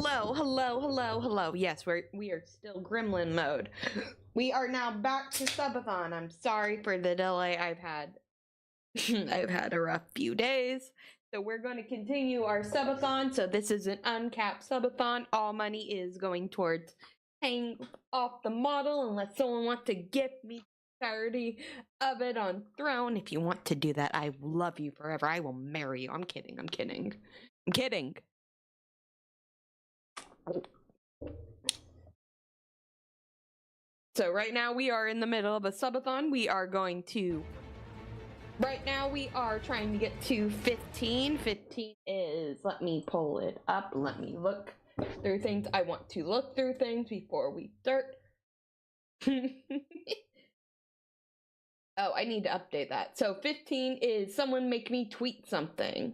hello. Yes, we are still gremlin mode. We are now back to subathon. I'm sorry for the delay I've had. I've had a rough few days. So we're going to continue our subathon. So this is an uncapped subathon. All money is going towards paying off the model unless someone wants to gift me entirety of it on Throne. If you want to do that, I love you forever. I will marry you. I'm kidding. So right now we are in the middle of a subathon. Right now we are trying to get to 15. 15 is, let me pull it up. Let me look through things. I want to look through things before we start. Oh, I need to update that. So 15 is someone make me tweet something.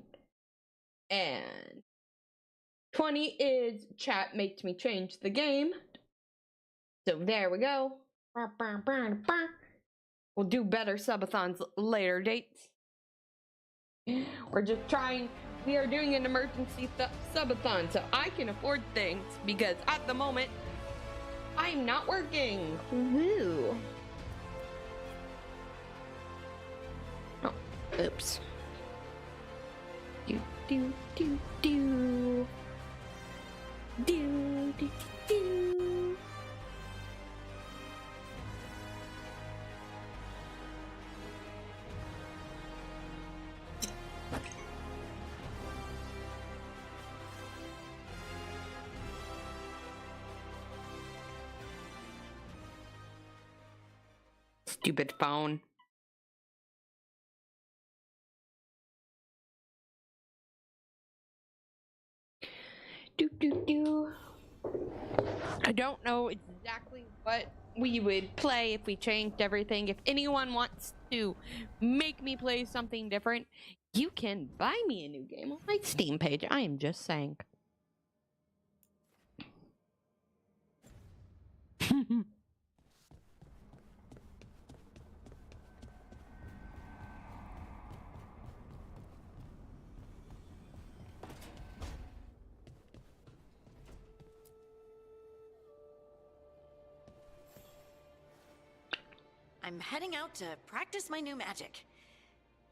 And 20 is chat makes me change the game. So there we go. We'll do better subathons later dates. We're just trying. We are doing an emergency subathon so I can afford things because at the moment I'm not working. Woo. Oh, oops. Do. Stupid phone. I don't know exactly what we would play if we changed everything. If anyone wants to make me play something different, you can buy me a new game on my Steam page. I am just saying. I'm heading out to practice my new magic.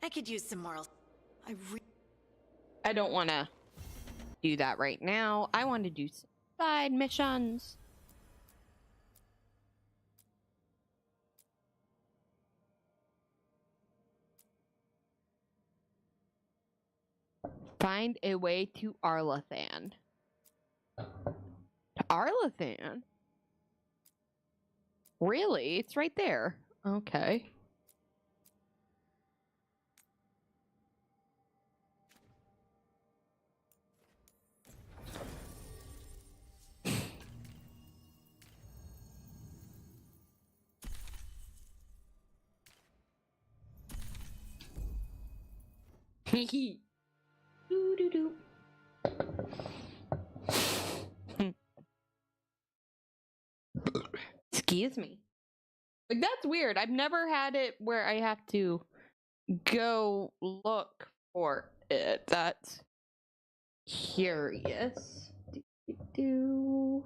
I could use some moral. I don't want to do that right now. I want to do some side missions. Find a way to Arlathan. To Arlathan? Really? It's right there. Okay. Hee doo. Excuse me. Like, that's weird. I've never had it where I have to go look for it. That's curious. Do.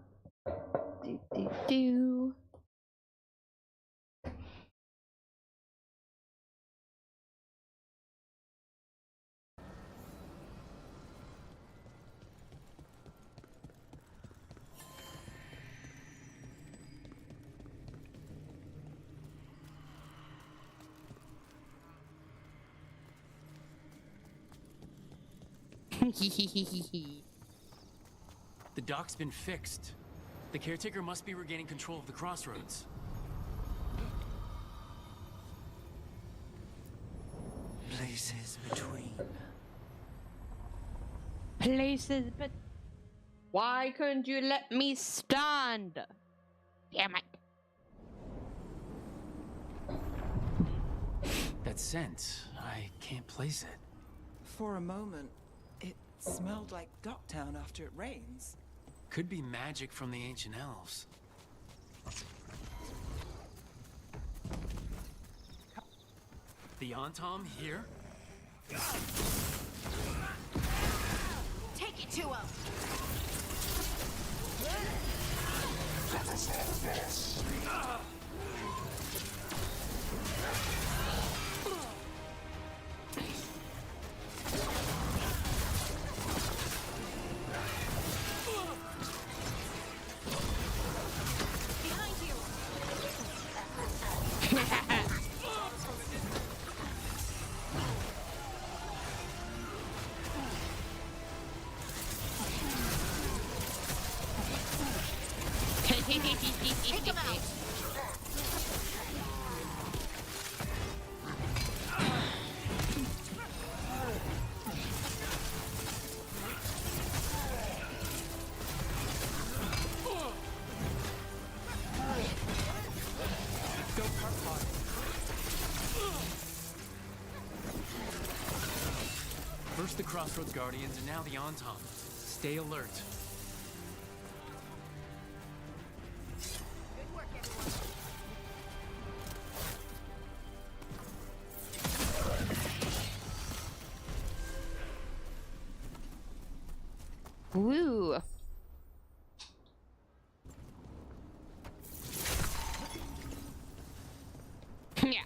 The dock's been fixed. The caretaker must be regaining control of the crossroads. Places between. But why couldn't you let me stand? Damn it. That scent, I can't place it. For a moment, it smelled like Docktown after it rains. Could be magic from the ancient elves. The Antom here? Take it to him! Take him out. First the Crossroads Guardians, and now the Entente. Stay alert. Woo. Yeah.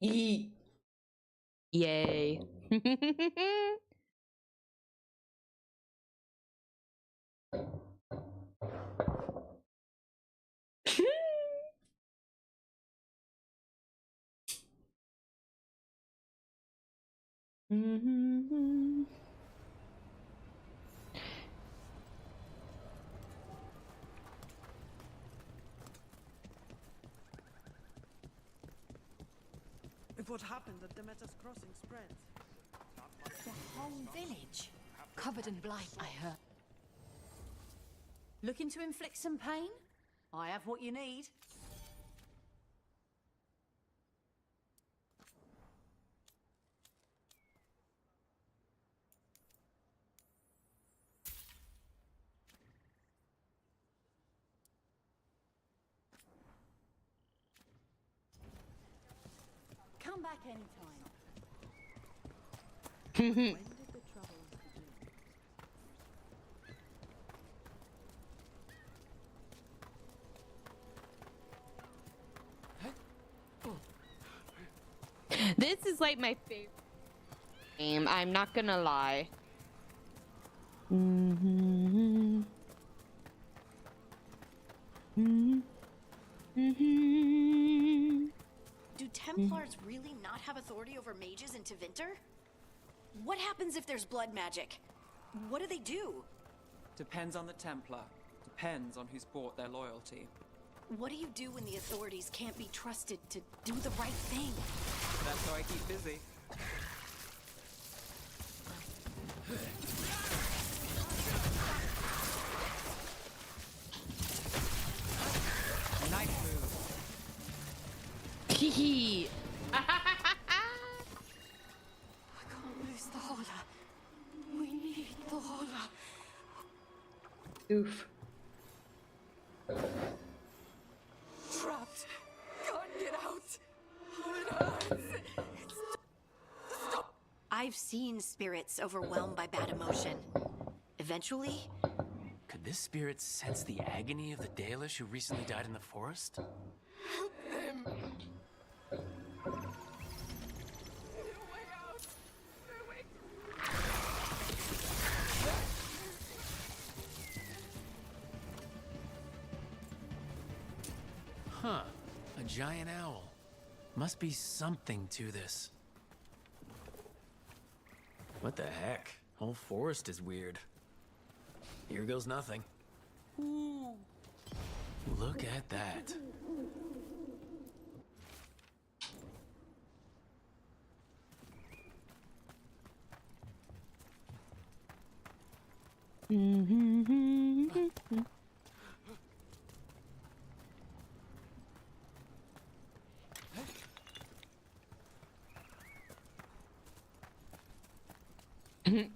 Eat. Yay. If what happened at Demeter's Crossing spreads. The whole village covered in blight, I heard. Looking to inflict some pain? I have what you need. Come back anytime. When did the troubles begin? This is like my favorite game. I'm not gonna lie. Do Templars really not have authority over mages in Tevinter? What happens if there's blood magic? What do they do? Depends on the Templar. Depends on who's bought their loyalty. What do you do when the authorities can't be trusted to do the right thing? That's how I keep busy. Nice move. Hee I can't lose the Holler. We need the Holler. Oof. Trapped. Can't get out. It hurts. I've seen spirits overwhelmed by bad emotion. Eventually, Could this spirit sense the agony of the Dalish who recently died in the forest? Huh. A giant owl. Must be something to this. What the heck? Whole forest is weird. Here goes nothing. Ooh. Look at that. We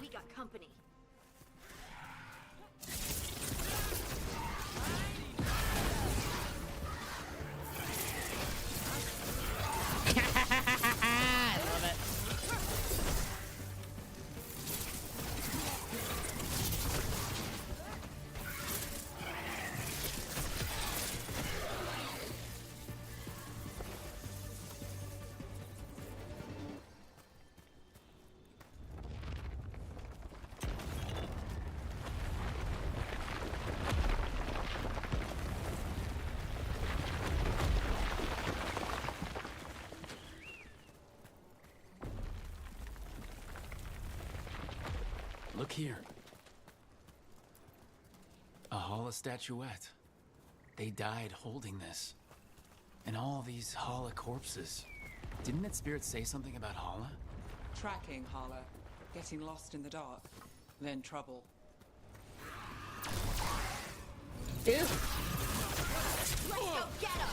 got company. I love it. Look here. A Hala statuette. They died holding this. And all these Hala corpses. Didn't its spirit say something about Hala? Tracking Hala, getting lost in the dark, then trouble. Ew. Let's go get him!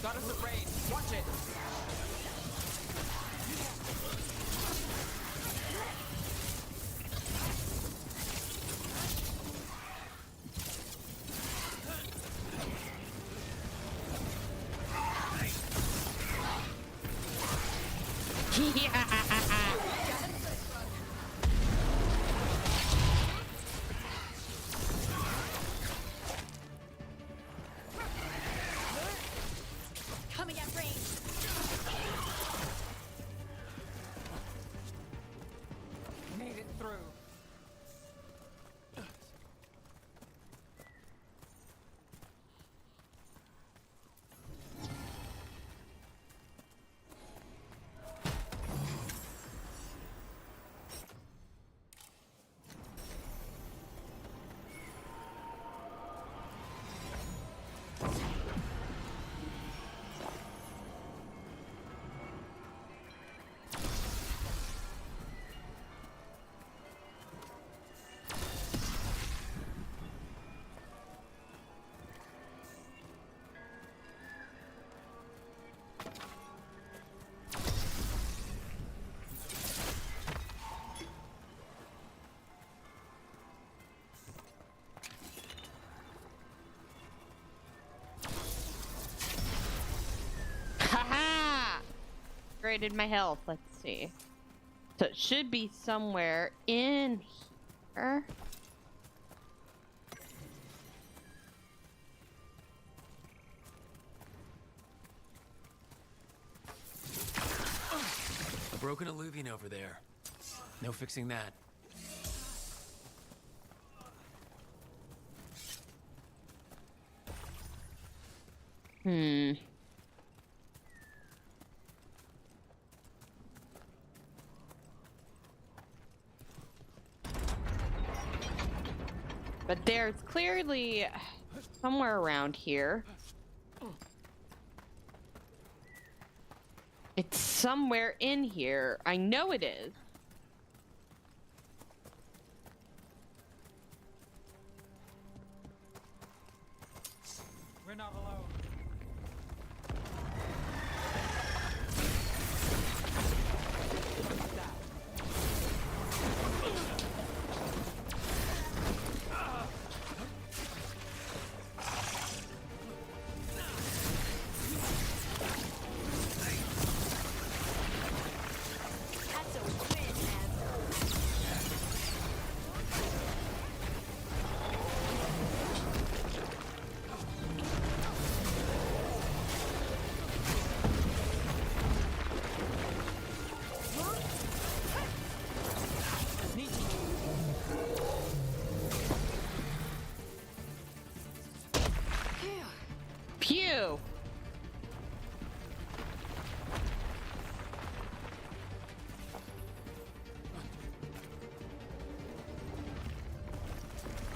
Got us at range. Watch it. Coming at range. Made it through. Haha! Graded my health. Let's see. So it should be somewhere in here. A broken alluvian over there. No fixing that. Hmm. But there's clearly somewhere around here. It's somewhere in here. I know it is. We're not alone. That's a win, man.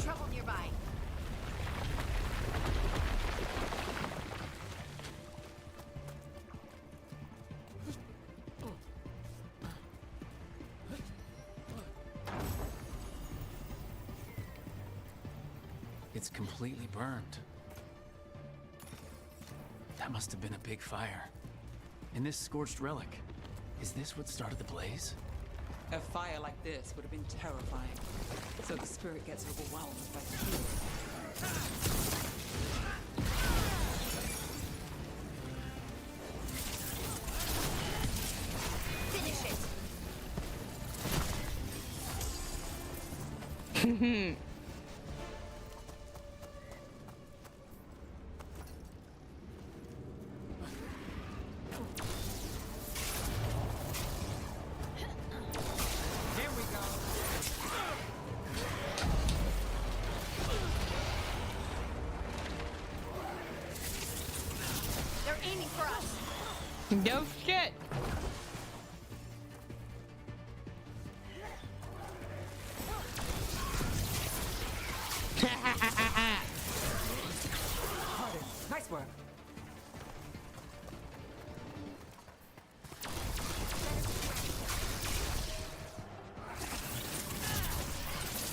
trouble nearby. It's completely burned. That must have been a big fire. And this scorched relic, is this what started the blaze? A fire like this would have been terrifying. So the spirit gets overwhelmed by the heat. Finish it. Here we go. They're aiming for us. No shit. Pardon. Nice work.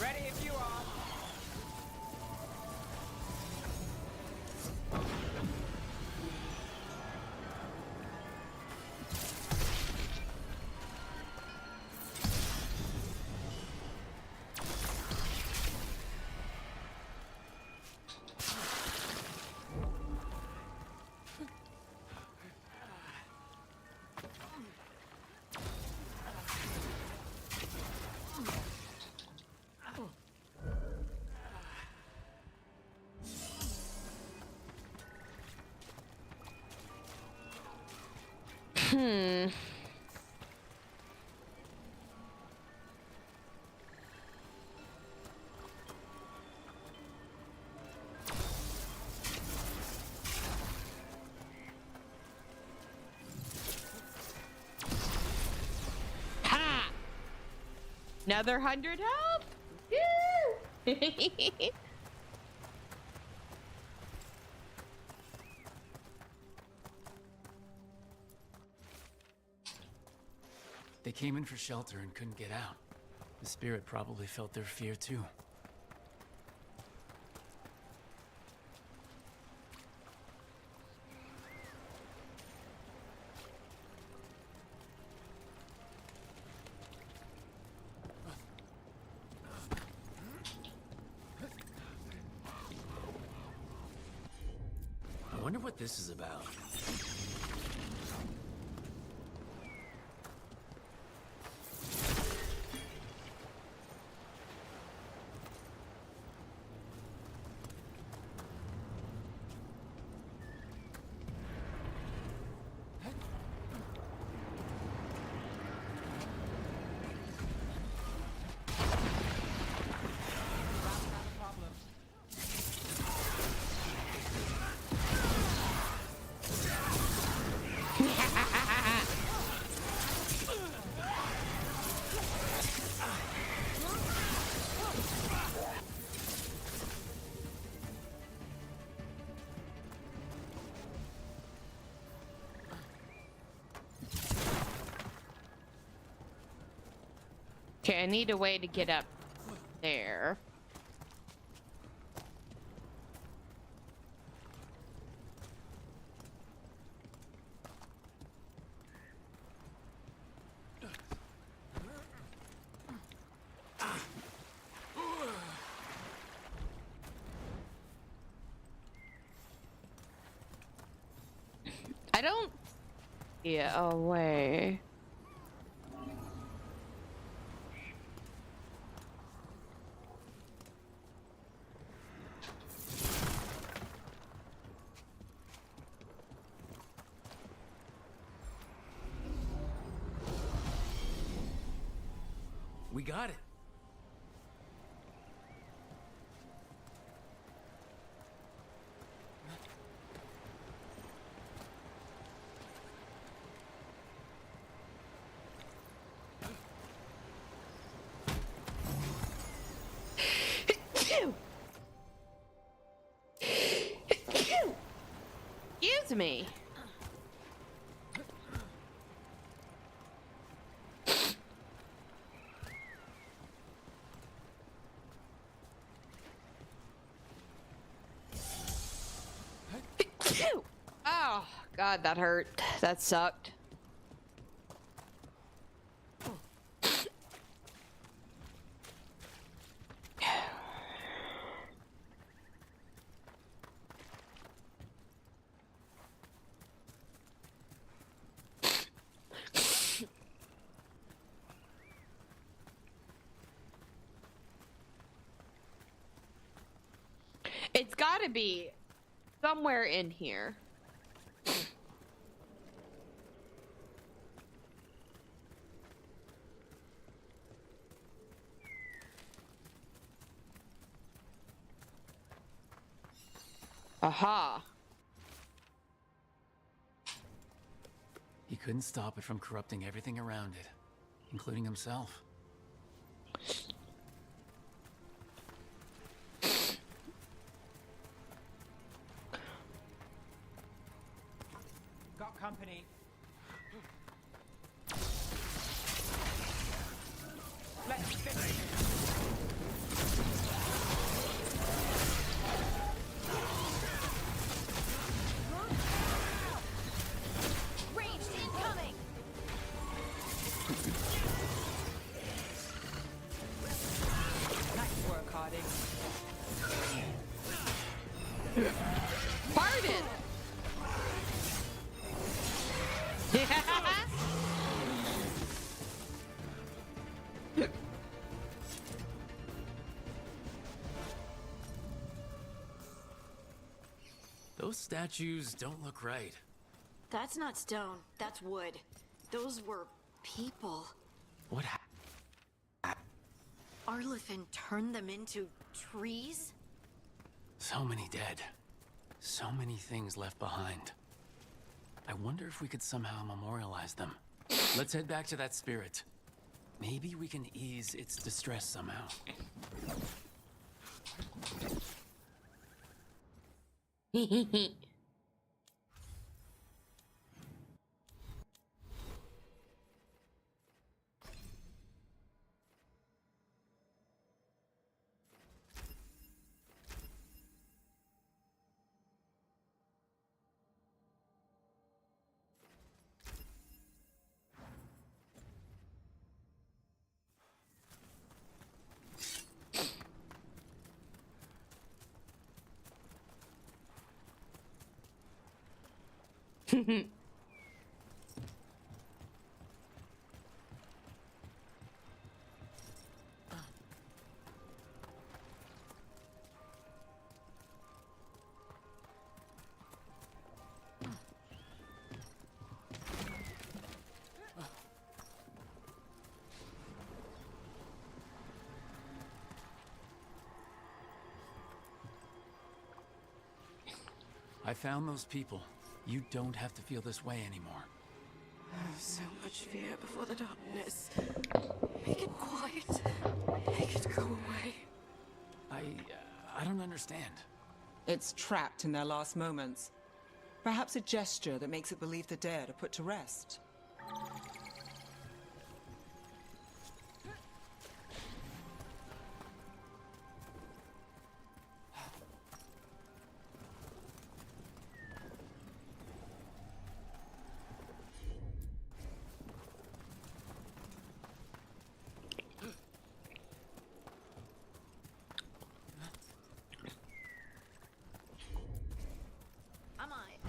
Ready if you are. Ha! Another 100 health. Woo! They came in for shelter and couldn't get out. The spirit probably felt their fear too. I wonder what this is about. Okay, I need a way to get up there. I don't see a way. We got it. me. Oh, God, that hurt. That sucked. It's gotta be somewhere in here. Aha. He couldn't stop it from corrupting everything around it, including himself. Got company. Let's finish it. Ranged incoming! Nice work, Harding. Pardon! Those statues don't look right. That's not stone, that's wood. Those were people. What happened? Arlithin turned them into trees? So many dead. So many things left behind. I wonder if we could somehow memorialize them. Let's head back to that spirit. Maybe we can ease its distress somehow. I found those people. You don't have to feel this way anymore. So much fear before the darkness. Make it quiet. Make it go away. I don't understand. It's trapped in their last moments. Perhaps a gesture that makes it believe the dead are put to rest. I'm on it.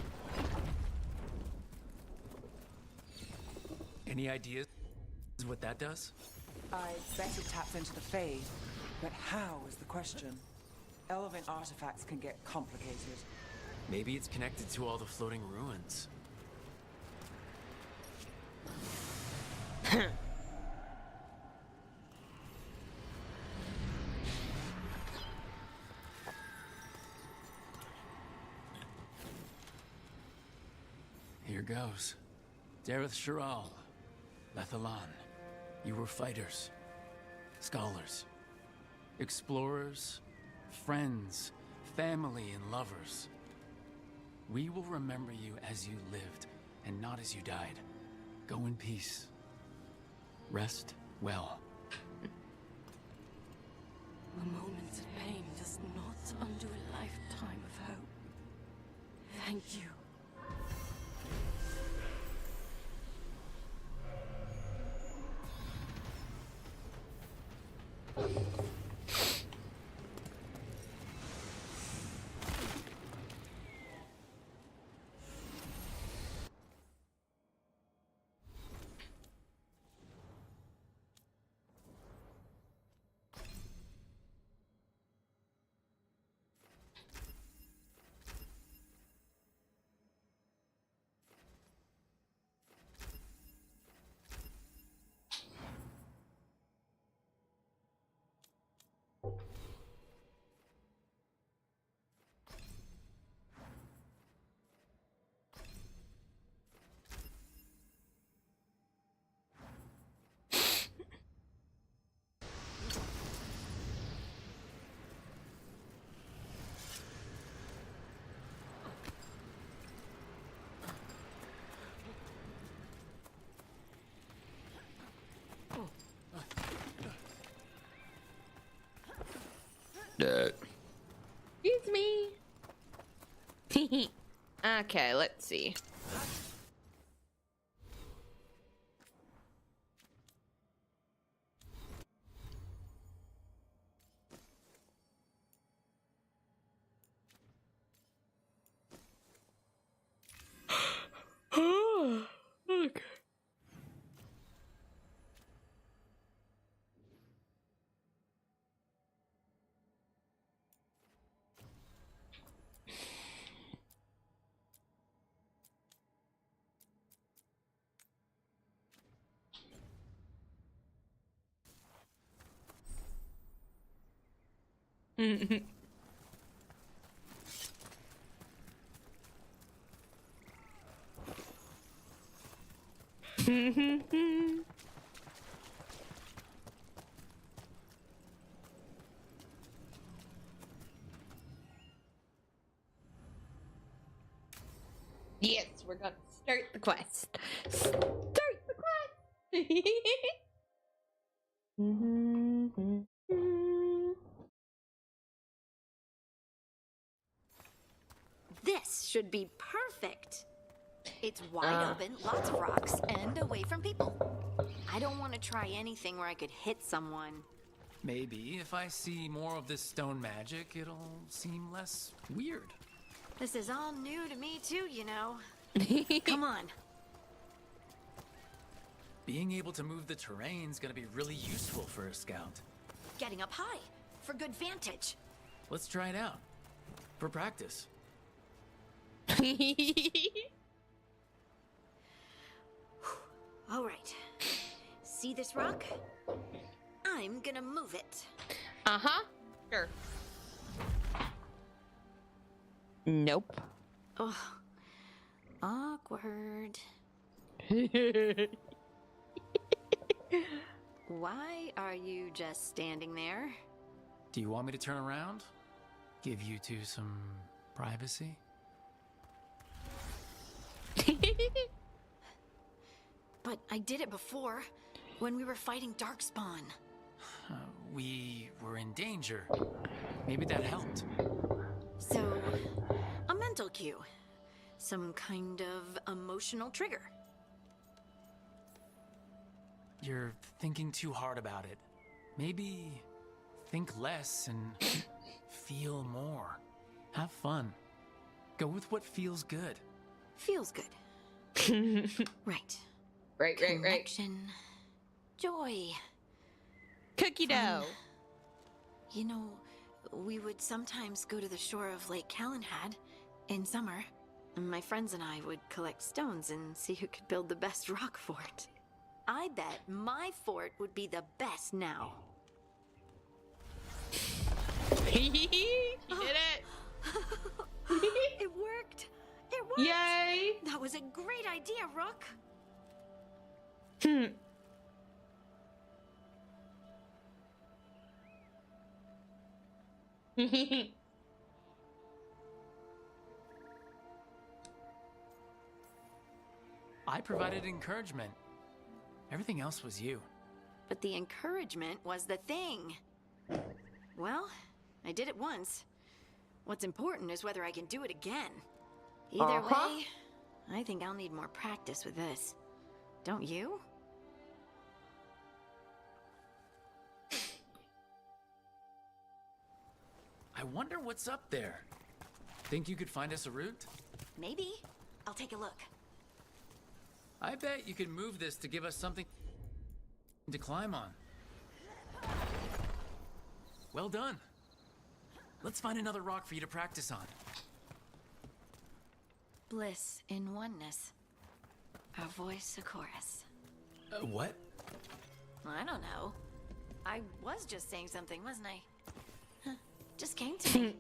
Any ideas what that does? I bet it taps into the Fade, but how is the question? Elven artifacts can get complicated. Maybe it's connected to all the floating ruins. Here goes. Dareth Shiral, Lethalan, you were fighters, scholars, explorers, friends, family, and lovers. We will remember you as you lived, and not as you died. Go in peace. Rest well. A moment of pain does not undo a lifetime of hope. Thank you. Excuse me. Okay, let's see. Okay. Yes, we're gonna start the quest. Start the quest. This should be perfect. It's wide open, lots of rocks, and away from people. I don't want to try anything where I could hit someone. Maybe if I see more of this stone magic, it'll seem less weird. This is all new to me too, you know. Come on. Being able to move the terrain's gonna be really useful for a scout. Getting up high for good vantage. Let's try it out. For practice. All right. See this rock? I'm gonna move it. Uh-huh. Sure. Nope. Oh, awkward. Why are you just standing there? Do you want me to turn around? Give you two some privacy? But I did it before, when we were fighting Darkspawn. We were in danger. Maybe that helped. So, a mental cue. Some kind of emotional trigger. You're thinking too hard about it. Maybe think less and feel more. Have fun. Go with what feels good. Feels good. Right. Right. Connection. Joy. Cookie dough. You know, we would sometimes go to the shore of Lake Calenhad in summer. And my friends and I would collect stones and see who could build the best rock fort. I bet my fort would be the best now. He did it. It worked. It worked. Yay. That was a great idea, Rook. provided encouragement. Everything else was you. But the encouragement was the thing. Well, I did it once. What's important is whether I can do it again. Either way, I think I'll need more practice with this. Don't you? I wonder what's up there. Think you could find us a route? Maybe. I'll take a look. I bet you could move this to give us something to climb on. Well done. Let's find another rock for you to practice on. Bliss in oneness. A voice, a chorus. What? I don't know. I was just saying something, wasn't I? Huh. Just came to me.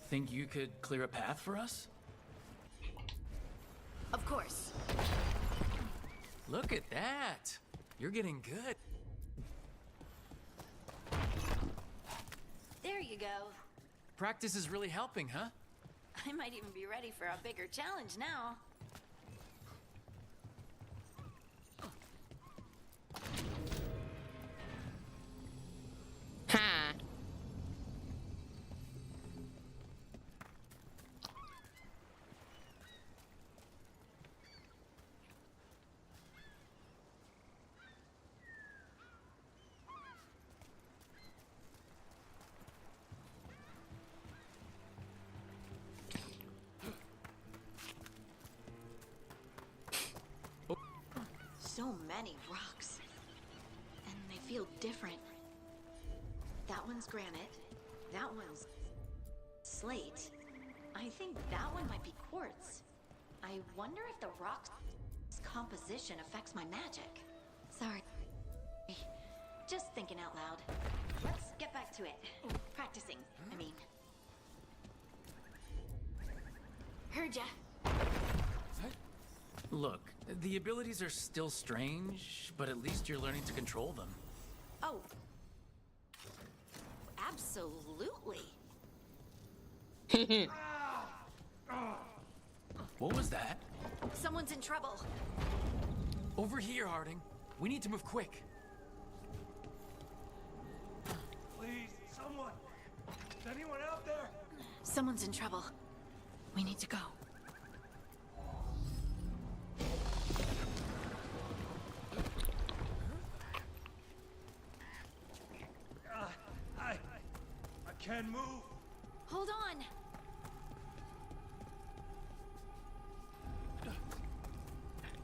Think you could clear a path for us? Of course. Look at that. You're getting good. There you go. Practice is really helping, huh? I might even be ready for a bigger challenge now. Ha. So many rocks. And they feel different. That one's granite. That one's slate. I think that one might be quartz. I wonder if the rock's composition affects my magic. Sorry. Just thinking out loud. Let's get back to it. Practicing, I mean. Heard ya. Look, the abilities are still strange, but at least you're learning to control them. Oh. Absolutely. What was that? Someone's in trouble. Over here, Harding. We need to move quick. Please, someone! Is anyone out there? Someone's in trouble. We need to go. I can't move. Hold on.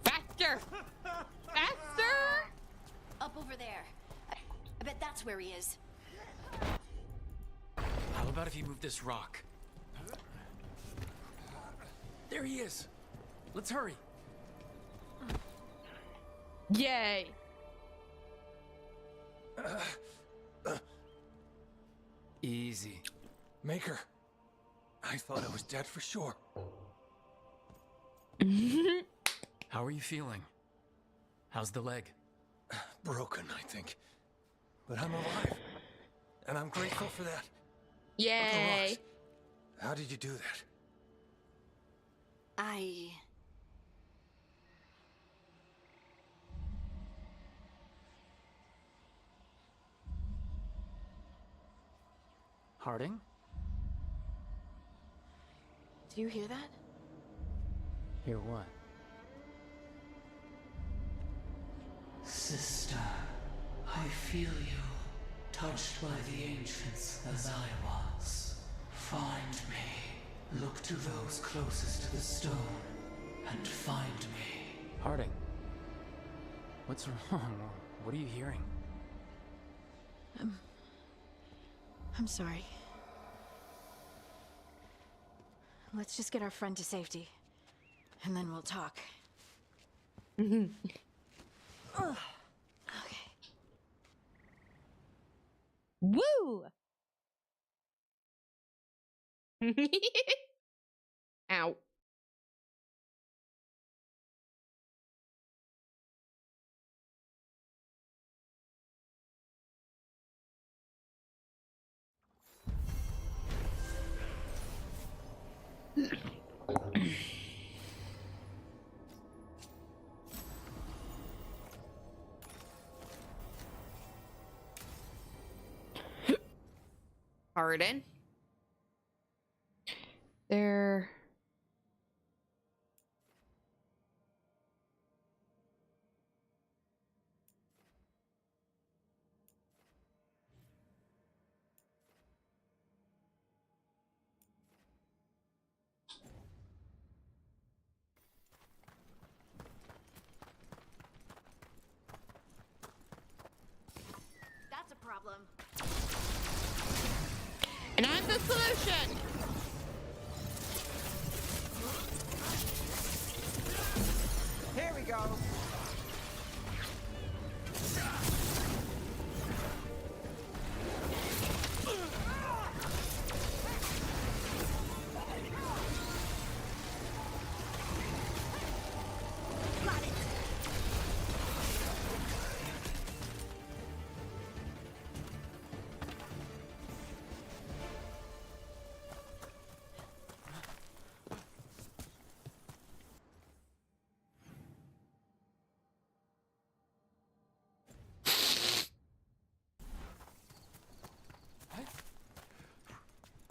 Faster! Faster! Up over there. I bet that's where he is. How about if you move this rock? There he is. Let's hurry. Yay! Easy. Maker, I thought I was dead for sure. How are you feeling? How's the leg? Broken, I think. But I'm alive. And I'm grateful for that. But the Yay! rocks, how did you do that? Harding? Do you hear that? Hear what? Sister, I feel you, touched by the ancients as I was. Find me. Look to those closest to the stone, and find me. Harding. What's wrong? What are you hearing? I'm sorry. Let's just get our friend to safety. And then we'll talk. Okay. Woo! Ow. Pardon? There. That's a problem. And I'm the solution! Here we go.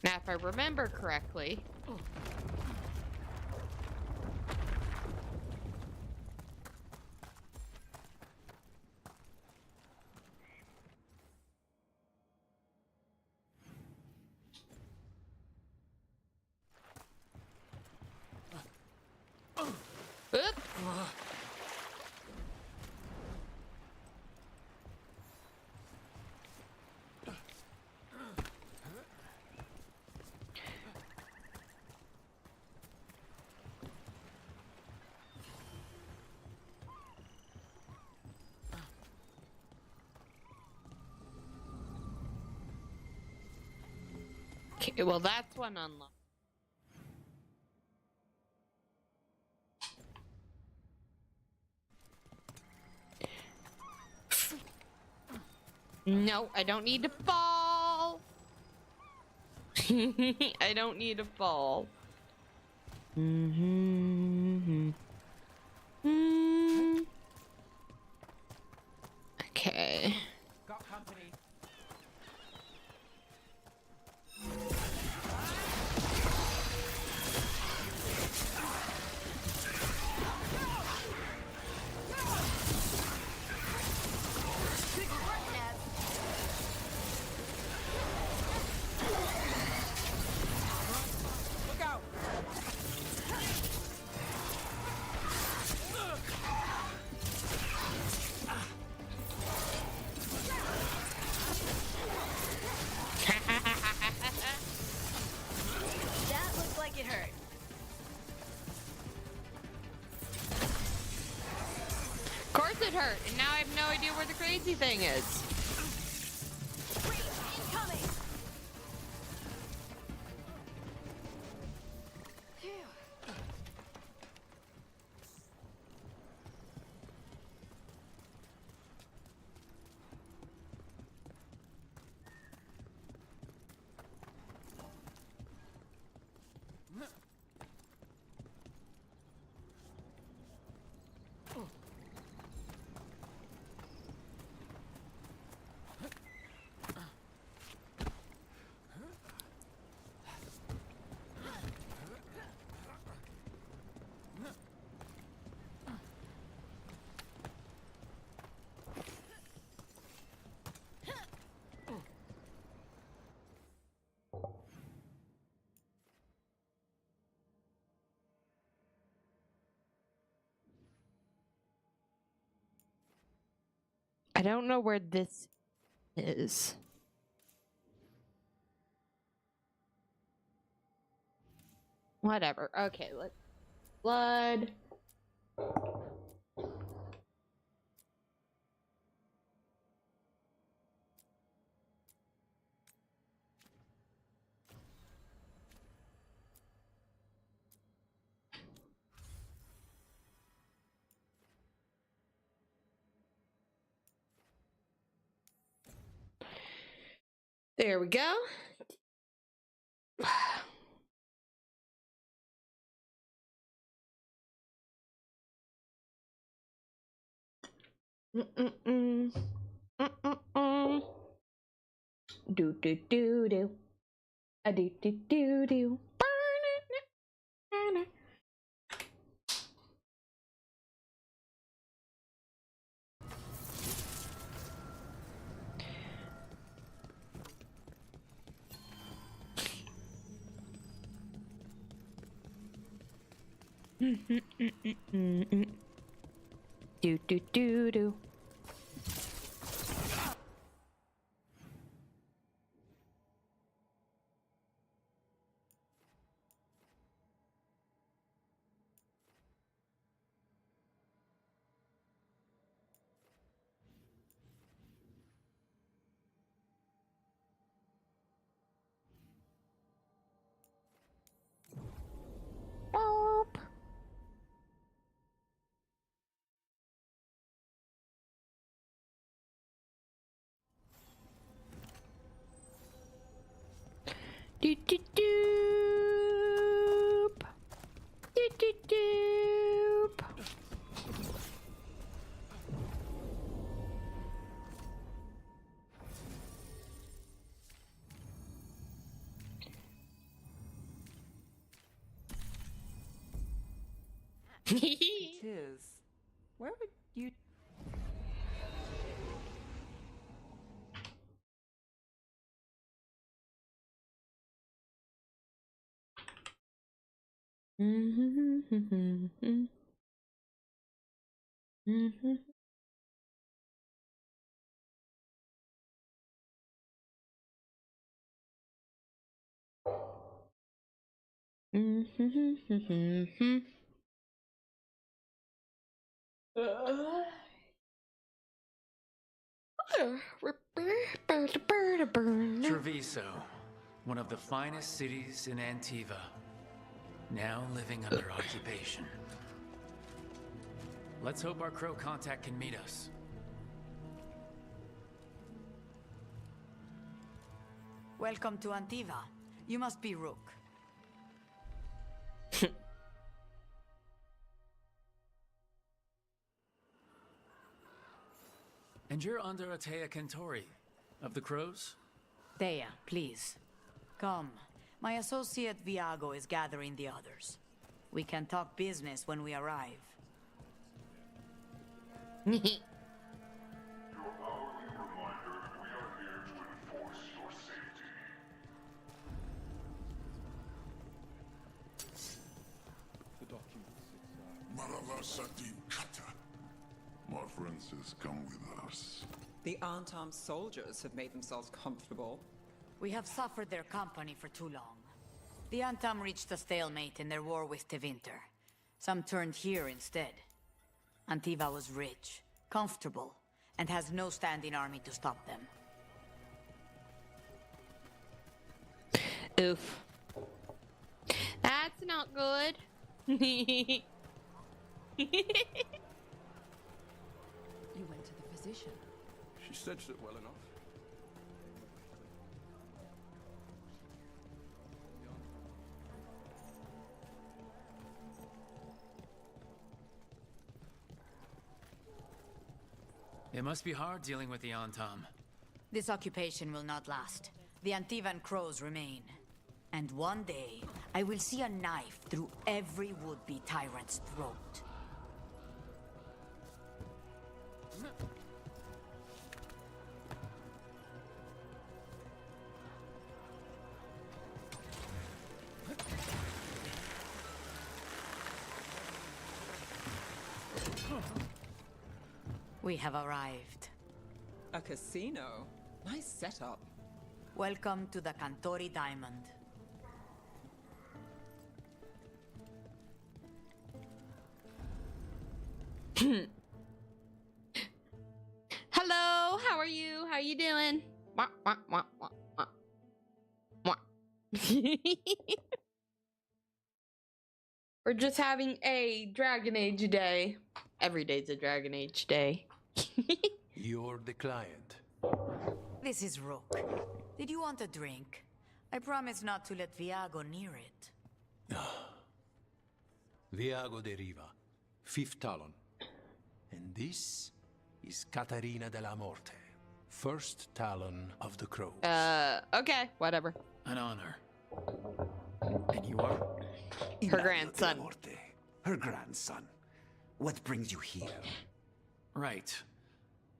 Now, if I remember correctly... Oop. Okay, well, that's one unlocked. No, I don't need to fall. I don't need to fall. Okay. Got company. Look out! That looks like it hurt. Of course it hurt, and now I have no idea where the crazy thing is. Breach incoming! Phew. I don't know where this is. Whatever. Okay, let's blood. There we go. Do do do do. A do do do do. Do do do do. Boop. Do do doop. Do do doop. It is. Where would you... Treviso, one of the finest cities in Antiva, now living under occupation. Let's hope our crow contact can meet us. Welcome to Antiva. You must be Rook. And you're under Atea Kentori, of the crows? Thea, please. Come. My associate Viago is gathering the others. We can talk business when we arrive. My friend says come with us. The Antam soldiers have made themselves comfortable. We have suffered their company for too long. The Antam reached a stalemate in their war with Tevinter. Some turned here instead. Antiva was rich, comfortable, and has no standing army to stop them. Oof. That's not good. You went to the physician. She stitched it well enough. It must be hard dealing with the Antam. This occupation will not last. The Antivan crows remain. And one day, I will see a knife through every would-be tyrant's throat. We have arrived. A casino? Nice setup. Welcome to the Cantori Diamond. Hello, how are you? How you doing? Wah, wah, wah, wah, wah. Wah. We're just having a Dragon Age day. Every day's a Dragon Age day. You're the client. This is Rook. Did you want a drink? I promise not to let Viago near it. Viago de Riva, fifth Talon. And this is Catarina della Morte, first Talon of the Crows. Okay, whatever. An honor. And you are? Her grandson. Her grandson. What brings you here? Right.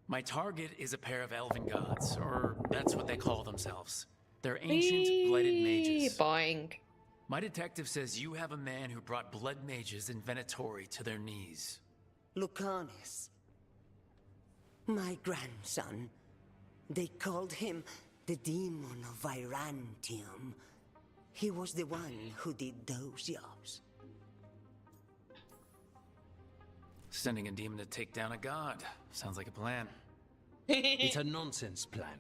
My target is a pair of elven gods, or that's what they call themselves. They're ancient, blooded mages. Boing. My detective says you have a man who brought blood mages in Venatori to their knees. Lucanus. My grandson. They called him the Demon of Virantium. He was the one who did those jobs. Sending a demon to take down a god. Sounds like a plan. It's a nonsense plan.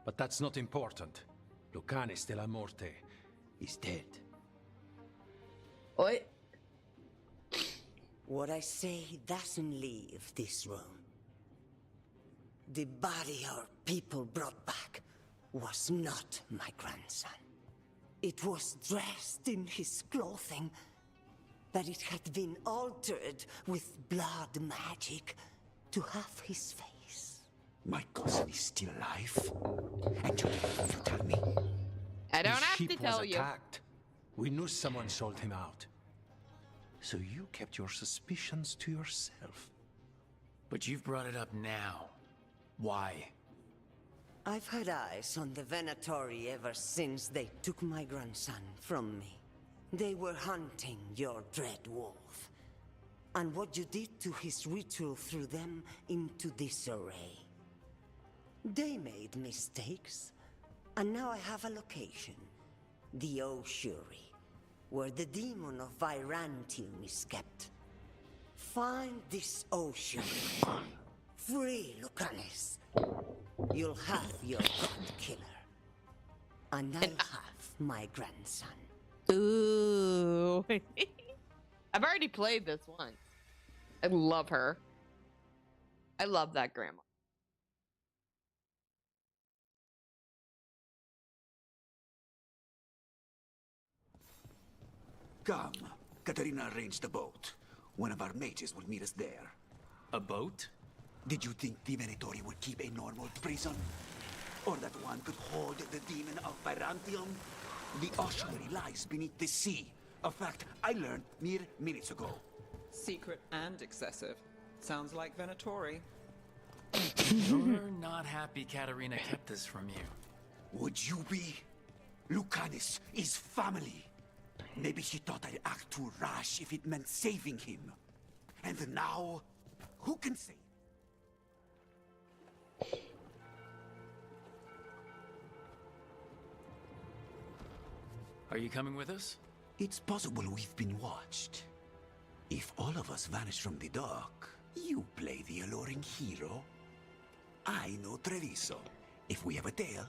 But that's not important. Lucanus de la Morte is dead. What? What I say doesn't leave this room. The body our people brought back was not my grandson. It was dressed in his clothing, but it had been altered with blood magic to have his face. My cousin is still alive? And you didn't have to tell me? I don't His have to ship tell was you. attacked. We knew someone sold him out. So you kept your suspicions to yourself. But you've brought it up now. Why? I've had eyes on the Venatori ever since they took my grandson from me. They were hunting your dread wolf. And what you did to his ritual threw them into disarray. They made mistakes, and now I have a location. The Ossuary, where the demon of Virantium is kept. Find this Ossuary. Free Lucanus. You'll have your god killer. And I'll have my grandson. Ooh. I've already played this once. I love her. I love that grandma. Come. Katerina arranged a boat. One of our mages will meet us there. A boat? Did you think the Venatori would keep a normal prison? Or that one could hold the demon of Virantium? The ossuary lies beneath the sea. A fact I learned mere minutes ago. Secret and excessive. Sounds like Venatori. You're not happy Katerina kept this from you. Would you be? Lucanus is family. Maybe she thought I'd act too rash if it meant saving him. And now, who can say? Are you coming with us? It's possible we've been watched. If all of us vanish from the dock, you play the alluring hero. I know Treviso. If we have a tail,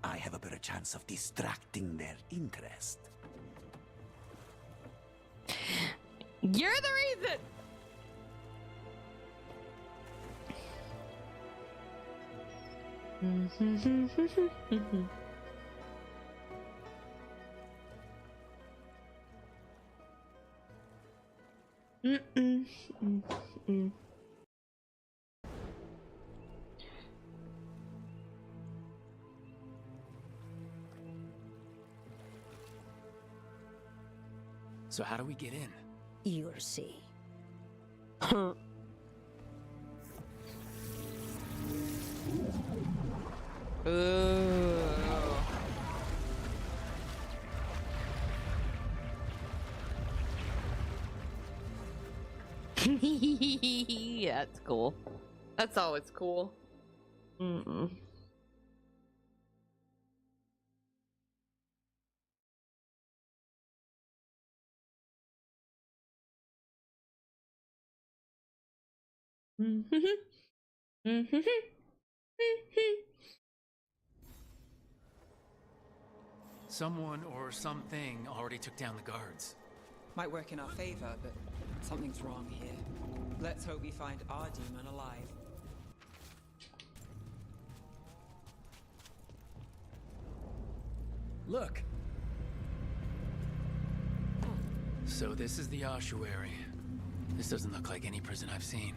I have a better chance of distracting their interest. You're the reason! So how do we get in? You'll see. That's cool. That's always cool. Someone or something already took down the guards. Might work in our favor, but something's wrong here. Let's hope we find our demon alive. Look! So this is the ossuary. This doesn't look like any prison I've seen.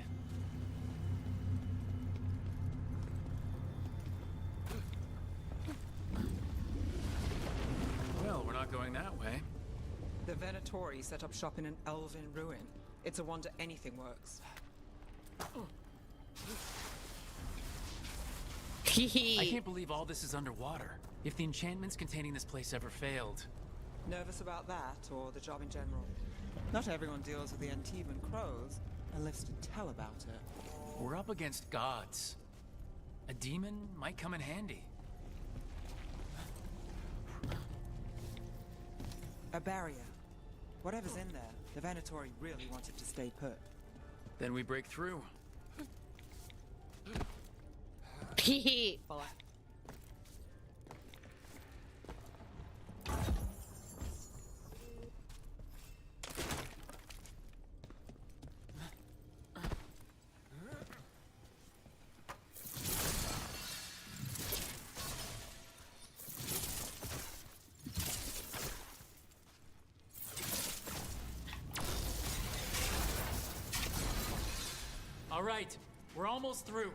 Well, we're not going going that way. The Venatori set up shop in an elven ruin. It's a wonder anything works. I can't believe all this is underwater. If the enchantments containing this place ever failed... Nervous about that, or the job in general? Not everyone deals with the Antivan crows and lives to tell about it. We're up against gods. A demon might come in handy. A barrier. Whatever's in there, the Venatori really wanted to stay put. Then we break through. All right, we're almost through.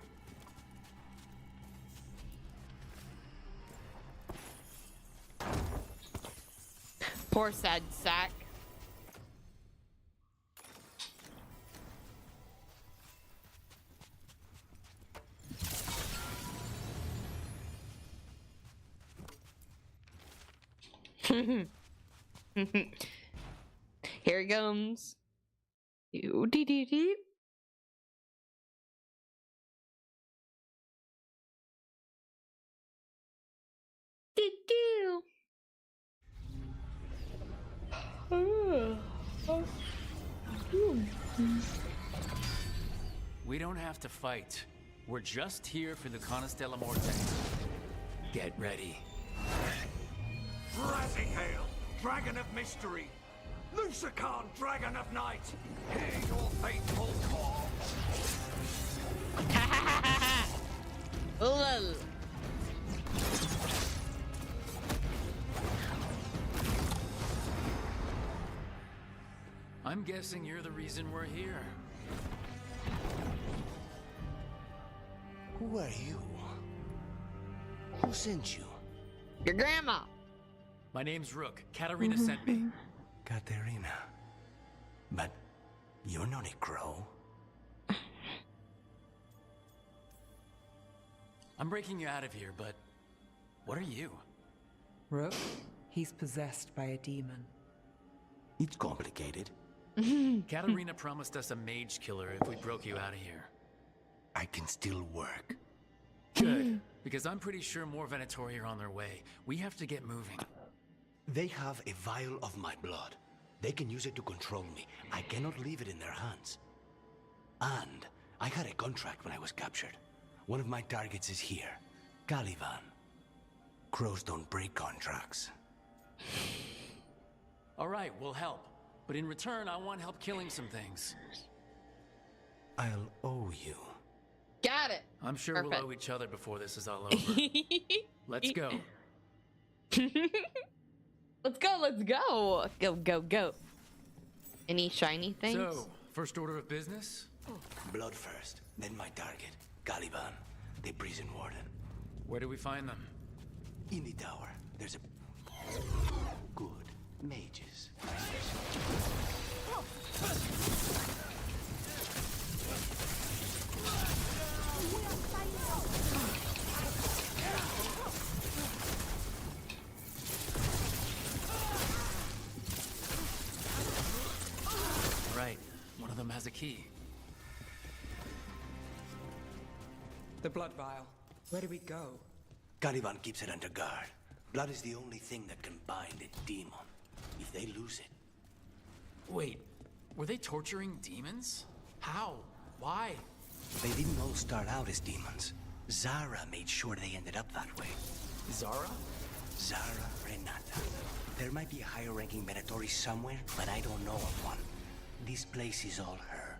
Poor sad sack. Here he comes. Do do do do. We don't have to fight. We're just here for the Conastella Morte. Get ready. Razihale, Dragon of Mystery! Lucican, Dragon of Night! Hear your faithful call! Lol. I'm guessing you're the reason we're here. Who are you? Who sent you? Your grandma. My name's Rook. Katarina sent me. Katerina. But you're not a crow. I'm breaking you out of here, but what are you? Rook, he's possessed by a demon. It's complicated. Katarina promised us a mage killer if we broke you out of here. I can still work. Good, because I'm pretty sure more Venatori are on their way. We have to get moving. They have a vial of my blood. They can use it to control me. I cannot leave it in their hands. And I had a contract when I was captured. One of my targets is here, Caliban. Crows don't break contracts. All right, we'll help. But in return, I want help killing some things. I'll owe you. Got it. I'm sure Perfect. we'll owe each other before this is all over. Let's go. Let's go, let's go. Go, go, go. Any shiny things? So, first order of business? Blood first, then my target, Caliban, the prison warden. Where do we find them? In the tower, there's a... Good. Mages. Right. One of them has a key. The blood vial. Where do we go? Caliban keeps it under guard. Blood is the only thing that can bind a demon. If they lose it... Wait, were they torturing demons? How? Why? They didn't all start out as demons. Zara made sure they ended up that way. Zara? Zara Renata. There might be a higher-ranking Venatori somewhere, but I don't know of one. This place is all her.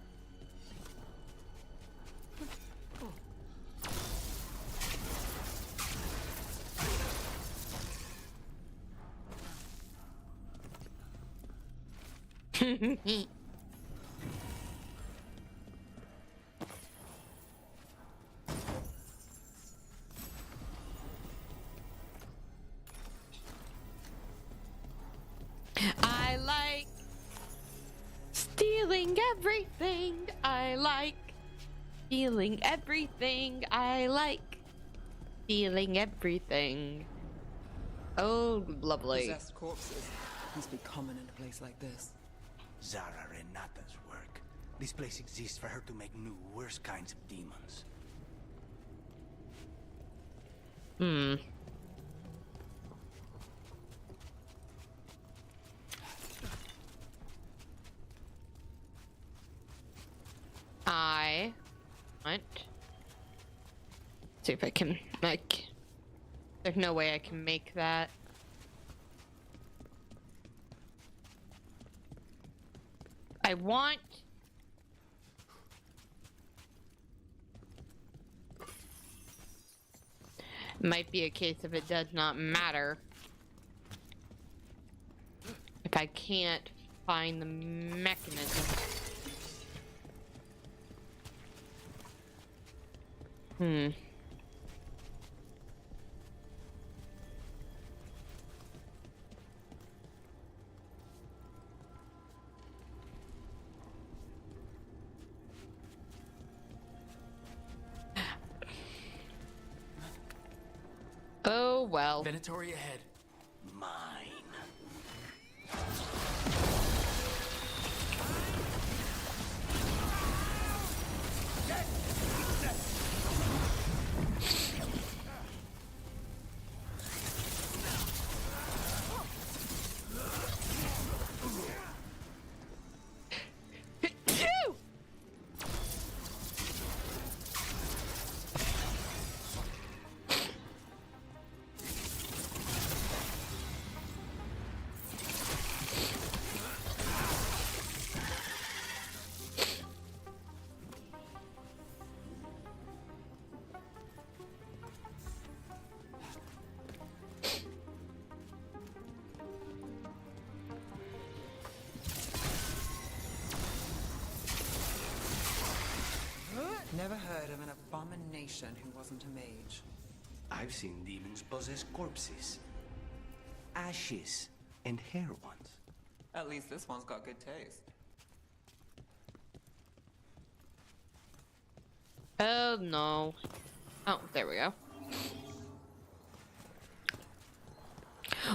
Feeling everything I like. Feeling everything I like. Feeling everything. Oh, lovely. Possessed corpses must be common in a place like this. Zara Renata's work. This place exists for her to make new, worse kinds of demons. I want. See if I can, like. There's no way I can make that. I want. Might be a case if it does not matter. If I can't find the mechanism. Oh well. Venatori ahead. Mine. Never heard of an abomination who wasn't a mage. I've seen demons possess corpses. Ashes and hair ones. At least this one's got good taste. Oh no. Oh, there we go.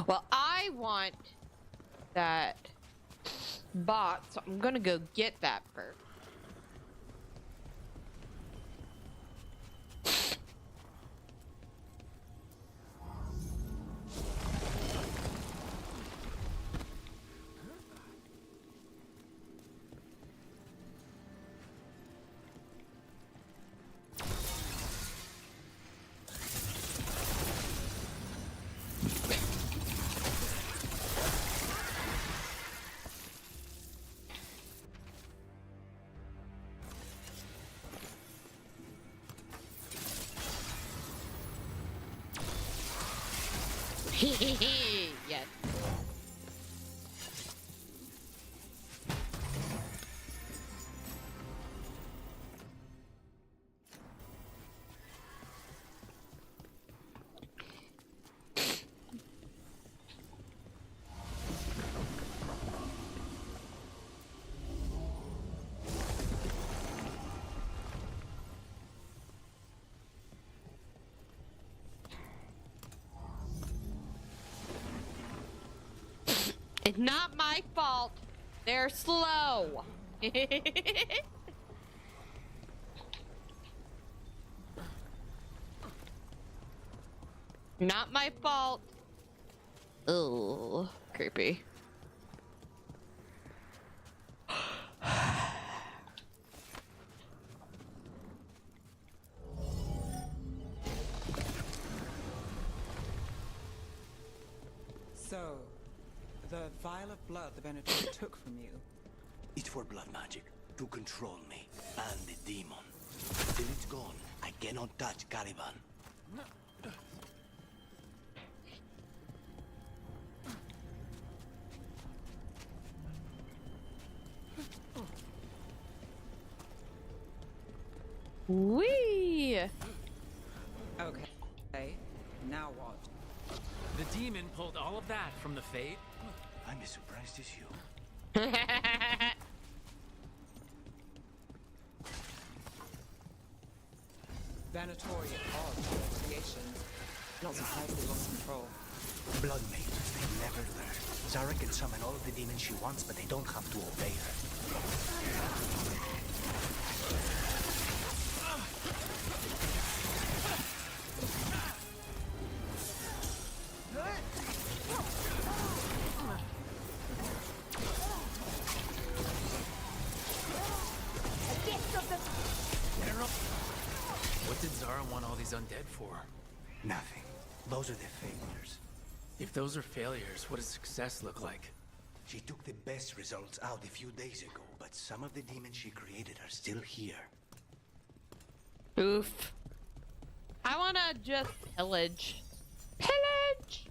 Well, I want that bot, so I'm gonna go get that first. Yes. It's not my fault. They're slow. Not my fault. Ugh, creepy. So, the vial of blood the Venator took from you. It's for blood magic, to control me, and the demon. Till it's gone, I cannot touch Caliban. Whee! Okay, now what? The demon pulled all of that from the Fate. I'm as surprised as you. Venatori at odds with investigations. Not surprised they lost control. Blood mages, they never learn. Zara can summon all the demons she wants, but they don't have to obey her. What did Zara want all these undead for? Nothing. Those are the failures. If those are failures, what does success look like? She took the best results out a few days ago, but some of the demons she created are still here. Oof. I wanna just pillage. Pillage!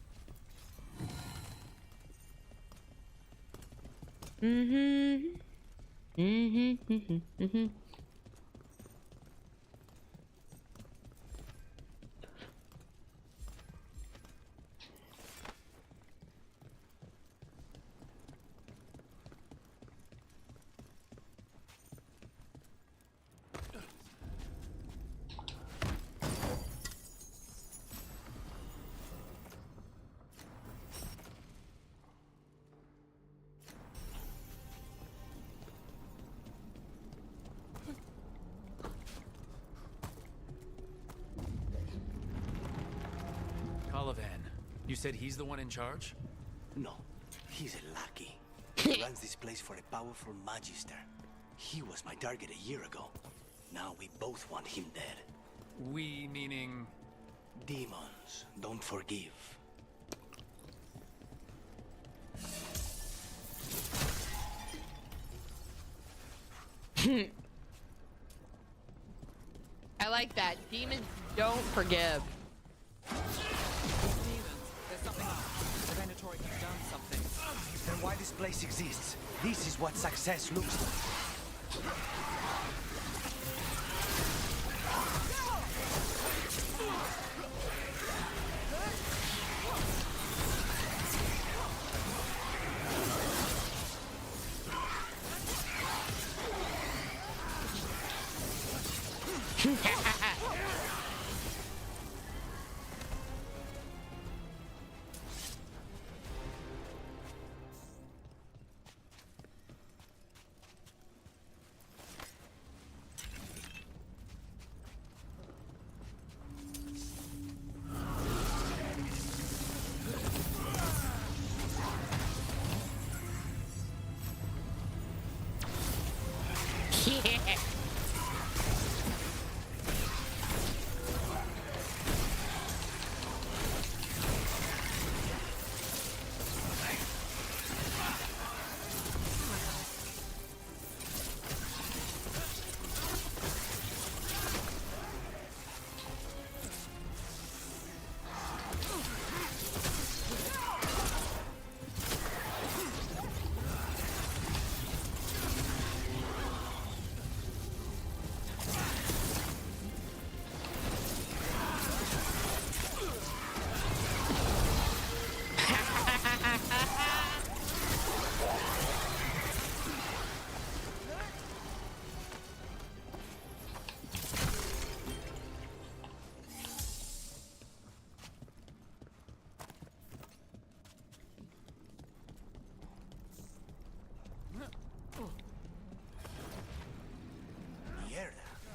Calavan, you said he's the one in charge? No, he's a lackey. He runs this place for a powerful magister. He was my target a year ago. Now we both want him dead. We meaning... Demons don't forgive. I like that. Demons don't forgive. There's something up. The Venatori has done something. Then why this place exists? This is what success looks like. Yeah.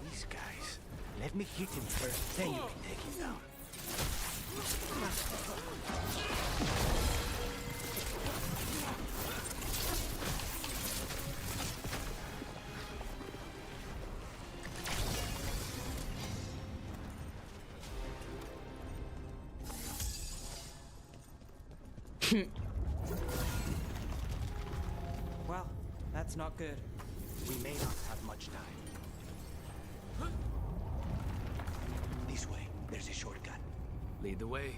These guys. Let me hit him first, then you can take him down. Well, that's not good. We may not have much time. This way. There's a shortcut. Lead the way.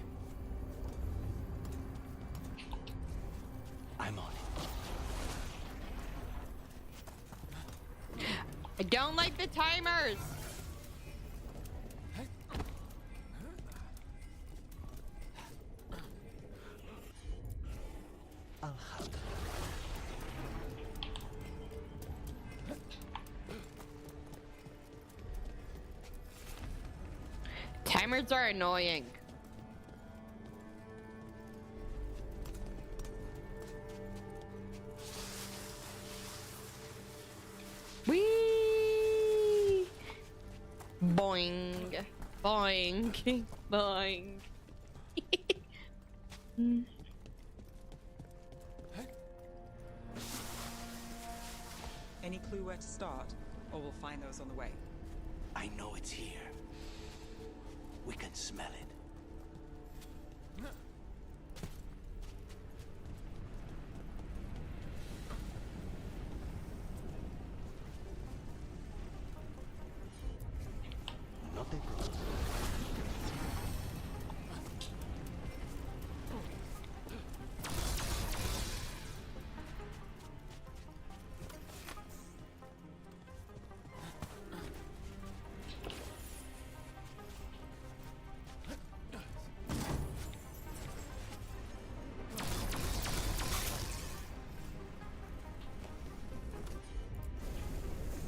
I'm on it. I don't like the timers. I'll have to. Timers are annoying. Whee! Boing. Boing. Boing. Any clue where to start? Or we'll find those on the way. I know it's here. We can smell it. Not a problem.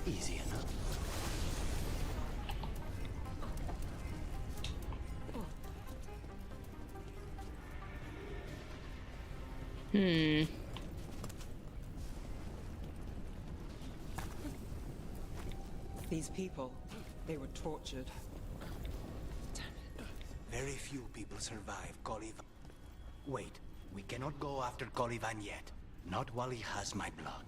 Easy enough. These people, they were tortured. Very few people survive Colivan. Wait, we cannot go after Colivan yet. Not while he has my blood.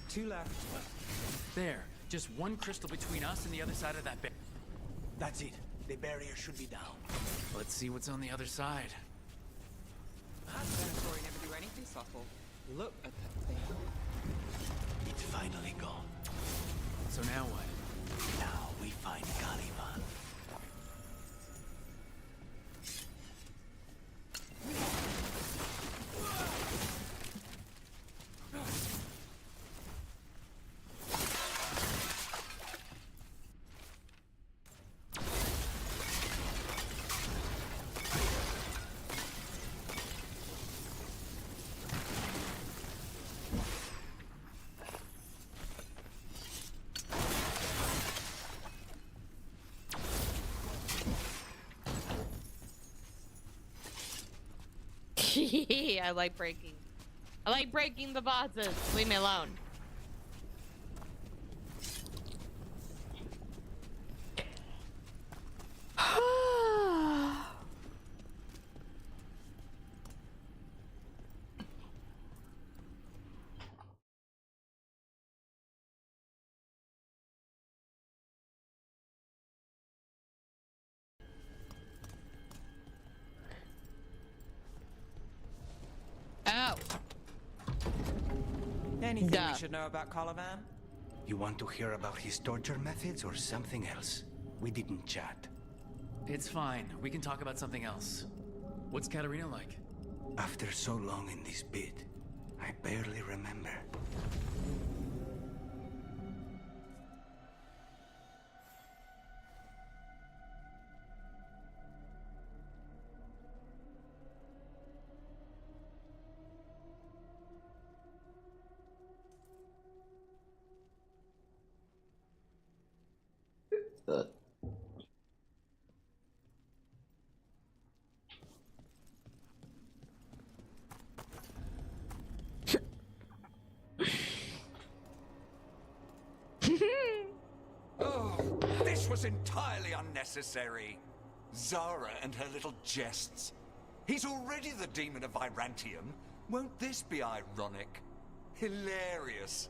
Two left. There. Just one crystal between us and the other side of that barrier. That's it. The barrier should be down. Let's see what's on the other side. Venatori never do anything subtle. Look at that thing. It's finally gone. So now what? Now we find Caliban. I like breaking the bosses. Leave me alone. Oh. Anything we should know about Caliban? You want to hear about his torture methods or something else? We didn't chat. It's fine. We can talk about something else. What's Katerina like? After so long in this pit, I barely remember. Oh, this was entirely unnecessary. Zara and her little jests. He's already the demon of Virantium. Won't this be ironic? Hilarious.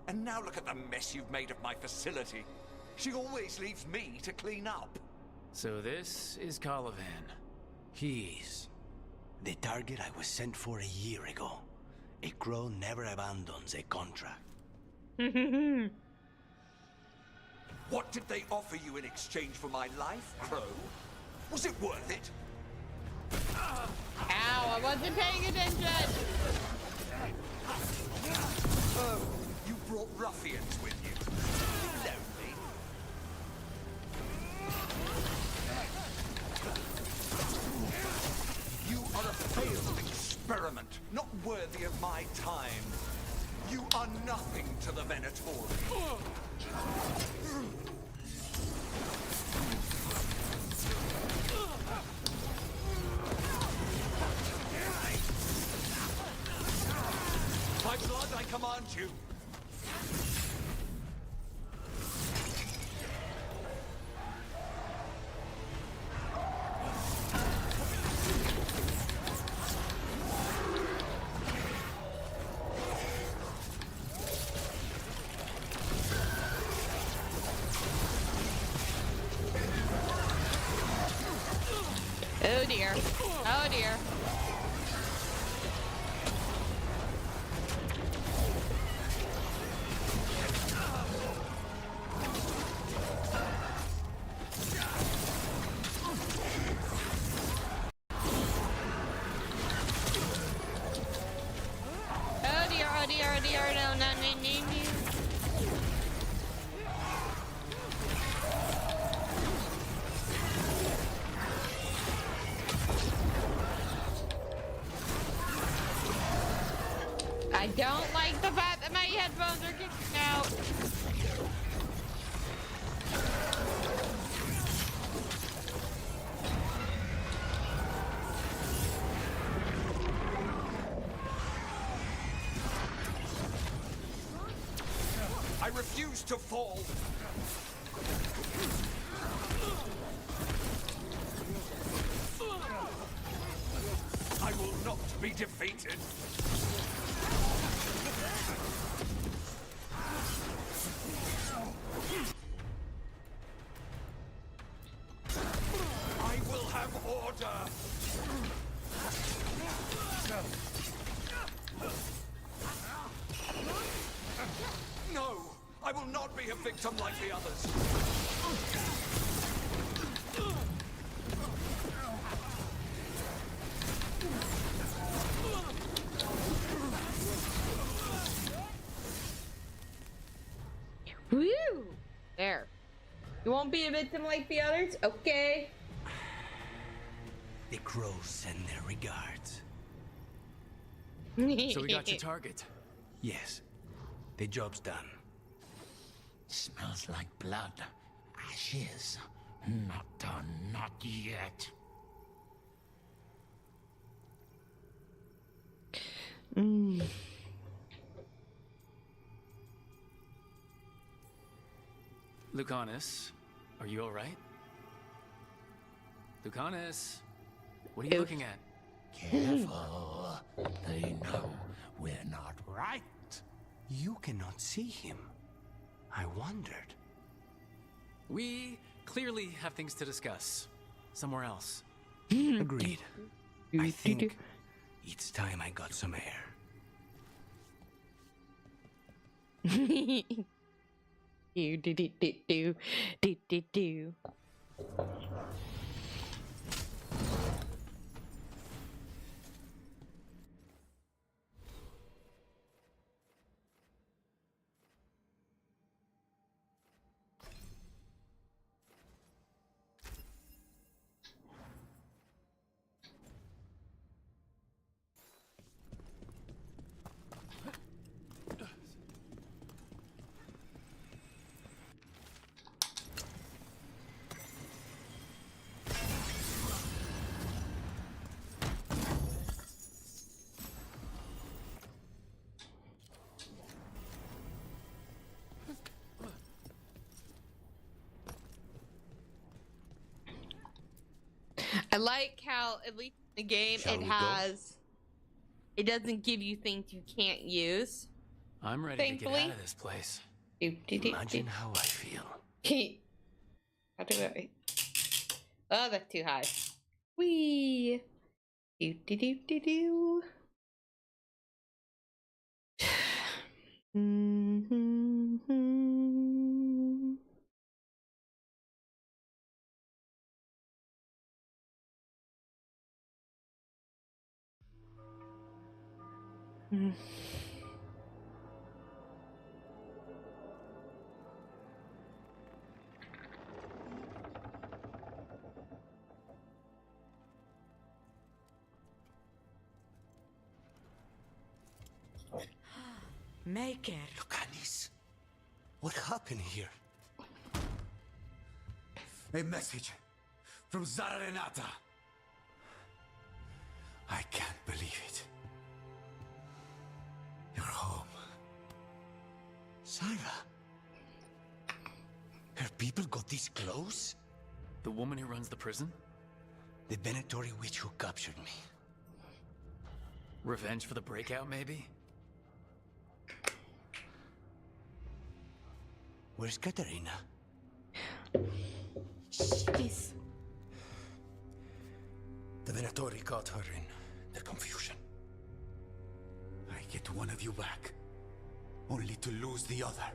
And now look at the mess you've made of my facility. She always leaves me to clean up. So this is Calivan. He's the target I was sent for a year ago. A crow never abandons a contract. What did they offer you in exchange for my life, Crow? Was it worth it? Ow, I wasn't paying attention! Oh, you brought ruffians with you. Lonely. You are a failed experiment, not worthy of my time. You are nothing to the Venatori. By blood, I command you. Oh dear. Oh dear. Oh dear, oh dear, oh dear, no, no, no, no, no. I don't like the fact that my headphones are kicking out. I refuse to fall. I will not be defeated. I will have order. No, I will not be a victim like the others. Woo! There. You won't be a victim like the others? Okay. The crows send their regards. So we got your target. Yes, the job's done. Smells like blood. Ashes. Not done, not yet. Lucanus, are you alright? Lucanus, what are you looking at? Careful. They know we're not right. You cannot see him. I wondered. We clearly have things to discuss. Somewhere else. Agreed. I think it's time I got some air. Do. I like how, at least in the game, it doesn't give you things you can't use. I'm ready to get out of this place. Imagine how I feel. How do I? Oh, that's too high. Wee. Do do do do do. Make it. Lucanis, what happened here? A message from Zara Renata. I can't believe it. You're home. Zara? Her people got this close? The woman who runs the prison? The Venatori witch who captured me. Revenge for the breakout, maybe? Where's Katerina? Jeez. The Venatori caught her in the confusion. I get one of you back, only to lose the other.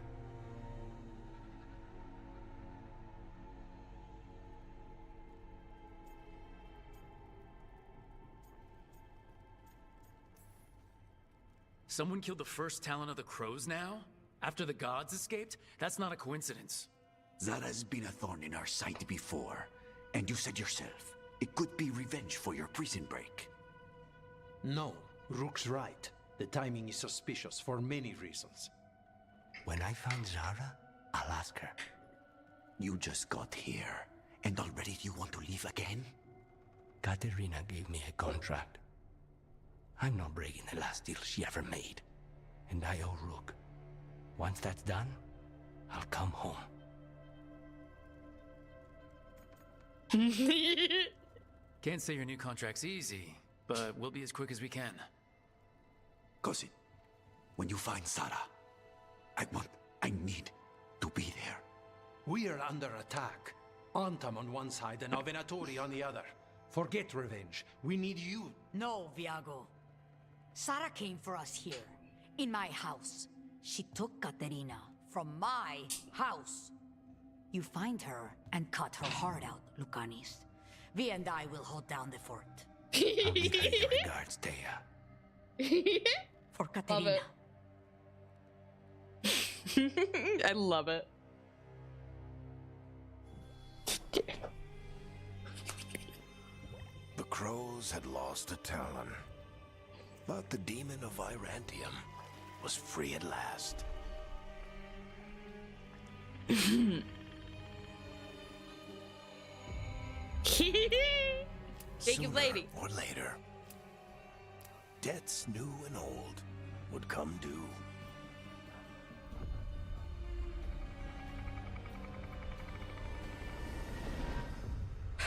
Someone killed the first talent of the crows now? After the gods escaped? That's not a coincidence. Zara's been a thorn in our side before, and you said yourself, it could be revenge for your prison break. No, Rook's right. The timing is suspicious for many reasons. When I found Zara, I'll ask her. You just got here, and already you want to leave again? Katerina gave me a contract. I'm not breaking the last deal she ever made. And I owe Rook. Once that's done, I'll come home. Can't say your new contract's easy, but we'll be as quick as we can. Cousin, when you find Zara, I need to be there. We are under attack. Antam on one side and Venatori on the other. Forget revenge. We need you. No, Viago. Sara came for us here, in my house. She took Katerina from my house. You find her and cut her heart out, Lucanis. Vi and I will hold down the fort. I'll be there in your regards, Thea. For Katerina. I love it. The crows had lost a talon, but the demon of Irantium was free at last. Big lady. Or later, debts new and old would come due.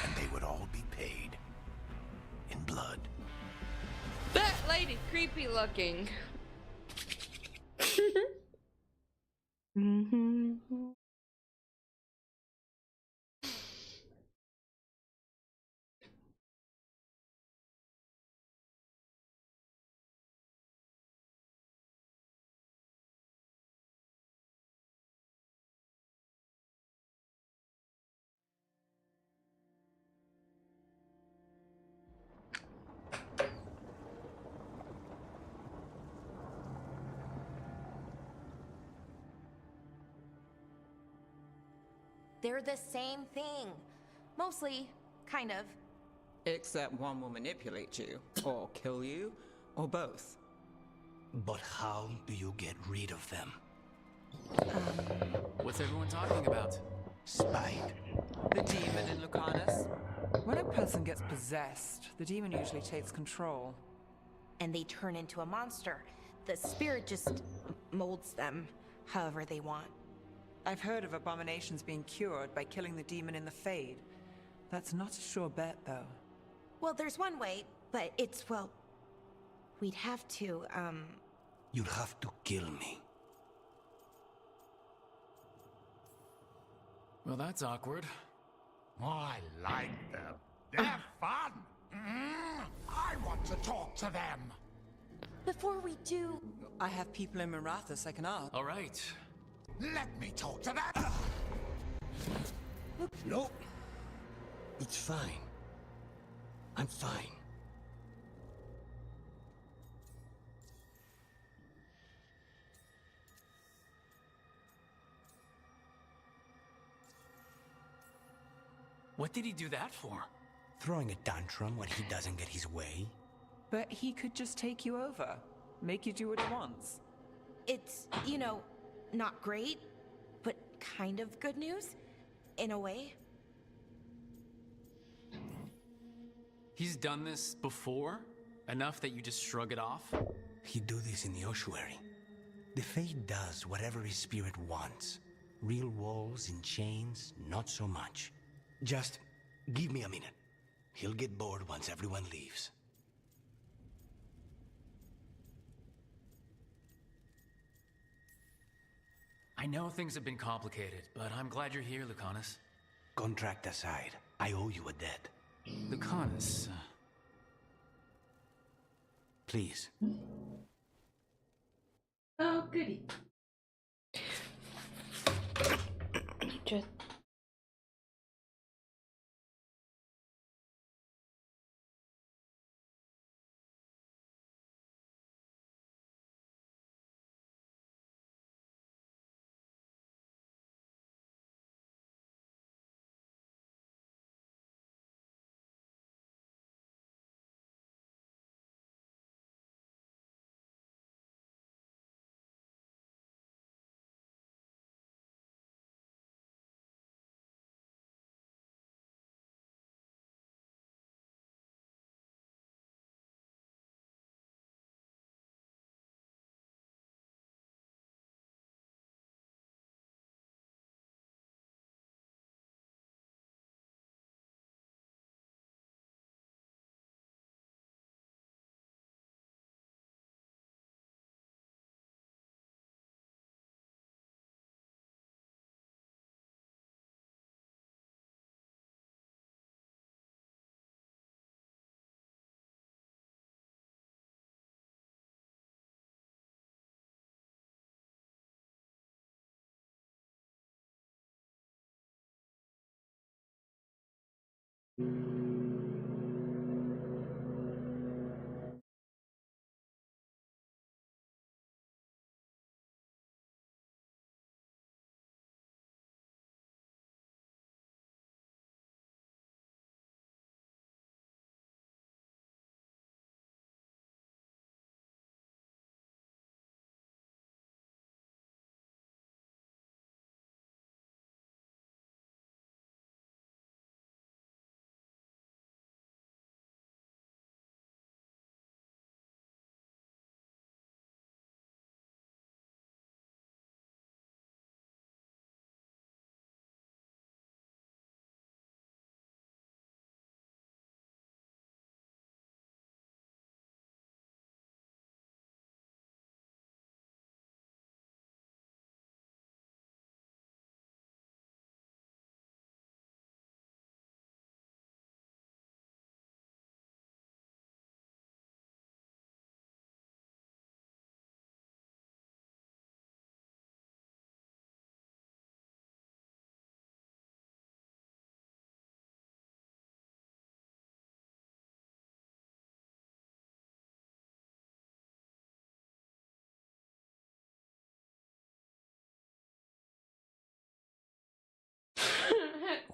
And they would all be paid in blood. That lady's creepy looking. They're the same thing. Mostly, kind of. Except one will manipulate you, or kill you, or both. But how do you get rid of them? What's everyone talking about? Spite. The demon in Lucanus. When a person gets possessed, the demon usually takes control. And they turn into a monster. The spirit just molds them however they want. I've heard of abominations being cured by killing the demon in the Fade. That's not a sure bet, though. Well, there's one way, but it's, well, we'd have to, You'd have to kill me. Well, that's awkward. I like them. They're fun. I want to talk to them. Before we do... I have people in Marathas I can ask. All right. Let me talk to them. No. It's fine. I'm fine. What did he do that for? Throwing a tantrum when he doesn't get his way? But he could just take you over. Make you do what he wants. It's, you know, not great, but kind of good news, in a way. He's done this before? Enough that you just shrug it off? He'd do this in the ossuary. The Fate does whatever his spirit wants. Real walls and chains, not so much. Just give me a minute. He'll get bored once everyone leaves. I know things have been complicated, but I'm glad you're here, Lucanus. Contract aside, I owe you a debt. Lucanus, Please. Oh, goody. Just...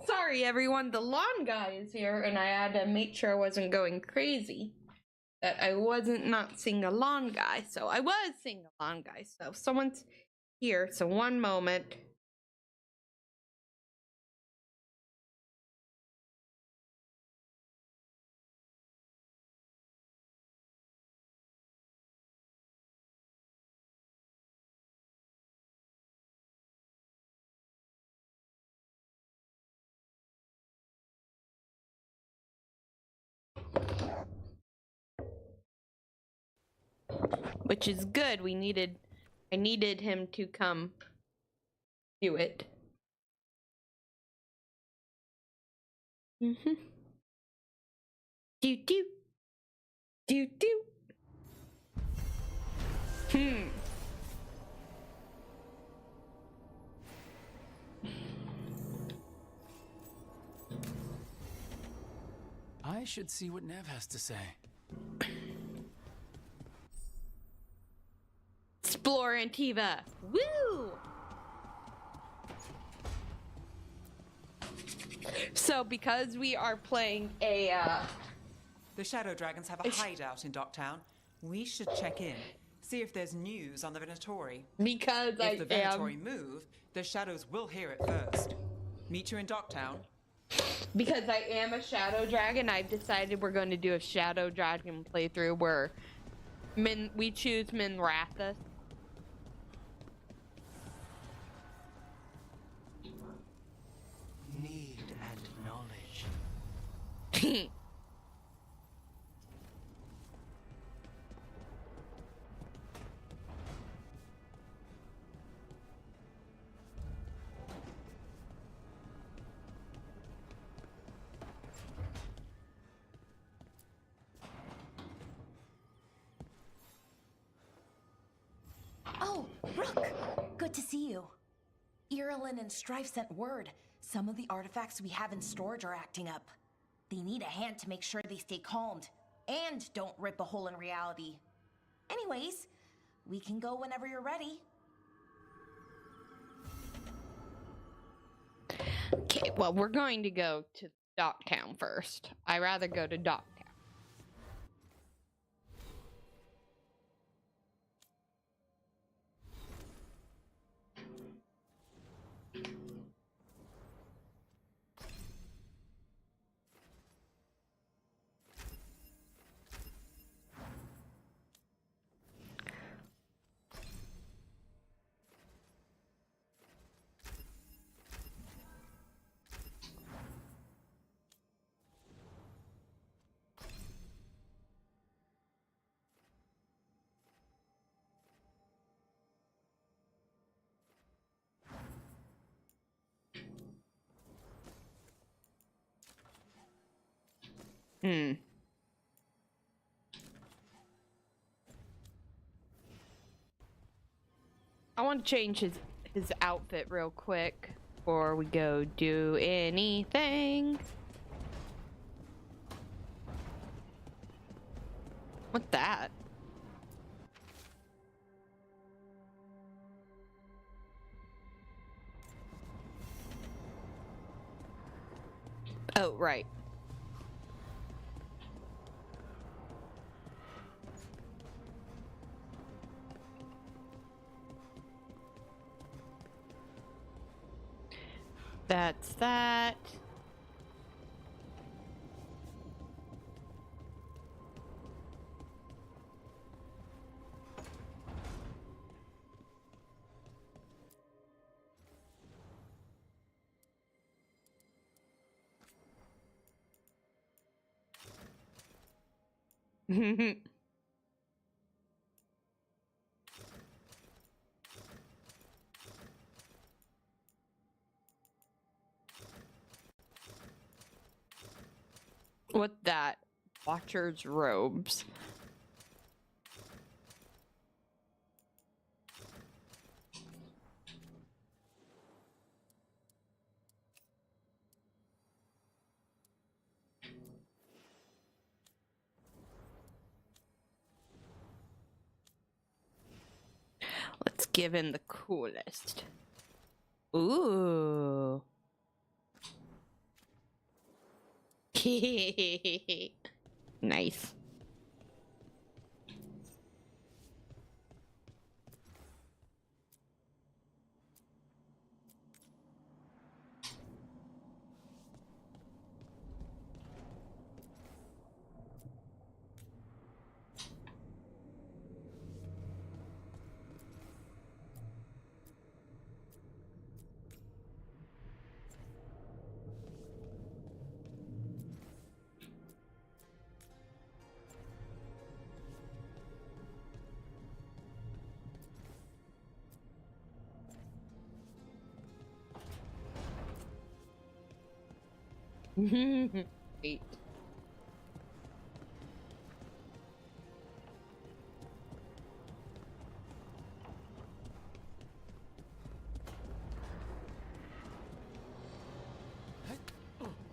Sorry, everyone. The lawn guy is here, and I had to make sure I wasn't going crazy. That I wasn't not seeing a lawn guy, so I was seeing a lawn guy. So someone's here. So one moment. which is good. I needed him to come do it. Mm-hmm. Do do. Do do. I should see what Nev has to say. Explore Antiva. Woo! So because we are playing a The Shadow Dragons have a hideout in Docktown. We should check in, see if there's news on the Venatori. Because if the Venatori move, the Shadows will hear it first. Meet you in Docktown. Because I am a Shadow Dragon, I've decided we're going to do a Shadow Dragon playthrough where we choose Minrathous. Need and knowledge. Oh, Rook! Good to see you. Irilyn and Strife sent word. Some of the artifacts we have in storage are acting up. They need a hand to make sure they stay calmed. And don't rip a hole in reality. Anyways, we can go whenever you're ready. Okay, well, we're going to go to Docktown first. I'd rather go to Docktown. I want to change his outfit real quick before we go do anything. What's that? Oh, right. That's that. What that? Watcher's robes. Let's give him the coolest. Ooh. Nice. Eight.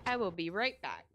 I will be right back.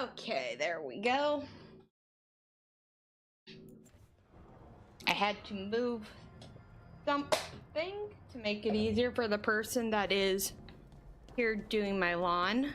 Okay, there we go. I had to move something to make it easier for the person that is here doing my lawn.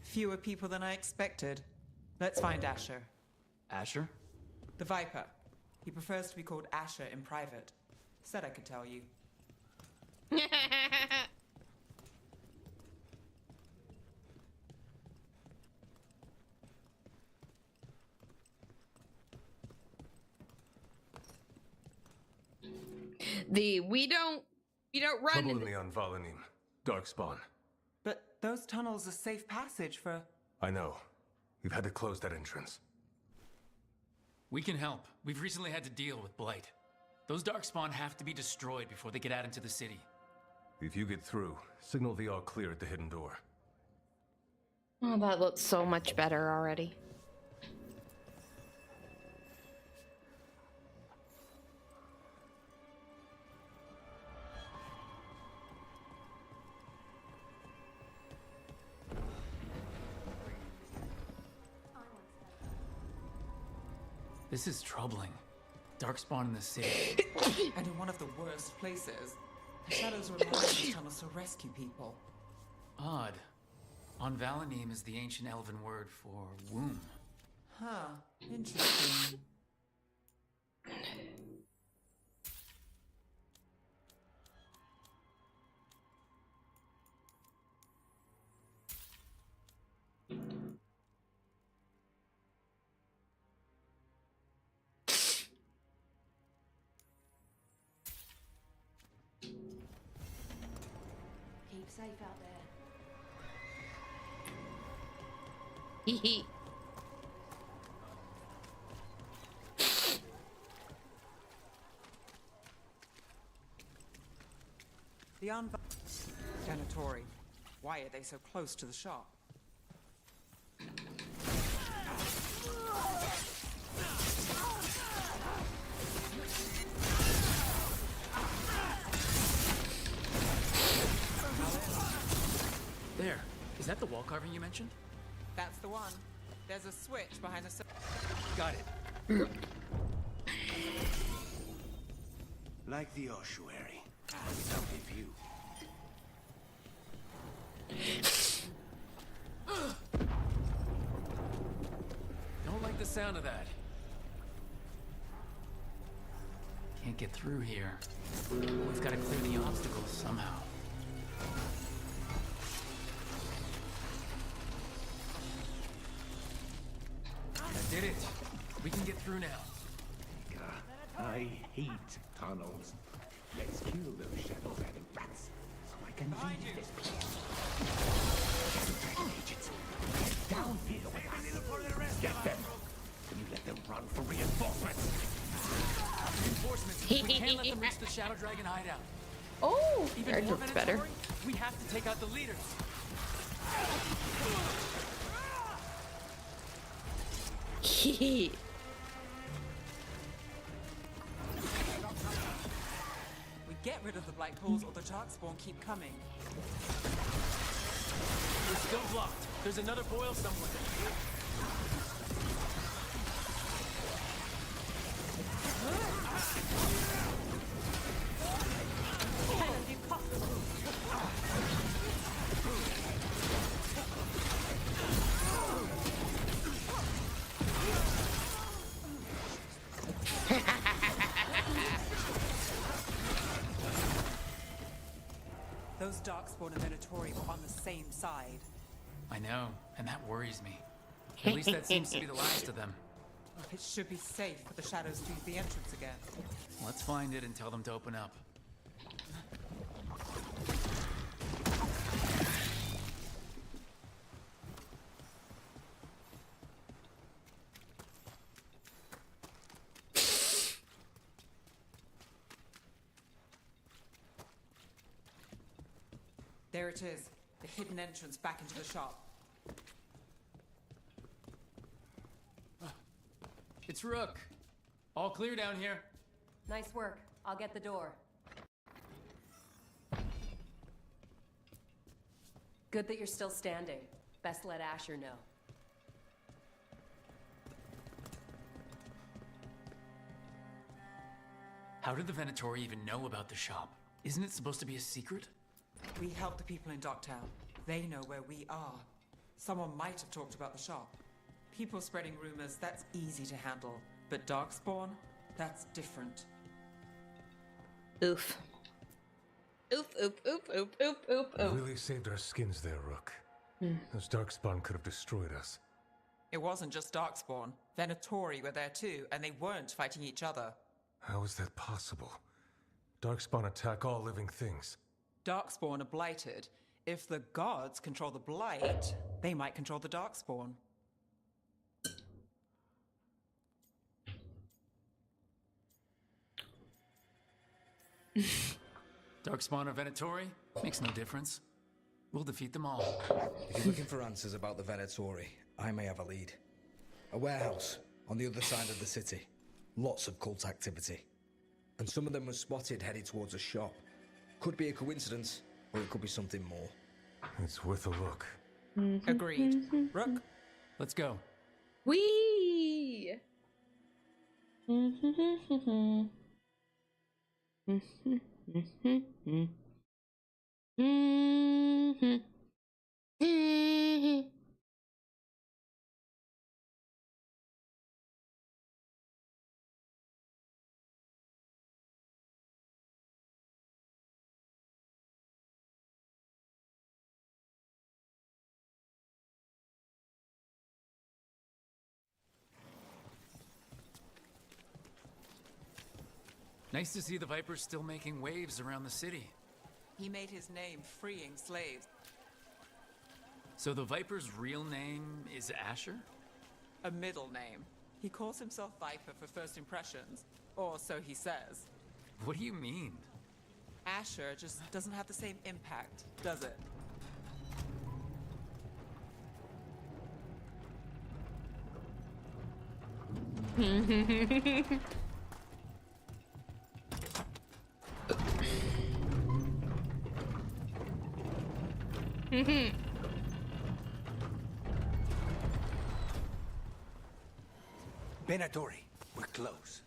Fewer people than I expected. Let's find Asher. Asher? The Viper. He prefers to be called Asher in private. Said I could tell you. We don't run Trouble in into the Anvalanim. Darkspawn. But those tunnels are safe passage for... I know. We've had to close that entrance. We can help. We've recently had to deal with Blight. Those Darkspawn have to be destroyed before they get out into the city. If you get through, signal the all clear at the hidden door. Oh, that looks so much better already. This is troubling. Darkspawn in the city. And in one of the worst places. The shadows rely on these tunnels to rescue people. Odd. Anvalanim is the ancient elven word for womb. Huh. Interesting. Keep safe out there. Hee hee. The Venatori. Why are they so close to the shop? There. Is that the wall carving you mentioned? That's the one. There's a switch behind the... Got it. Like the ossuary. Lovely view. Don't like the sound of that. Can't get through here. We've got to clear the obstacles somehow. I did it. We can get through now. I hate tunnels. Let's kill those shadow-bearing rats so I can leave this place. Shadow-dragon agents, get down here with us. Get them. Can you let them run for reinforcements? Reinforcements. We can't let them reach the Shadow Dragon hideout. Oh, Even that more looks better. Venatori, we have to take out the leaders. Hee. We get rid of the black holes or the darkspawn keep coming. We're still blocked. There's another boil somewhere. Those darkspawn and Venatori were on the same side. I know, and that worries me. At least that seems to be the last of them. It should be safe for the shadows to use the entrance again. Let's find it and tell them to open up. There it is, the hidden entrance back into the shop. It's Rook. All clear down here. Nice work. I'll get the door. Good that you're still standing. Best let Asher know. How did the Venatori even know about the shop? Isn't it supposed to be a secret? We help the people in Docktown. They know where we are. Someone might have talked about the shop. People spreading rumors, that's easy to handle. But Darkspawn, that's different. Oof. Oof, oof, oof, oof, oof, oof, We oof. really saved our skins there, Rook. Those Darkspawn could have destroyed us. It wasn't just Darkspawn. Venatori were there too, and they weren't fighting each other. How is that possible? Darkspawn attack all living things. Darkspawn are blighted. If the gods control the blight, they might control the Darkspawn. Darkspawn or Venatori? Makes no difference. We'll defeat them all. If you're looking for answers about the Venatori, I may have a lead. A warehouse on the other side of the city. Lots of cult activity. And some of them were spotted headed towards a shop. Could be a coincidence, or it could be something more. It's worth a look. Agreed. Rook, let's go. Whee! Nice to see the Vipers still making waves around the city. he made his name freeing slaves. So the Viper's real name is Asher? A middle name. He calls himself Viper for first impressions, or so he says. What do you mean? Asher just doesn't have the same impact, does it? Venatori, we're close.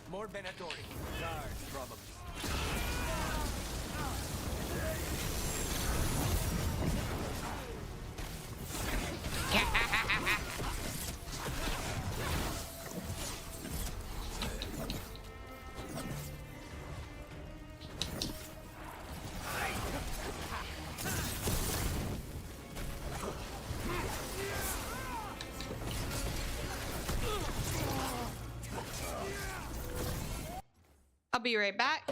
More Venatori. Guards, probably. I'll be right back.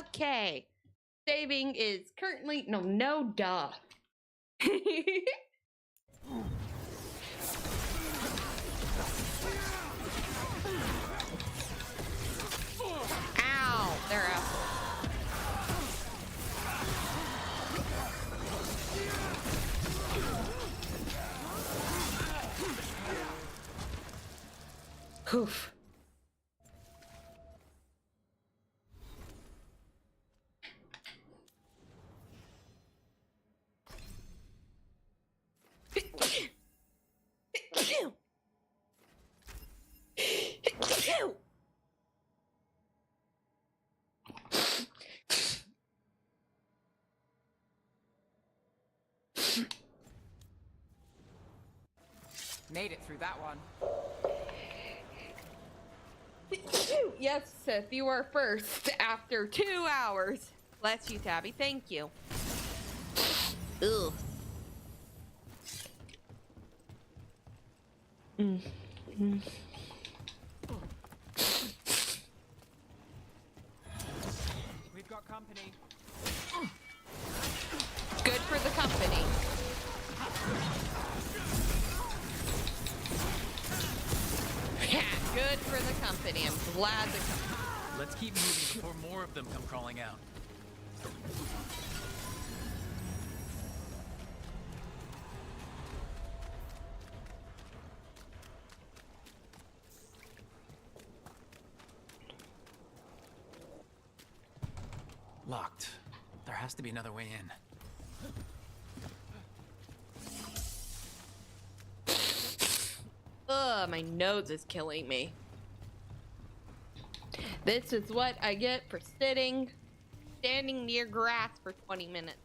Okay. Saving is currently... No, duh. Ow! They're out. Oof. Made it through that one. Yes, Sith, you are first after 2 hours. Bless you, Tabby. Thank you. Ugh. We've got company. Good for the company. Good for the company. I'm glad the company. Let's keep moving before more of them come crawling out. Locked. There has to be another way in. Ugh, my nose is killing me. This is what I get for standing near grass for 20 minutes.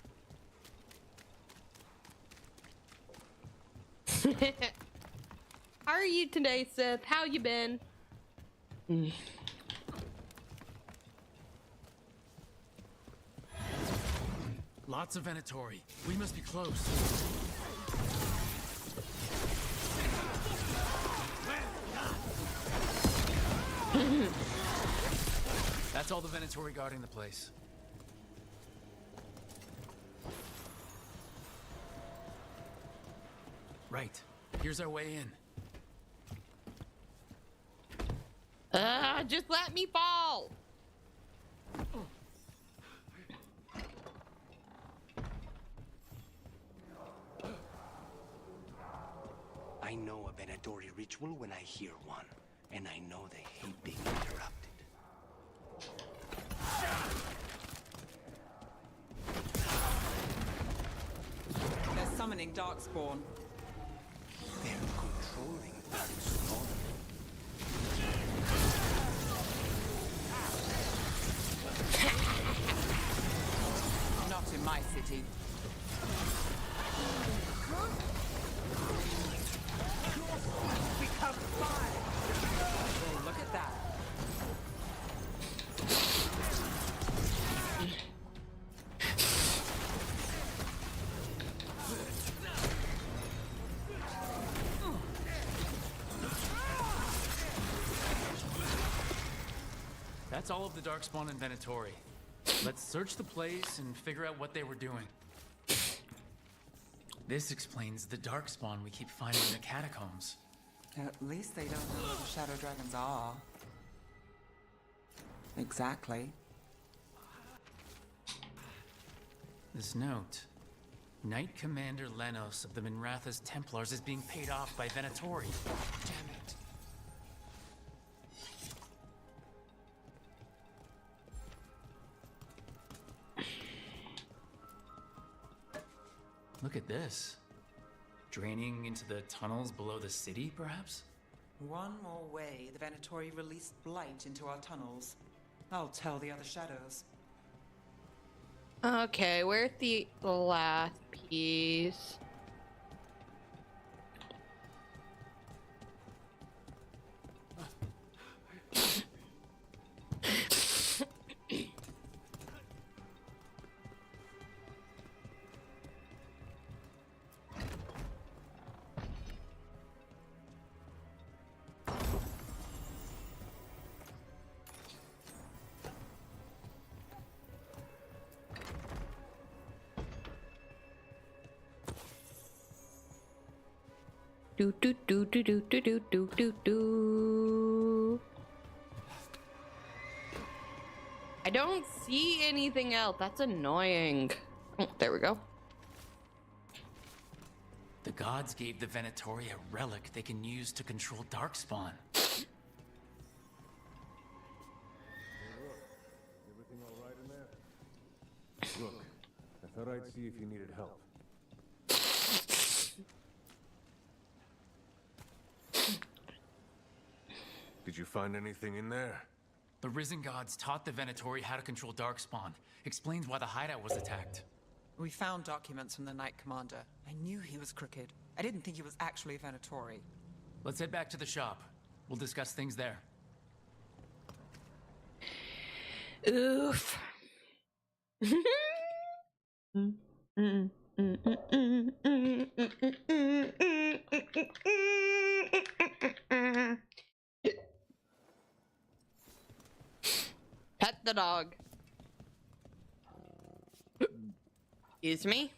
How are you today, Sith? How you been? Lots of Venatori. We must be close. That's all the Venatori guarding the place. Right. Here's our way in. Just let me fall. I know a Venatori ritual when I hear one, and I know they hate being interrupted. They're summoning Darkspawn. They're controlling Darkspawn. Not in my city. Become fire! Oh, look at that. That's all of the Darkspawn and Venatori. Let's search the place and figure out what they were doing. This explains the Darkspawn we keep finding in the catacombs. At least they don't know where the Shadow Dragons are. Exactly. This note. Knight Commander Lenos of the Minratha's Templars is being paid off by Venatori. Damn it. Look at this. Draining into the tunnels below the city, perhaps? One more way, the Venatori released blight into our tunnels. I'll tell the other shadows. Okay, where's the last piece? Do do do do do do do do do do. I don't see anything else. That's annoying. Oh, there we go. The gods gave the Venatori a relic they can use to control Darkspawn. Everything all right in there? Look, I thought I'd see if you needed help. Did you find anything in there? The Risen Gods taught the Venatori how to control Darkspawn. Explains why the hideout was attacked. We found documents from the Knight Commander. I knew he was crooked. I didn't think he was actually a Venatori. Let's head back to the shop. We'll discuss things there. Oof. Pet the dog. Excuse me?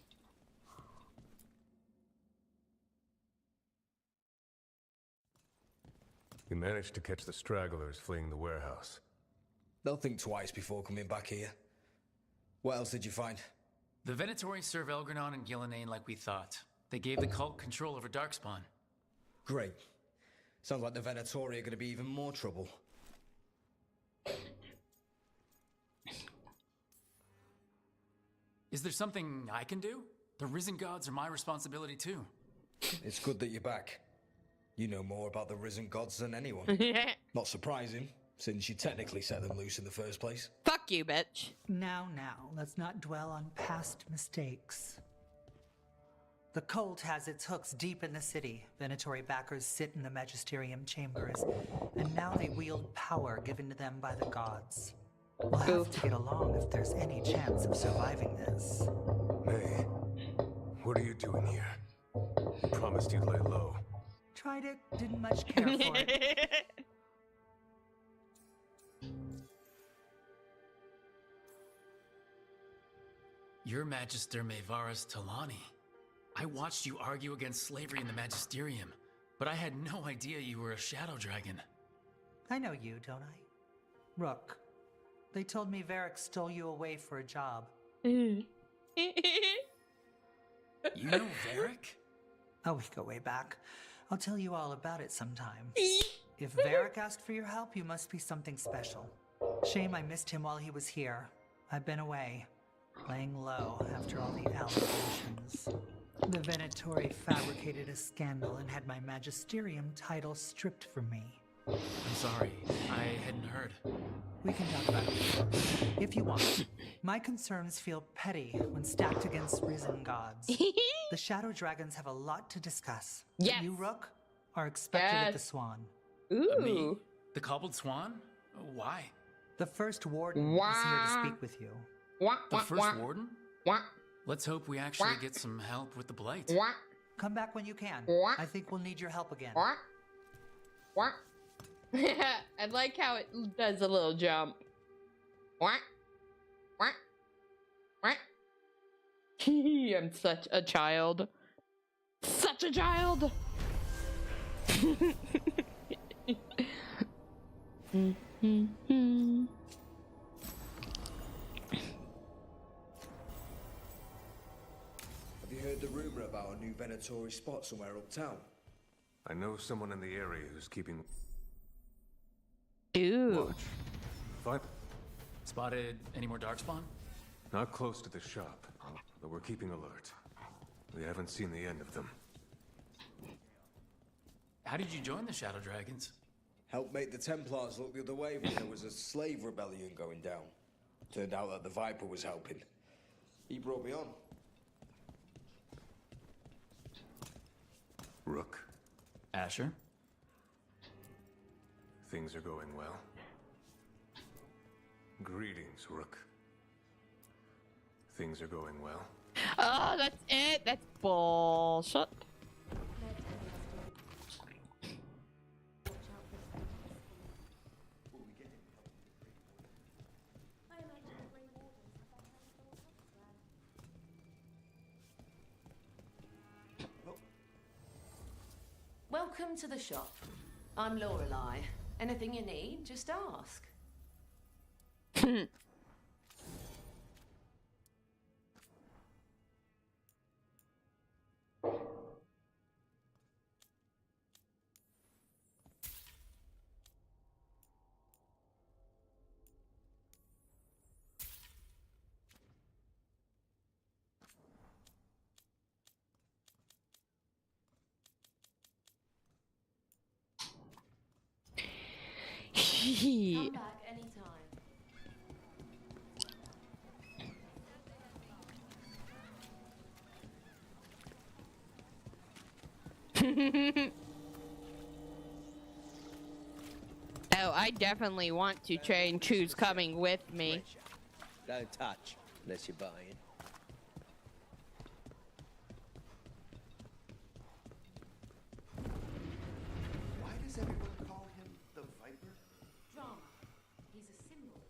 You managed to catch the stragglers fleeing the warehouse. They'll think twice before coming back here. What else did you find? The Venatori serve Elgranon and Gillenane like we thought. They gave the cult control over Darkspawn. Great. Sounds like the Venatori are going to be even more trouble. Is there something I can do? The Risen Gods are my responsibility too. It's good that you're back. You know more about the Risen Gods than anyone. Not surprising, since you technically set them loose in the first place. Fuck you, bitch. Now, let's not dwell on past mistakes. The cult has its hooks deep in the city. Venatori backers sit in the Magisterium chambers, and now they wield power given to them by the gods. We'll have to get along if there's any chance of surviving this. May, what are you doing here? You promised you'd lay low. Tried it, didn't much care for it. You're Magister Maevaris Talani. I watched you argue against slavery in the Magisterium, but I had no idea you were a shadow dragon. I know you, don't I? Rook. They told me Varric stole you away for a job. You know Varric? Oh, we go way back. I'll tell you all about it sometime. If Varric asked for your help, you must be something special. Shame I missed him while he was here. I've been away, laying low after all the allegations. The Venatori fabricated a scandal and had my Magisterium title stripped from me. I'm sorry, I hadn't heard. We can talk about it if you want. My concerns feel petty when stacked against Risen Gods. The Shadow Dragons have a lot to discuss. Yes. You, Rook, are expected at the Swan. Ooh. Me? The Cobbled Swan? Why? The First Warden is here to speak with you. The First Warden? Let's hope we actually get some help with the Blight. Come back when you can. I think we'll need your help again. I like how it does a little jump. I'm such a child. Such a child. Have you heard the rumor about a new Venatori spot somewhere uptown? I know someone in the area who's keeping... Ooh. Watch. Fine. Spotted any more Darkspawn? Not close to the shop, but we're keeping alert. We haven't seen the end of them. How did you join the Shadow Dragons? Helped make the Templars look the other way when there was a slave rebellion going down. Turned out that the Viper was helping. He brought me on. Rook. Asher? Things are going well. Greetings, Rook. Things are going well. Oh, that's it. That's bullshit. Welcome to the shop. I'm Lorelei. Anything you need, just ask. Come back anytime. Oh, I definitely want to train Choose coming with me. Don't touch unless you're buying. Why does everyone call him the Viper? Drama. He's a symbol.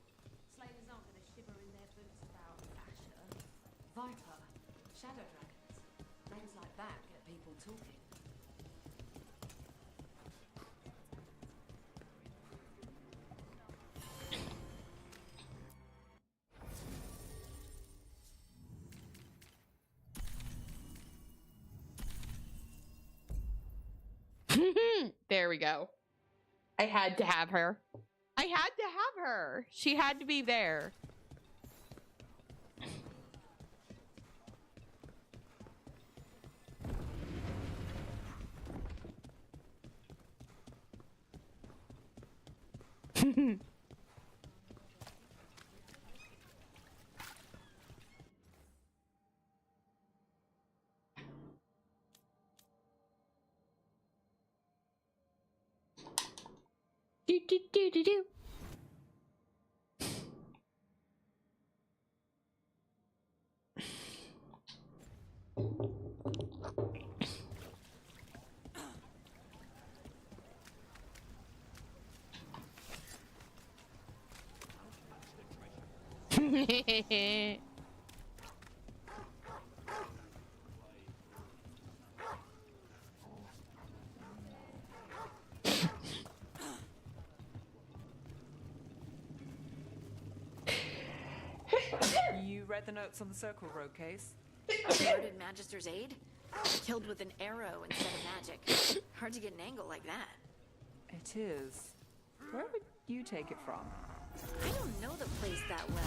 Slavers aren't going to shiver in their boots about Asher. Viper. Shadow dragons. Names like that get people talking. There we go. I had to have her. I had to have her. She had to be there. Do do do do do. You read the notes on the circle road case? Murdered Magister's aid? Killed with an arrow instead of magic. Hard to get an angle like that. It is. Where would you take it from? I don't know the place that well.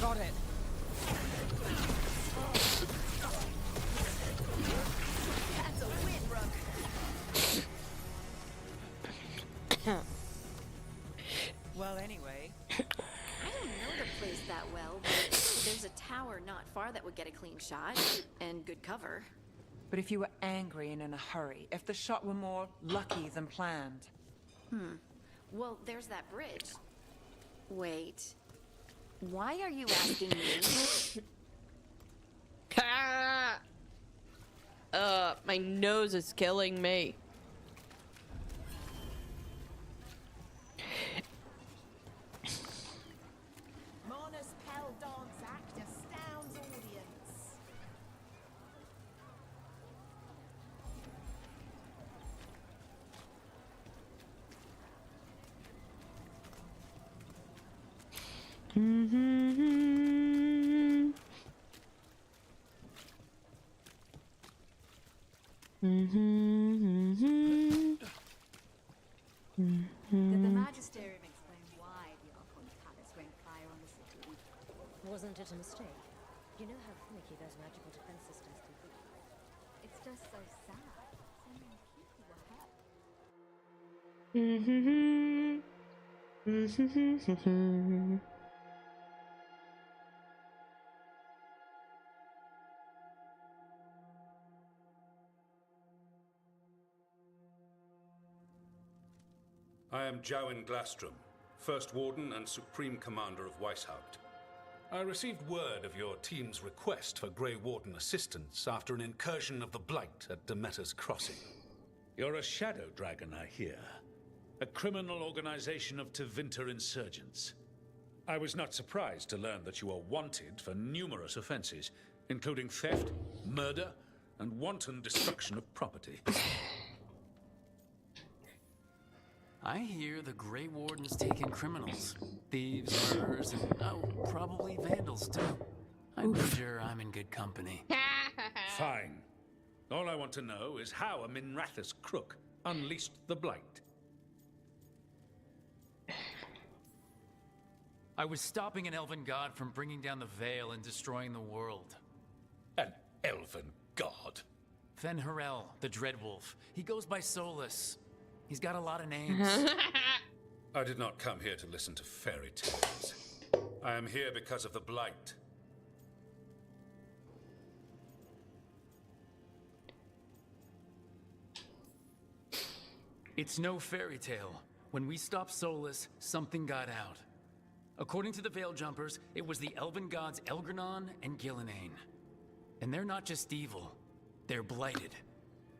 Got it. That's a win, Rook. Well, anyway. I don't know the place that well, but there's a tower not far that would get a clean shot and good cover. But if you were angry and in a hurry, if the shot were more lucky than planned. Well, there's that bridge. Wait. Why are you asking me? My nose is killing me. Mona's Pell dance act astounds audience. Did the Magisterium explain why the Archon Palace went fire on the city? Wasn't it a mistake? You know how finicky those magical defense systems can be. It's just so sad. So many people were hurt. I am Jowen Glastrom, First Warden and Supreme Commander of Weishaupt. I received word of your team's request for Grey Warden assistance after an incursion of the Blight at Demeter's Crossing. You're a shadow dragon, I hear. a criminal organization of Tevinter insurgents. I was not surprised to learn that you are wanted for numerous offenses, including theft, murder, and wanton destruction of property. I hear the Grey Warden's taking criminals. Thieves, murderers, and probably vandals too. I'm sure I'm in good company. Fine. All I want to know is how a Minrathous crook unleashed the Blight. I was stopping an elven god from bringing down the Veil and destroying the world. An elven god? Fen'Harel, the Dreadwolf. He goes by Solus. He's got a lot of names. I did not come here to listen to fairy tales. I am here because of the Blight. It's no fairy tale. When we stopped Solus, something got out. According to the Veil Jumpers, it was the elven gods Elgranon and Gillenane. And they're not just evil, they're blighted.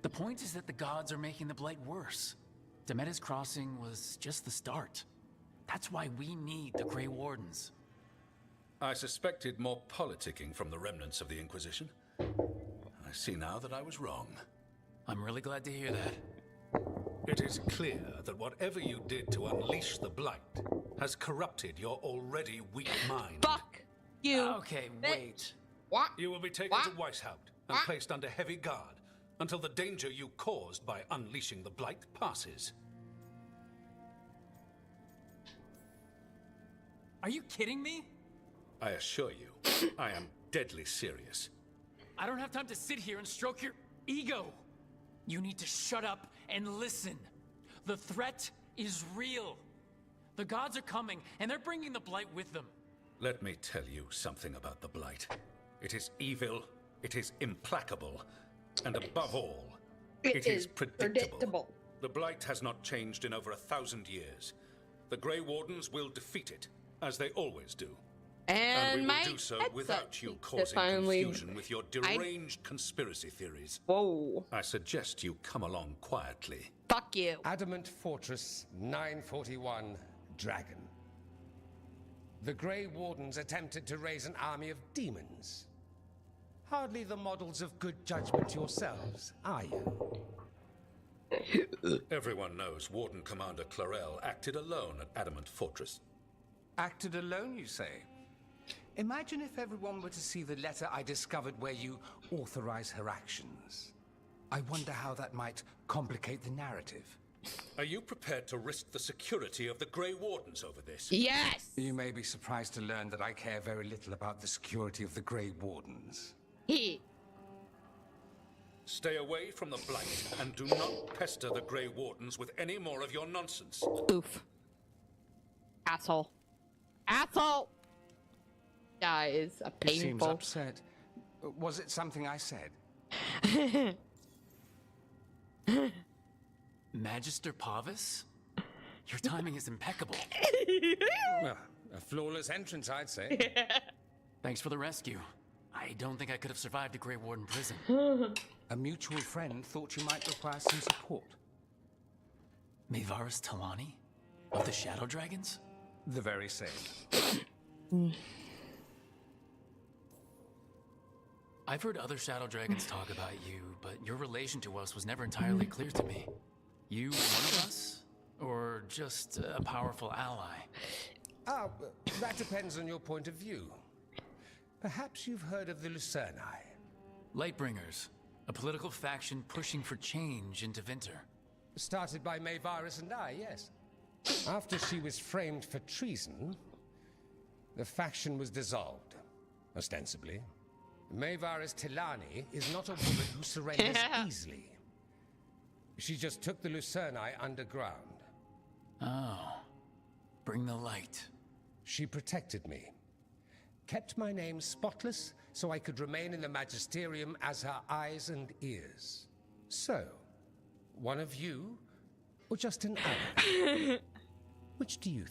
The point is that the gods are making the Blight worse. Demeter's Crossing was just the start. That's why we need the Grey Wardens. I suspected more politicking from the remnants of the Inquisition. I see now that I was wrong. I'm really glad to hear that. It is clear that whatever you did to unleash the Blight has corrupted your already weak mind. Fuck you. Okay, wait. What? You will be taken to Weishaupt and placed under heavy guard until the danger you caused by unleashing the Blight passes. Are you kidding me? I assure you, I am deadly serious. I don't have time to sit here and stroke your ego. You need to shut up and listen. The threat is real. The gods are coming, and they're bringing the Blight with them. Let me tell you something about the Blight. It is evil, it is implacable, and above all, it is predictable. The Blight has not changed in over 1,000 years. The Grey Wardens will defeat it, as they always do. And we will do so without you causing confusion with your deranged conspiracy theories. Whoa. I suggest you come along quietly. Fuck you. Adamant Fortress 941 Dragon. The Grey Wardens attempted to raise an army of demons. Hardly the models of good judgment yourselves, are you? Everyone knows Warden Commander Clarel acted alone at Adamant Fortress. Acted alone, you say? Imagine if everyone were to see the letter I discovered where you authorize her actions. I wonder how that might complicate the narrative. Are you prepared to risk the security of the Grey Wardens over this? Yes! You may be surprised to learn that I care very little about the security of the Grey Wardens. Stay away from the Blight and do not pester the Grey Wardens with any more of your nonsense. Oof. Asshole. Asshole! That is a painful... He seems upset. Was it something I said? Magister Pavis? Your timing is impeccable. Well, a flawless entrance, I'd say. Thanks for the rescue. I don't think I could have survived a Grey Warden prison. A mutual friend thought you might require some support. Maevaris Talani? Of the Shadow Dragons? The very same. I've heard other Shadow Dragons talk about you, but your relation to us was never entirely clear to me. You one of us? Or just a powerful ally? That depends on your point of view. Perhaps you've heard of the Lucerni. Lightbringers, a political faction pushing for change in Tevinter. Started by Maevaris and I, yes. After she was framed for treason, the faction was dissolved, ostensibly. Maevaris Talani is not a woman who surrenders easily. She just took the Lucerni underground. Oh. Bring the light. She protected me. Kept my name spotless so I could remain in the Magisterium as her eyes and ears. So, one of you, or just an ally? Which do you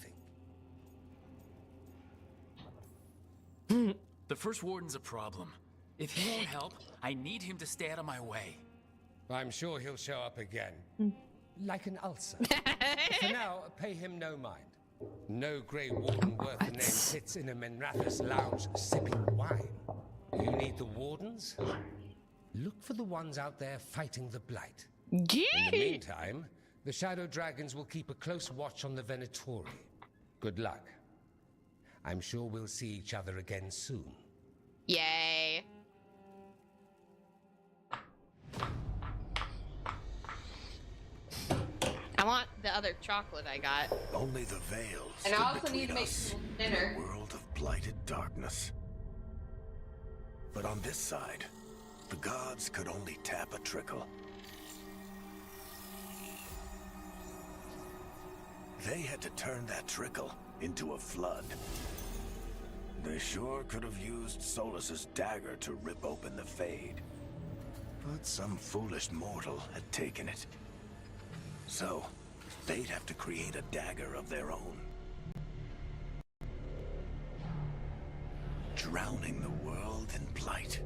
think? The First Warden's a problem. If he won't help, I need him to stay out of my way. I'm sure he'll show up again. Like an ulcer. For now, pay him no mind. No Grey Warden worth the name sits in a Menratha's lounge sipping wine. You need the Wardens? Look for the ones out there fighting the Blight. In the meantime, the Shadow Dragons will keep a close watch on the Venatori. Good luck. I'm sure we'll see each other again soon. Yay. I want the other chocolate I got. Only the veils. And I also need to make some dinner. A world of blighted darkness. But on this side, the gods could only tap a trickle. They had to turn that trickle into a flood. They sure could have used Solus's dagger to rip open the Fade. But some foolish mortal had taken it. So, they'd have to create a dagger of their own. Drowning the world in blight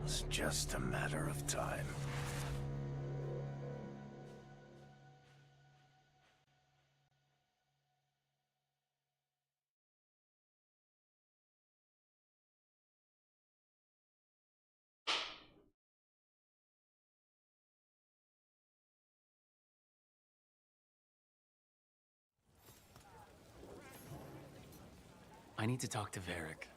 was just a matter of time. I need to talk to Varric.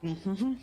Mm-hmm.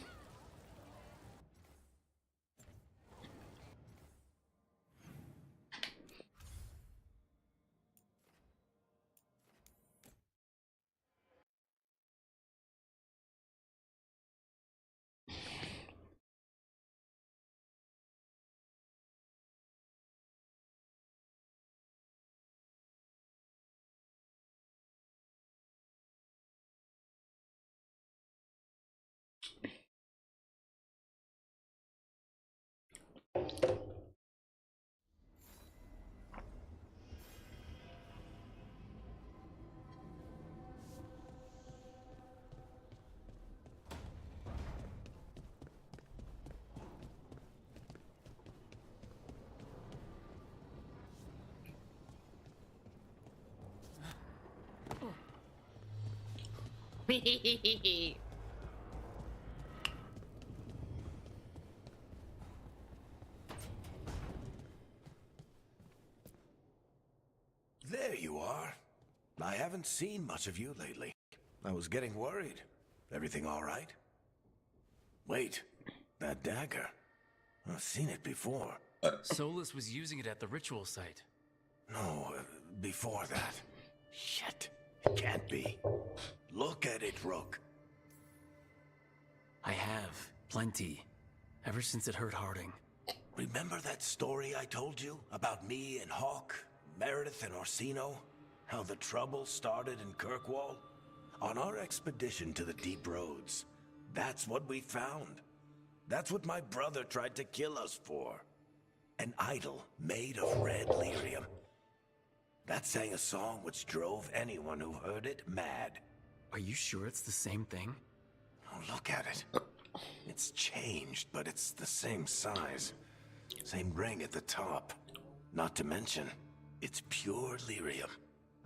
There you are. I haven't seen much of you lately. I was getting worried. Everything all right? Wait, that dagger. I've seen it before. Solus was using it at the ritual site. No, before that. Shit, it can't be. Look at it, Rook. I have. Plenty. Ever since it hurt Harding. Remember that story I told you about me and Hawk, Meredith and Orsino? How the trouble started in Kirkwall? On our expedition to the Deep Roads, that's what we found. That's what my brother tried to kill us for. An idol made of red lyrium. That sang a song which drove anyone who heard it mad. Are you sure it's the same thing? Oh, look at it. It's changed, but it's the same size. Same ring at the top. Not to mention, it's pure lyrium.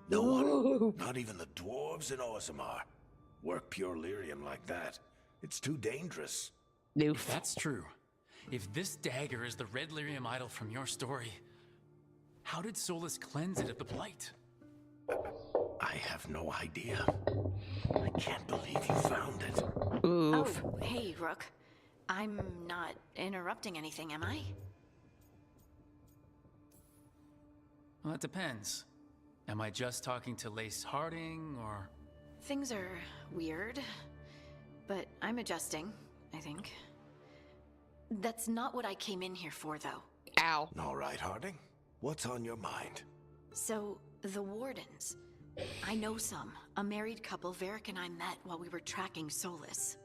No one, not even the dwarves in Orzammar, work pure lyrium like that. It's too dangerous. If that's true, if this dagger is the red lyrium idol from your story, how did Solus cleanse it of the blight? I have no idea. I can't believe you found it. Oof. Oh, hey, Rook. I'm not interrupting anything, am I? Well, that depends. Am I just talking to Lace Harding, or...? Things are weird, but I'm adjusting, I think. That's not what I came in here for, though. Ow. All right, Harding. What's on your mind? So, the Wardens. I know some. A married couple Varric and I met while we were tracking Solus.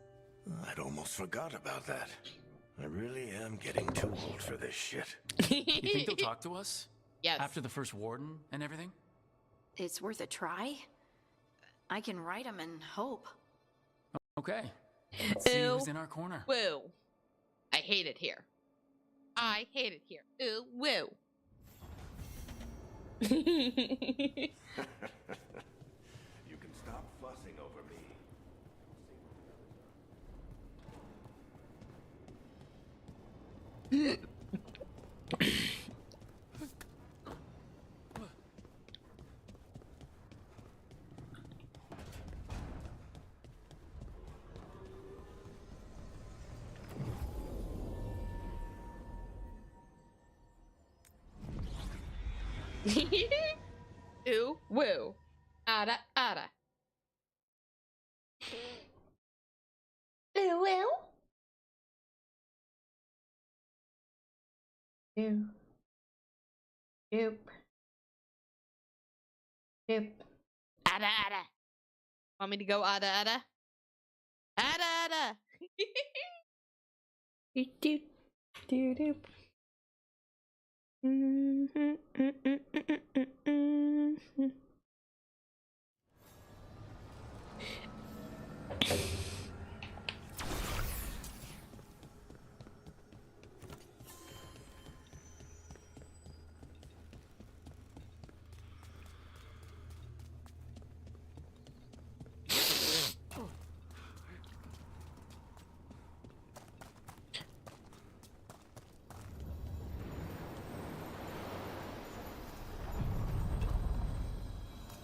I'd almost forgot about that. I really am getting too old for this shit. You think they'll talk to us? Yes. After the first warden and everything? It's worth a try. I can write them and hope. Okay. Let's see who's in our corner. Woo. I hate it here. I hate it here. Ooh, woo. You can stop fussing over me. Ooh, woo. Ada, ada. Ooh, woo. Ooh. Doop. Doop. Ada, ada. Want me to go ada, ada? Ada, ada. Doop, doop, doop, doop.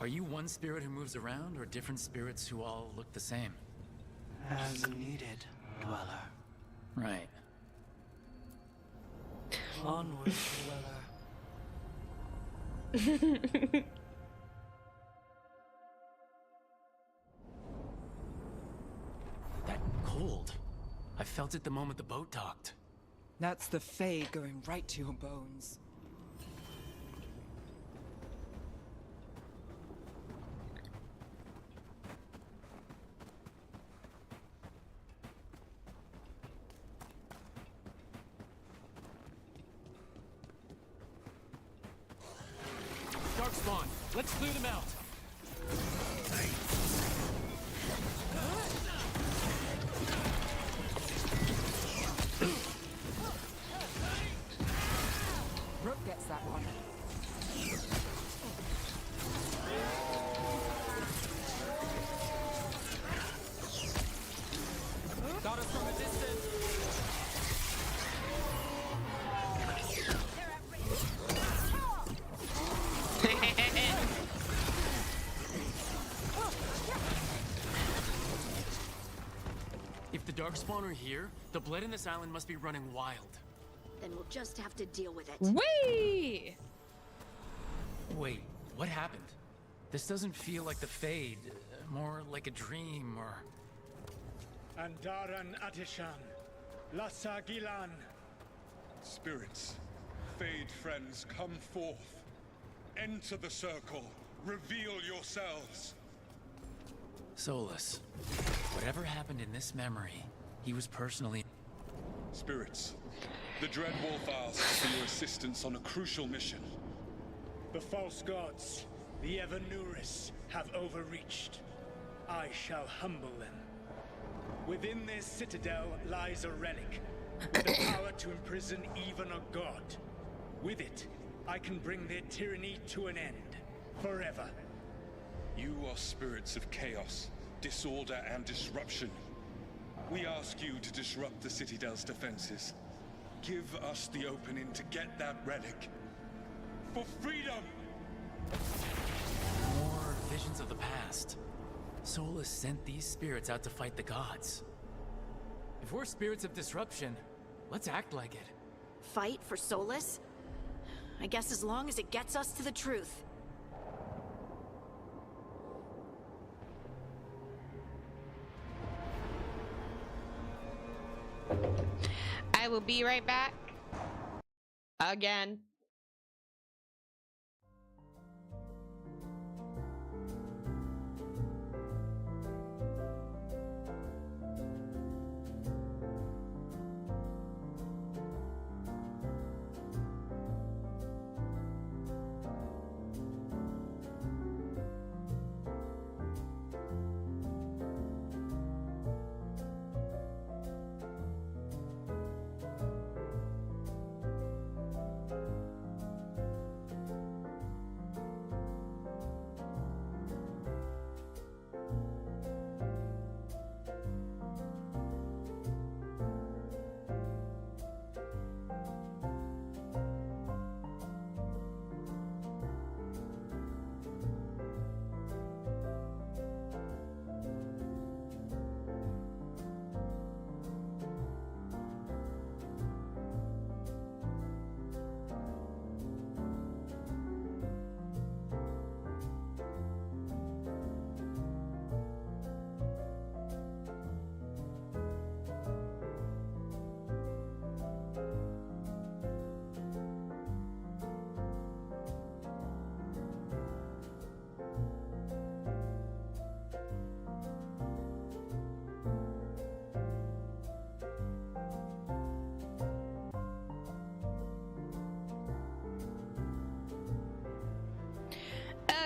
Are you one spirit who moves around, or different spirits who all look the same? As needed, Dweller. Right. Onward, Dweller. That cold. I felt it the moment the boat docked. That's the Fae going right to your bones. Darkspawn, let's clear them out. Rook gets that one. Got us from a distance. If the Darkspawn are here, the blood in this island must be running wild. Then we'll just have to deal with it. Whee! Wait, what happened? This doesn't feel like the Fade, more like a dream, or... Andaran Atishan, Lassa Gilan. Spirits, Fade friends, come forth. Enter the circle. Reveal yourselves. Solus, whatever happened in this memory, he was personally... Spirits, the Dread Wolf asks for your assistance on a crucial mission. The false gods, the Evanuris, have overreached. I shall humble them. Within this citadel lies a relic, with the power to imprison even a god. With it, I can bring their tyranny to an end, forever. You are spirits of chaos, disorder, and disruption. We ask you to disrupt the Citadel's defenses. Give us the opening to get that relic. For freedom! More visions of the past. Solus sent these spirits out to fight the gods. If we're spirits of disruption, let's act like it. Fight for Solus? I guess as long as it gets us to the truth. I will be right back. Again.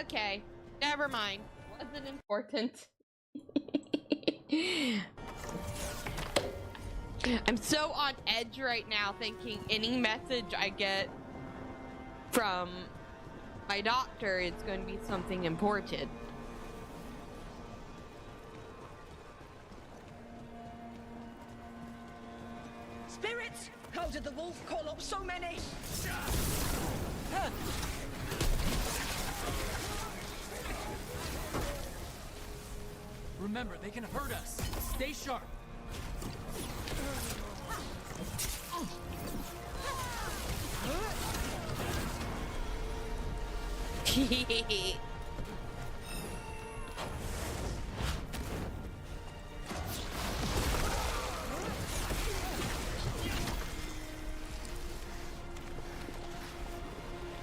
Okay, never mind. Wasn't important. I'm so on edge right now, thinking any message I get from my doctor is going to be something important. Spirits! How did the wolf call up so many? Remember, they can hurt us. Stay sharp.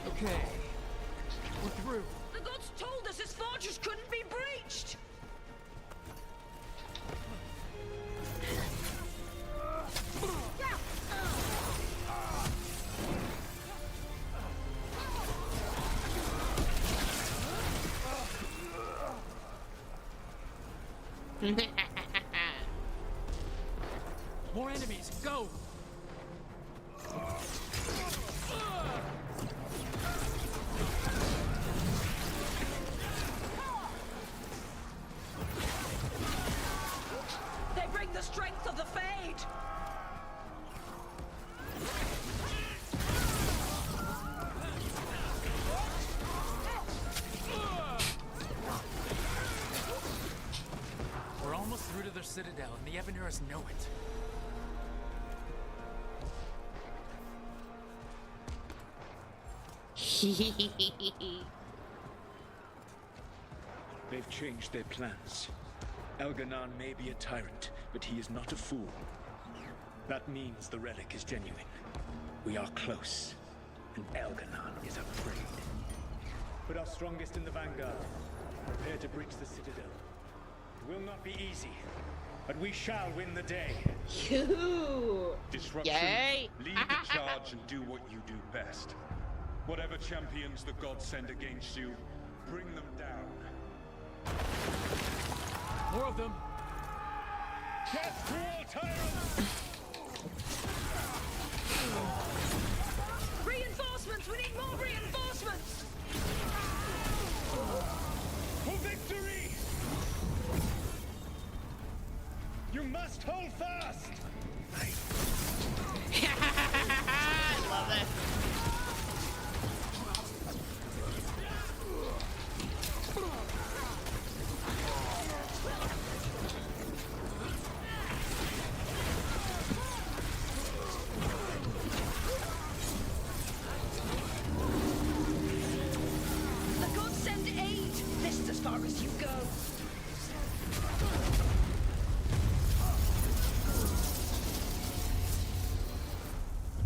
Okay, we're through. The gods told us his fortress couldn't be breached! More enemies, go! They bring the strength of the Fade! We're almost through to their citadel, and the Evaneras know it. They've changed their plans. Elganon may be a tyrant, but he is not a fool. That means the relic is genuine. We are close, and Elganon is afraid. Put our strongest in the vanguard. Prepare to breach the citadel. It will not be easy, but we shall win the day. Disruption, Yay. lead the charge and do what you do best. Whatever champions the gods send against you, bring them down. More of them. Death to all tyrants! Reinforcements! We need more reinforcements! For victory! You must hold fast! I love it. The gods send aid! This is as far as you go.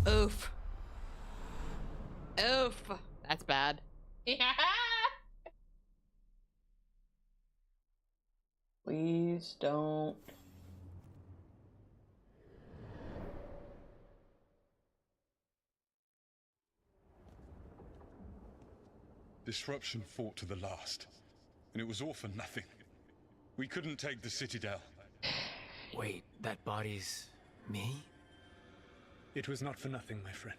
Oof. Oof. That's bad. Please don't. Disruption fought to the last, and it was all for nothing. We couldn't take the Citadel. Wait, that body's me? It was not for nothing, my friend.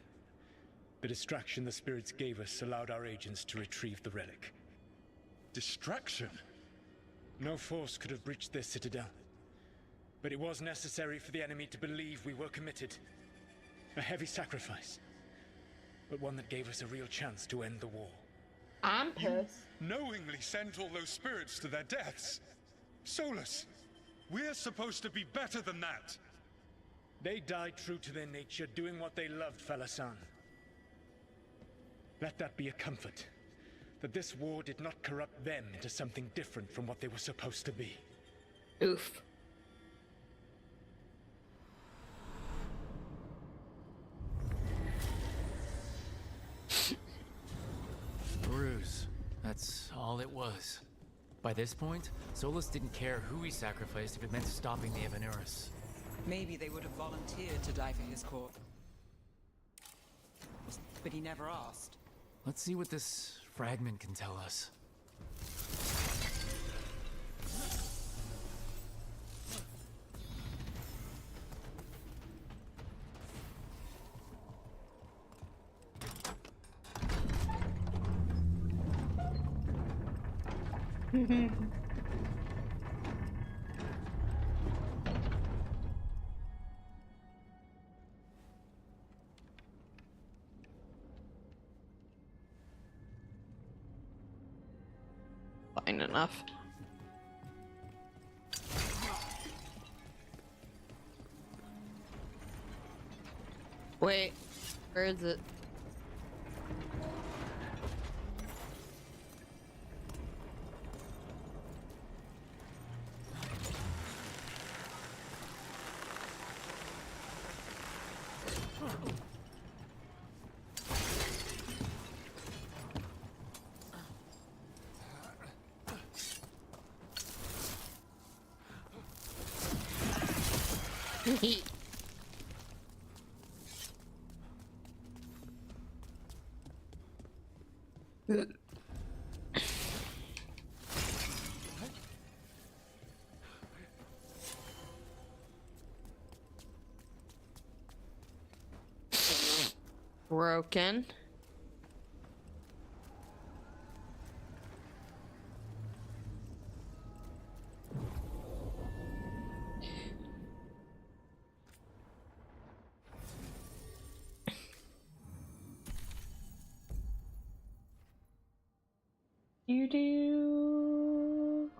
The distraction the spirits gave us allowed our agents to retrieve the relic. Distraction? No force could have breached this Citadel. But it was necessary for the enemy to believe we were committed. A heavy sacrifice, but one that gave us a real chance to end the war. I'm pissed. Knowingly sent all those spirits to their deaths. Solus, we're supposed to be better than that. They died true to their nature, doing what they loved, Falasan. Let that be a comfort, that this war did not corrupt them into something different from what they were supposed to be. Oof. Bruise. That's all it was. By this point, Solus didn't care who he sacrificed if it meant stopping the Evanuris. Maybe they would have volunteered to die for his corpse. But he never asked. Let's see what this fragment can tell us. Fine enough. Wait, where is it? Broken. You do.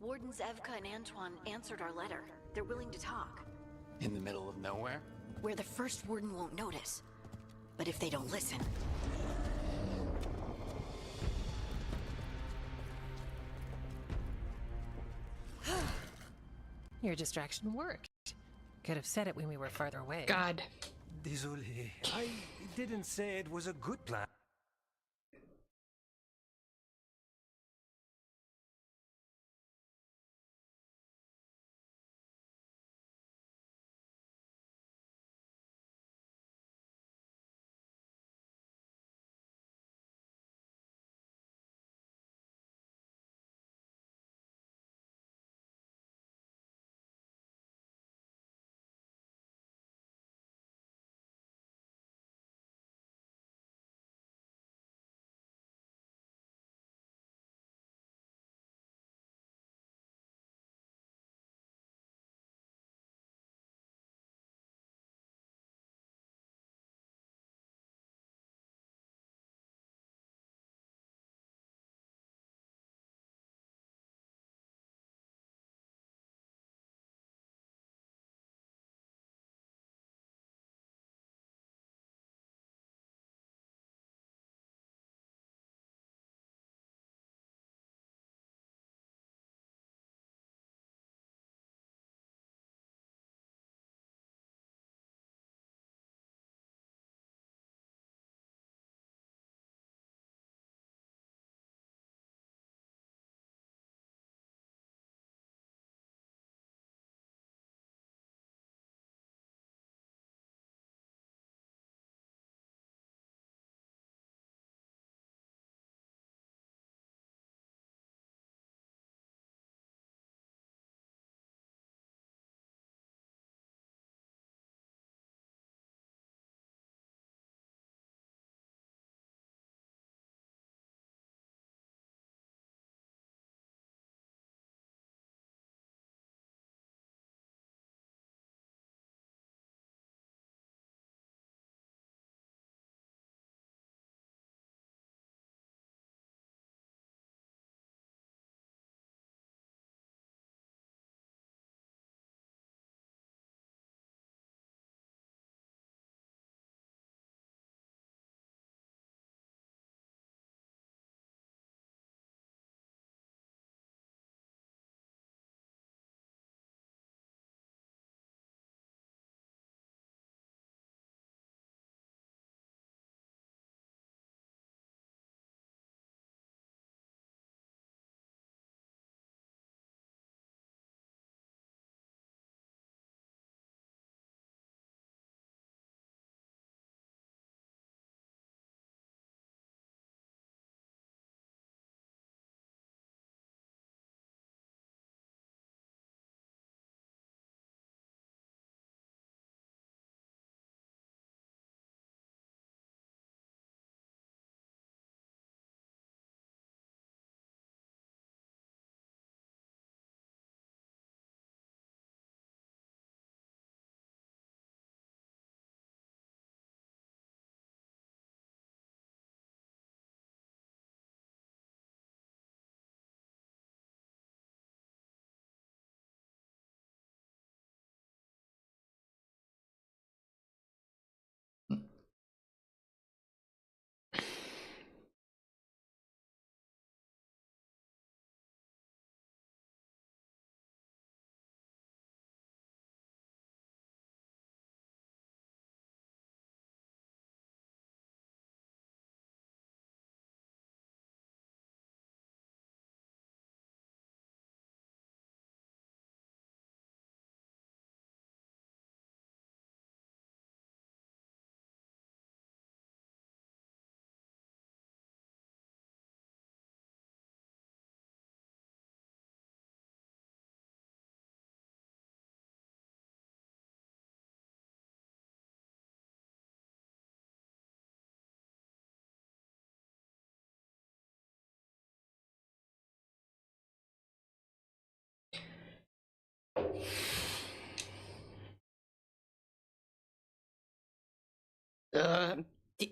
Wardens Evka and Antoine answered our letter. They're willing to talk. In the middle of nowhere? Where the first warden won't notice. But if they don't listen... Your distraction worked. Could have said it when we were farther away. God. Désolé. I didn't say it was a good plan.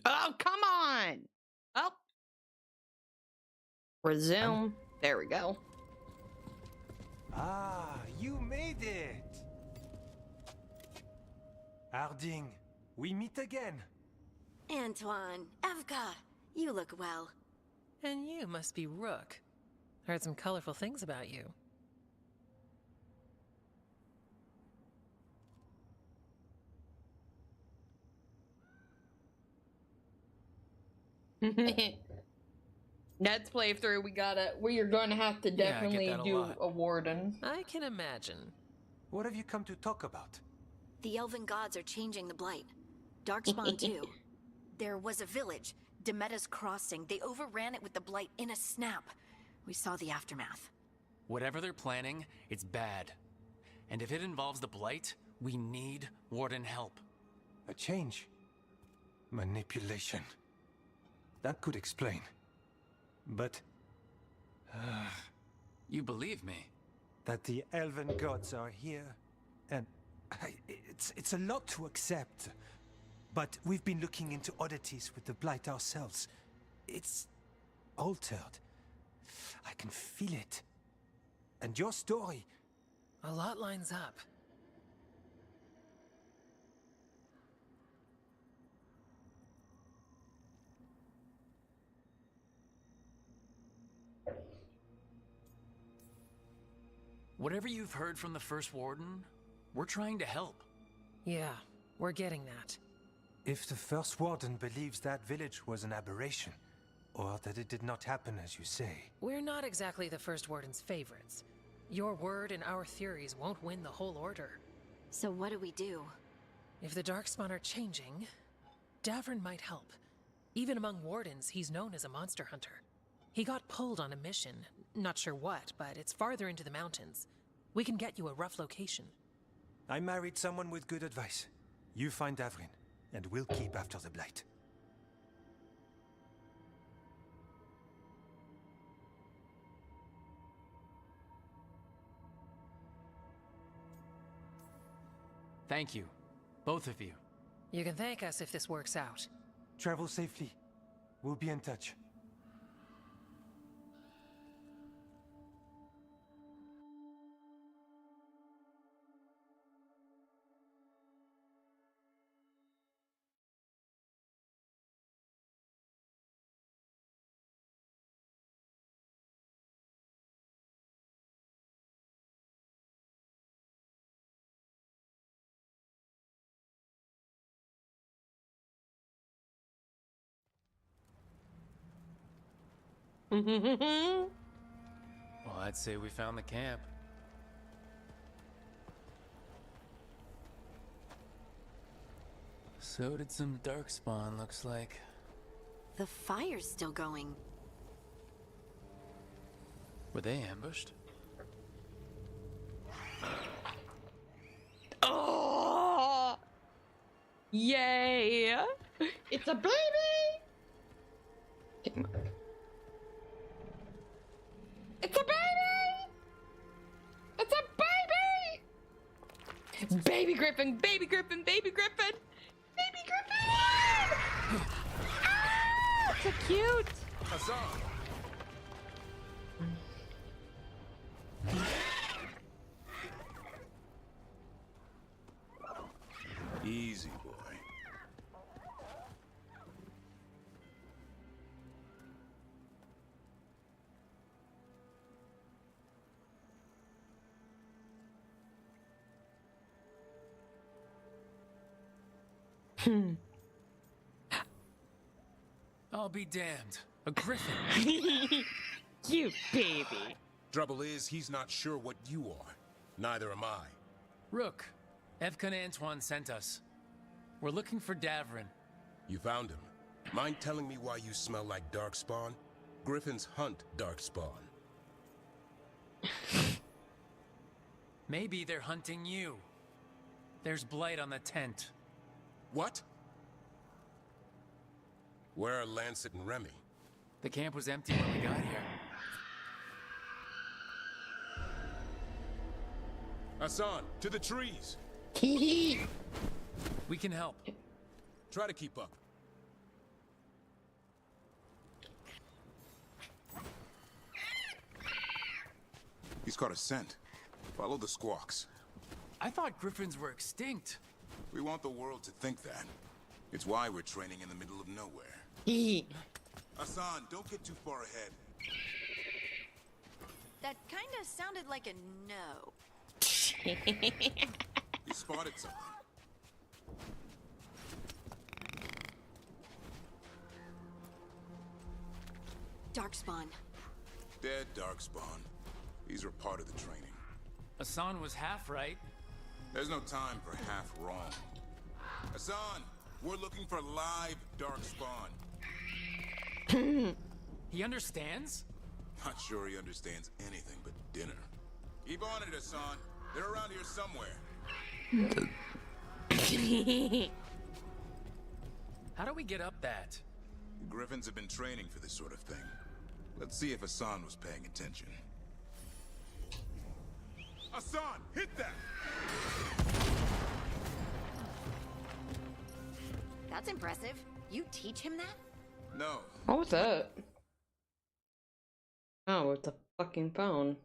Oh, come on. Oh. Resume. There we go. Ah, you made it! Harding, we meet again. Antoine, Evka, you look well. And you must be Rook. Heard some colorful things about you. Next playthrough, we are going to have to definitely do a warden. I can imagine. What have you come to talk about? The elven gods are changing the blight. Darkspawn too. There was a village, Demetta's Crossing. They overran it with the blight in a snap. We saw the aftermath. Whatever they're planning, it's bad. And if it involves the blight, we need warden help. A change. Manipulation. That could explain. But... you believe me? That the elven gods are here, and... It's a lot to accept. But we've been looking into oddities with the blight ourselves. It's... altered. I can feel it. And your story... A lot lines up. Whatever you've heard from the first warden, we're trying to help. Yeah, we're getting that. If the first warden believes that village was an aberration, or that it did not happen as you say... We're not exactly the first warden's favorites. Your word and our theories won't win the whole order. So what do we do? If the Darkspawn are changing, Davrin might help. Even among wardens, he's known as a monster hunter. He got pulled on a mission. Not sure what, but it's farther into the mountains. We can get you a rough location. I married someone with good advice. You find Davrin, and we'll keep after the blight. Thank you, both of you. You can thank us if this works out. Travel safely. We'll be in touch. Well, I'd say we found the camp. So did some Darkspawn, looks like. The fire's still going. Were they ambushed? Oh! Yay! It's a baby! It's a baby! It's a baby! Baby Griffin! Baby Griffin! Baby Griffin! Baby Griffin! Ah! So cute! Hassan! Easy, boy. I'll be damned. A griffin. Cute baby. Trouble is, he's not sure what you are. Neither am I. Rook, Evka and Antoine sent us. We're looking for Davrin. You found him. Mind telling me why you smell like Darkspawn? Griffins hunt Darkspawn. Maybe they're hunting you. There's blight on the tent. What? Where are Lancet and Remy? The camp was empty when we got here. Hassan, to the trees! We can help. Try to keep up. He's caught a scent. Follow the squawks. I thought griffins were extinct. We want the world to think that. It's why we're training in the middle of nowhere. Hassan, don't get too far ahead. That kinda sounded like a no. You spotted something. Darkspawn. Dead Darkspawn. These are part of the training. Hassan was half right. There's no time for half wrong. Hassan, we're looking for live Darkspawn. He understands? Not sure he understands anything but dinner. Keep on it, Hassan. They're around here somewhere. How do we get up that? Griffins have been training for this sort of thing. Let's see if Hassan was paying attention. Hassan, hit that! That's impressive. You teach him that? No. What was that? Oh, it's a fucking phone.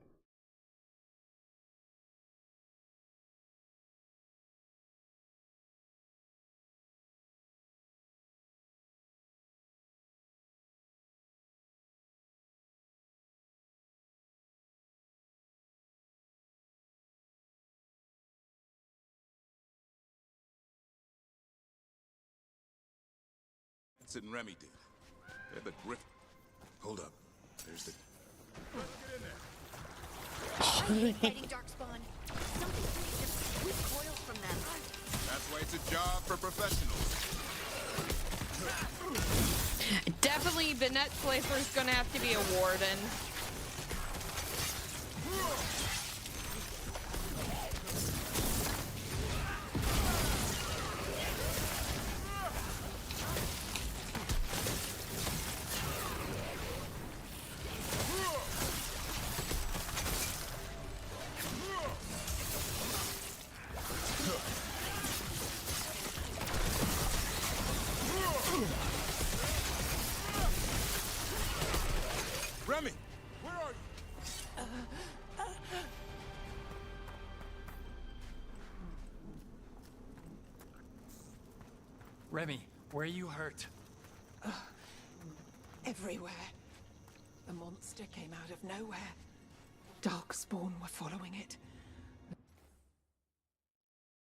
Sid and Remy did. They're the Griffin. Hold up. There's the... Fighting Darkspawn. Something tells us we coil from them. That's why it's a job for professionals. Definitely the net slaver is gonna have to be a warden. Remy, where are you? Remy, where are you hurt? Everywhere. The monster came out of nowhere. Darkspawn were following it.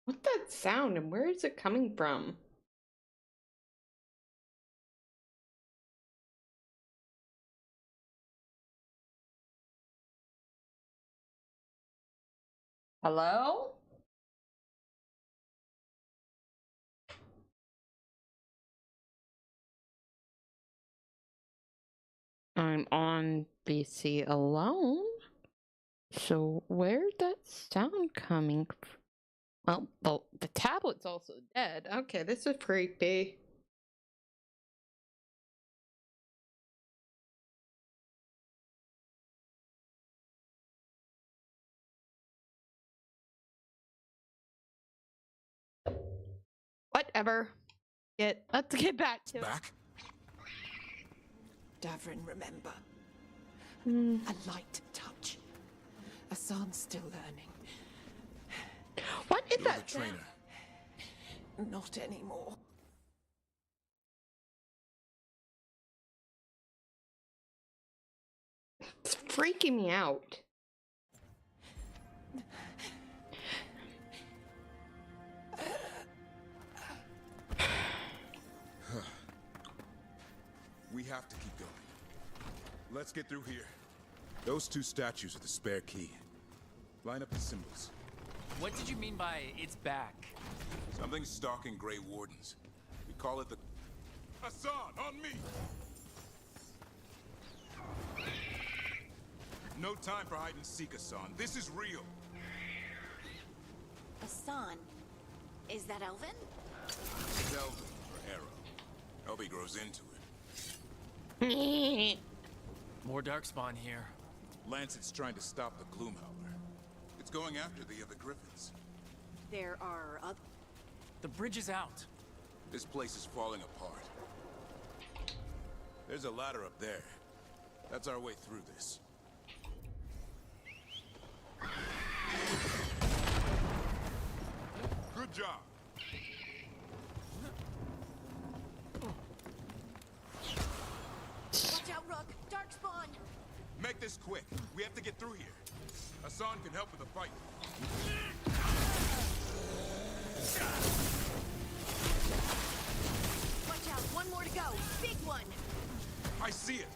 What's that sound and where is it coming from? Hello? I'm on BC alone. So where's that sound coming from? Well, the tablet's also dead. Okay, this is creepy. Whatever. Let's get back to it. Davrin, remember. A light touch. Hassan's still learning. What is You're that? the trainer. Not anymore. It's freaking me out. We have to keep going. Let's get through here. Those two statues are the spare key. Line up the symbols. What did you mean by it's back? Something's stalking Grey Wardens. We call it the... Hassan, on me! No time for hide and seek, Hassan. This is real. Hassan? Is that Elvin? It's Elvin, or Arrow. Hope he grows into it. More Darkspawn here. Lancet's trying to stop the Gloomhowler. It's going after the other Griffins. There are other... The bridge is out. This place is falling apart. There's a ladder up there. That's our way through this. Good job. Watch out, Rook! Darkspawn! Make this quick. We have to get through here. Hassan can help with the fight. Watch out, one more to go. Big one! I see it.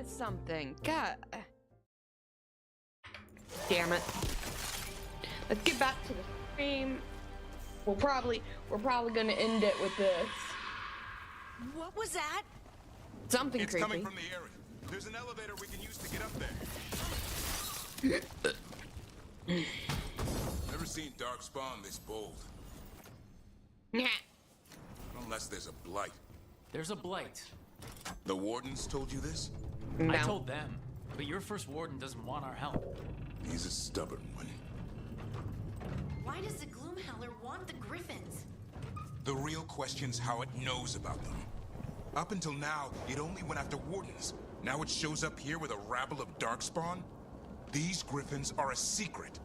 was something. God. Damn it. Let's get back to the stream. We're probably gonna end it with this. What was that? Something It's creepy. coming from the area. There's an elevator we can use to get up there. Never seen Darkspawn this bold. Yeah. Unless there's a blight. There's a blight. The wardens told you this? I told them, but your first warden doesn't want our help. He's a stubborn one. Why does the Gloomhowler want the Griffins? The real question's how it knows about them. Up until now, it only went after wardens. Now it shows up here with a rabble of Darkspawn? These Griffins are a secret.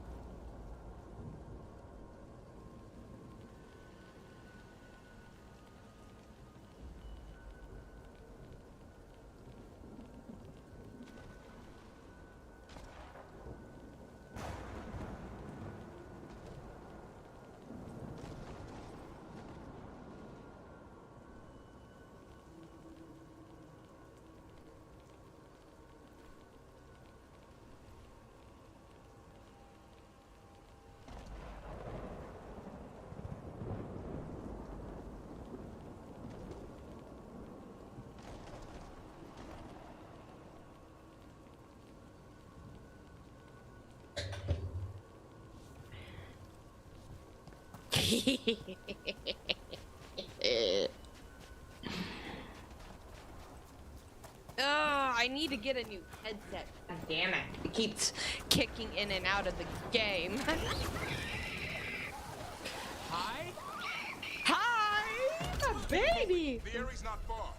I need to get a new headset. God damn it. It keeps kicking in and out of the game. Hi? Hi! A baby! The area's not far.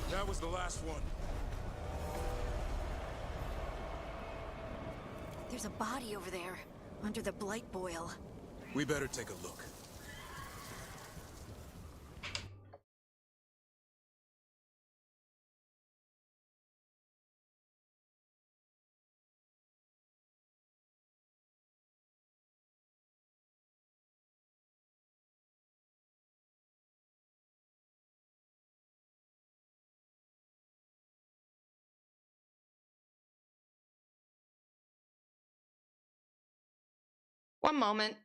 That was the last one. There's a body over there, under the blight boil. We better take a look. One moment.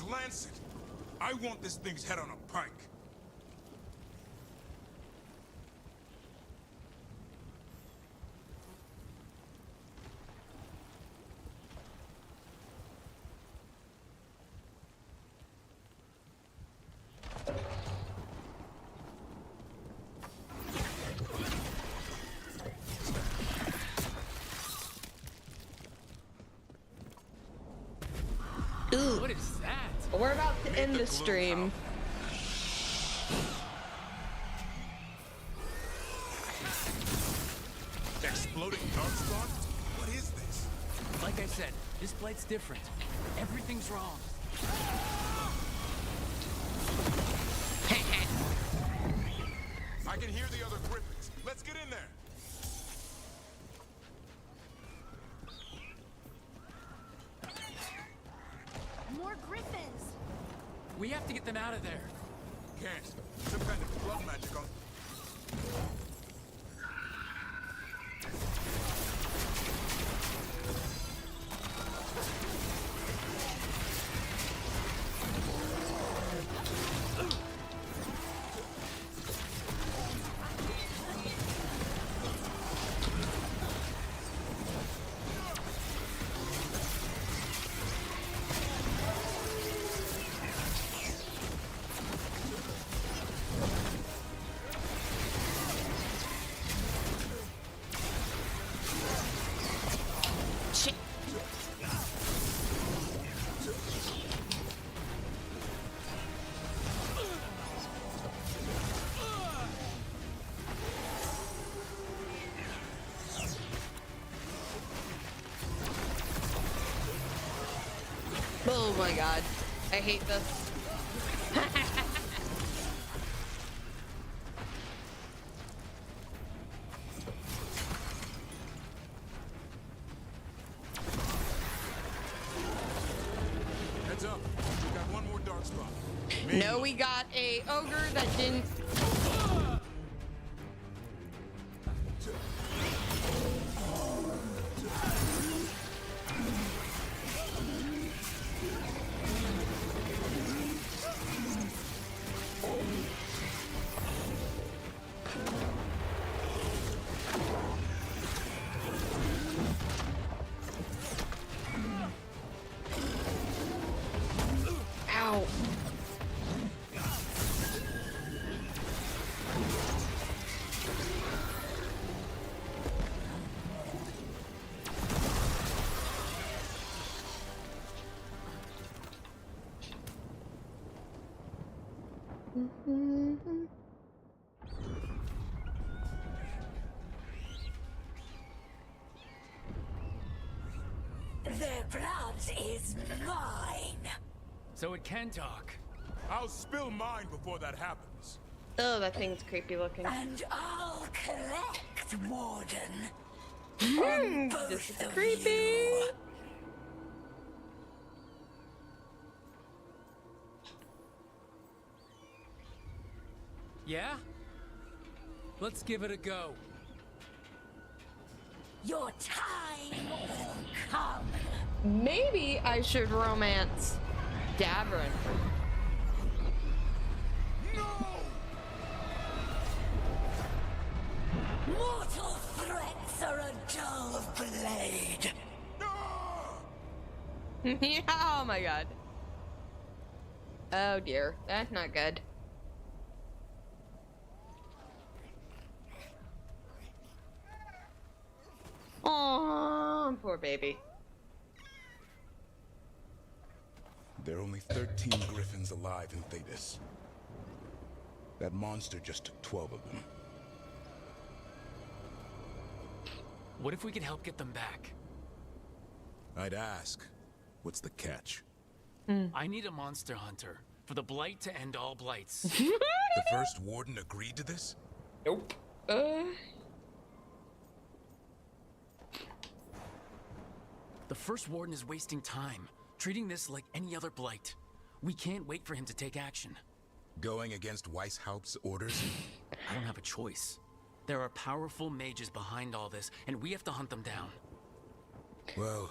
lance it. I want this thing's head on a pike. Ooh. What is that? We're about to end the stream. Exploding darkspawn? What is this? Like I said, this blight's different. Everything's wrong. I can hear the other griffins. Let's get in there. More griffins! We have to get them out of there. Can't. Dependent blood magic on... Oh my god. I hate this. Heads up. We got one more dark spot. No, we got a ogre that didn't... Ow. Their blood is mine. So it can talk. I'll spill mine before that happens. Oh, that thing's creepy looking. And I'll collect, Warden. This is creepy. Yeah? Let's give it a go. Your time will come. Maybe I should romance Davrin. Mortal threats are a dull blade. Yeah, oh my god. Oh dear, that's not good. Oh, poor baby. There are only 13 griffins alive in Thetis. That monster just took 12 of them. What if we could help get them back? I'd ask, what's the catch? I need a monster hunter for the blight to end all blights. The first warden agreed to this? Nope. The first warden is wasting time, treating this like any other blight. We can't wait for him to take action. Going against Weishaupt's orders? I don't have a choice. There are powerful mages behind all this, and we have to hunt them down. Well,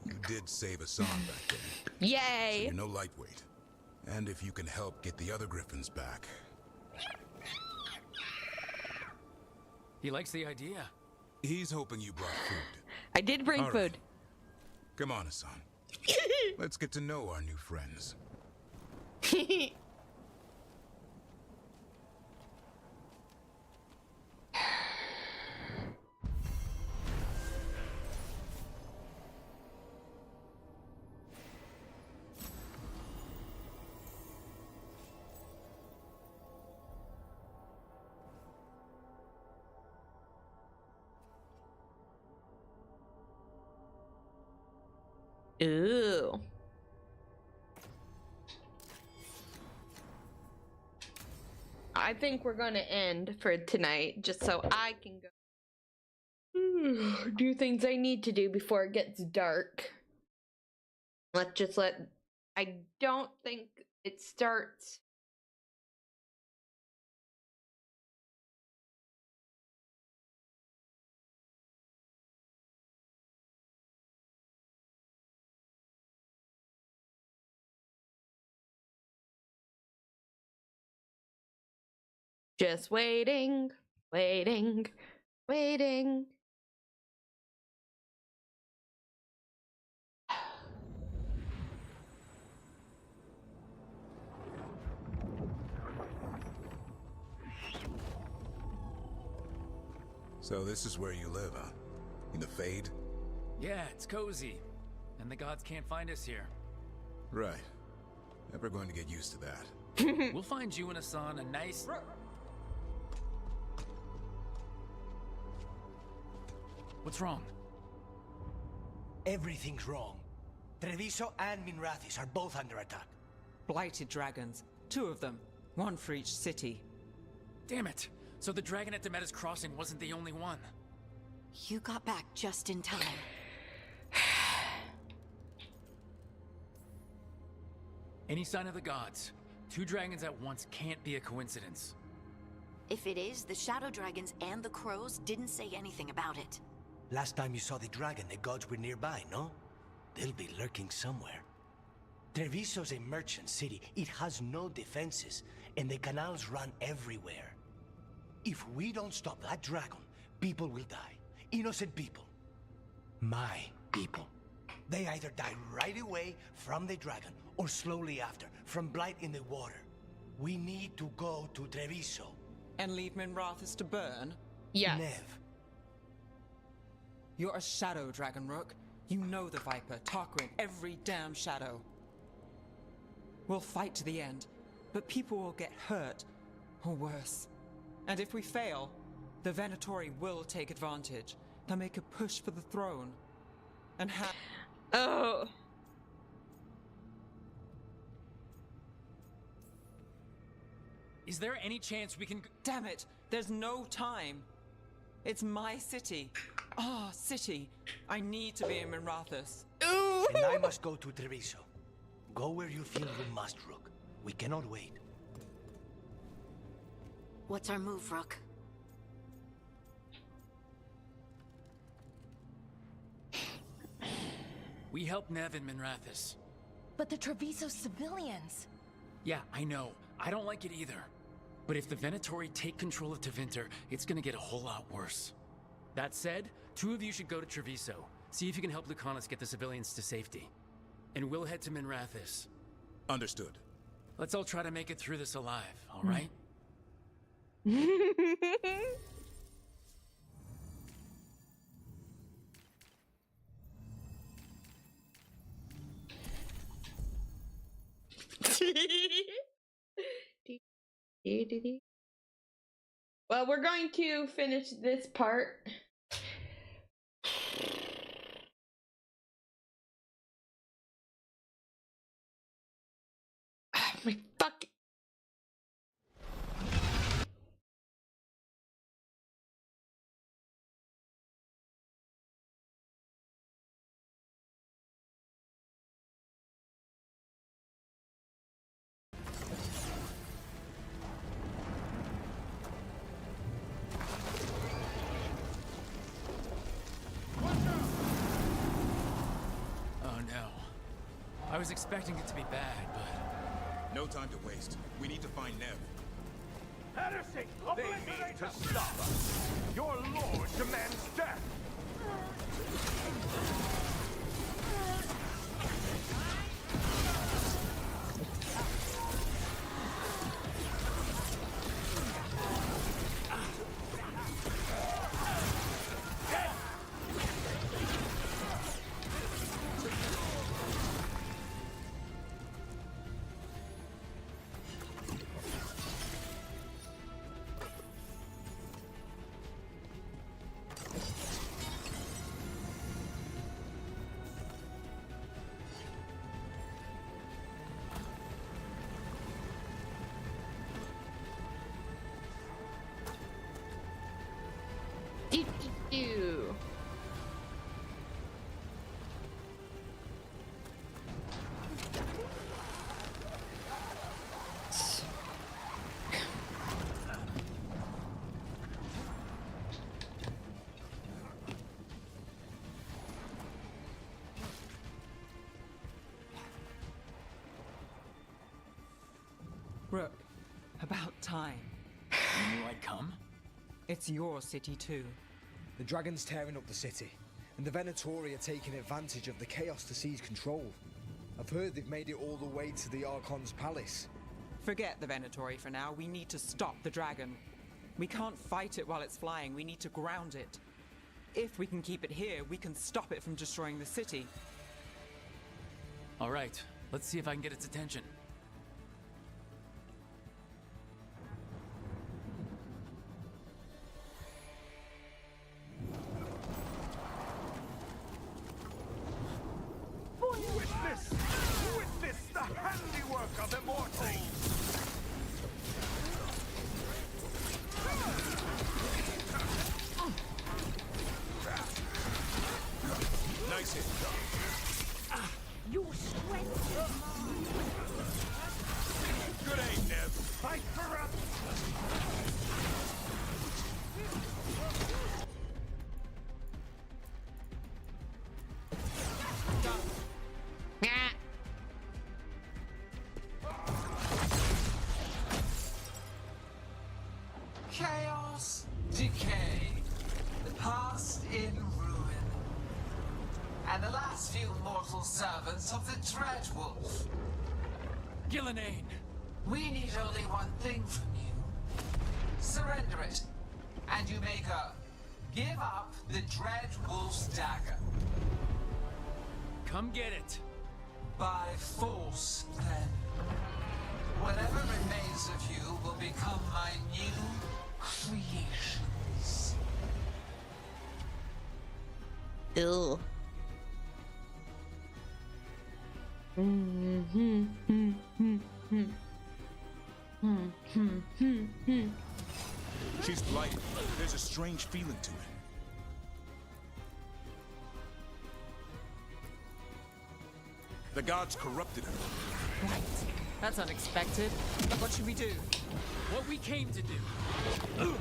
You did save Hassan back then. Yay! So you're no lightweight. And if you can help get the other griffins back. He likes the idea. He's hoping you brought food. I did bring All right. food. Come on, Hassan. Let's get to know our new friends. Ooh. I think we're gonna end for tonight, just so I can go do things I need to do before it gets dark. I don't think it starts. Just waiting, waiting, waiting. So this is where you live, huh? In the Fade? Yeah, it's cozy. And the gods can't find us here. Right. Never going to get used to that. We'll find you and Hassan a nice... What's wrong? Everything's wrong. Treviso and Minrathis are both under attack. Blighted dragons. 2 of them. 1 for each city. Damn it! So the dragon at Demeter's Crossing wasn't the only one. You got back just in time. Any sign of the gods? 2 dragons at once can't be a coincidence. If it is, the shadow dragons and the crows didn't say anything about it. Last time you saw the dragon, the gods were nearby, no? They'll be lurking somewhere. Treviso's a merchant city. It has no defenses, and the canals run everywhere. If we don't stop that dragon, people will die. Innocent people. My people. They either die right away from the dragon, or slowly after, from blight in the water. We need to go to Treviso. And leave Minrathis to burn? Yes. Nev. You're a shadow dragon, Rook. You know the Viper, Tarquin, every damn shadow. We'll fight to the end, but people will get hurt, or worse. And if we fail, the Venatori will take advantage. They'll make a push for the throne. And Oh. Is there any chance we can... Damn it! There's no time! It's my city. Ah, city. I need to be in Minrathis. And I must go to Treviso. Go where you feel you must, Rook. We cannot wait. What's our move, Rook? We help Nev in Minrathis. But the Treviso civilians... Yeah, I know. I don't like it either. But if the Venatori take control of Tevinter, it's gonna get a whole lot worse. That said, 2 of you should go to Treviso. See if you can help Lucanus get the civilians to safety. And we'll head to Minrathis. Understood. Let's all try to make it through this alive, all right? Well, we're going to finish this part. My fucking... was expecting it to be bad, but... No time to waste. We need to find Nev. Heresy! They mean to stop us! Your lord demands death! Ew. Rook, about time. You knew I'd come? It's your city too. The dragon's tearing up the city, and the Venatori are taking advantage of the chaos to seize control. I've heard they've made it all the way to the Archon's palace. Forget the Venatori for now. We need to stop the dragon. We can't fight it while it's flying. We need to ground it. If we can keep it here, we can stop it from destroying the city. All right, let's see if I can get its attention. Witness the handiwork of immortals! Nice hit. Your strength is mine. Good aim, Nev. Fight for us! Chaos, decay, the past in ruin, and the last few mortal servants of the Dreadwolf. Gillenane! We need only one thing from you. Surrender it, and you may go. Give up the Dreadwolf's dagger. Come get it! By force, then. Whatever remains of you will become my new creations. Ew. She's blighted. There's a strange feeling to it. The gods corrupted her. Right. That's unexpected. What should we do? What we came to do.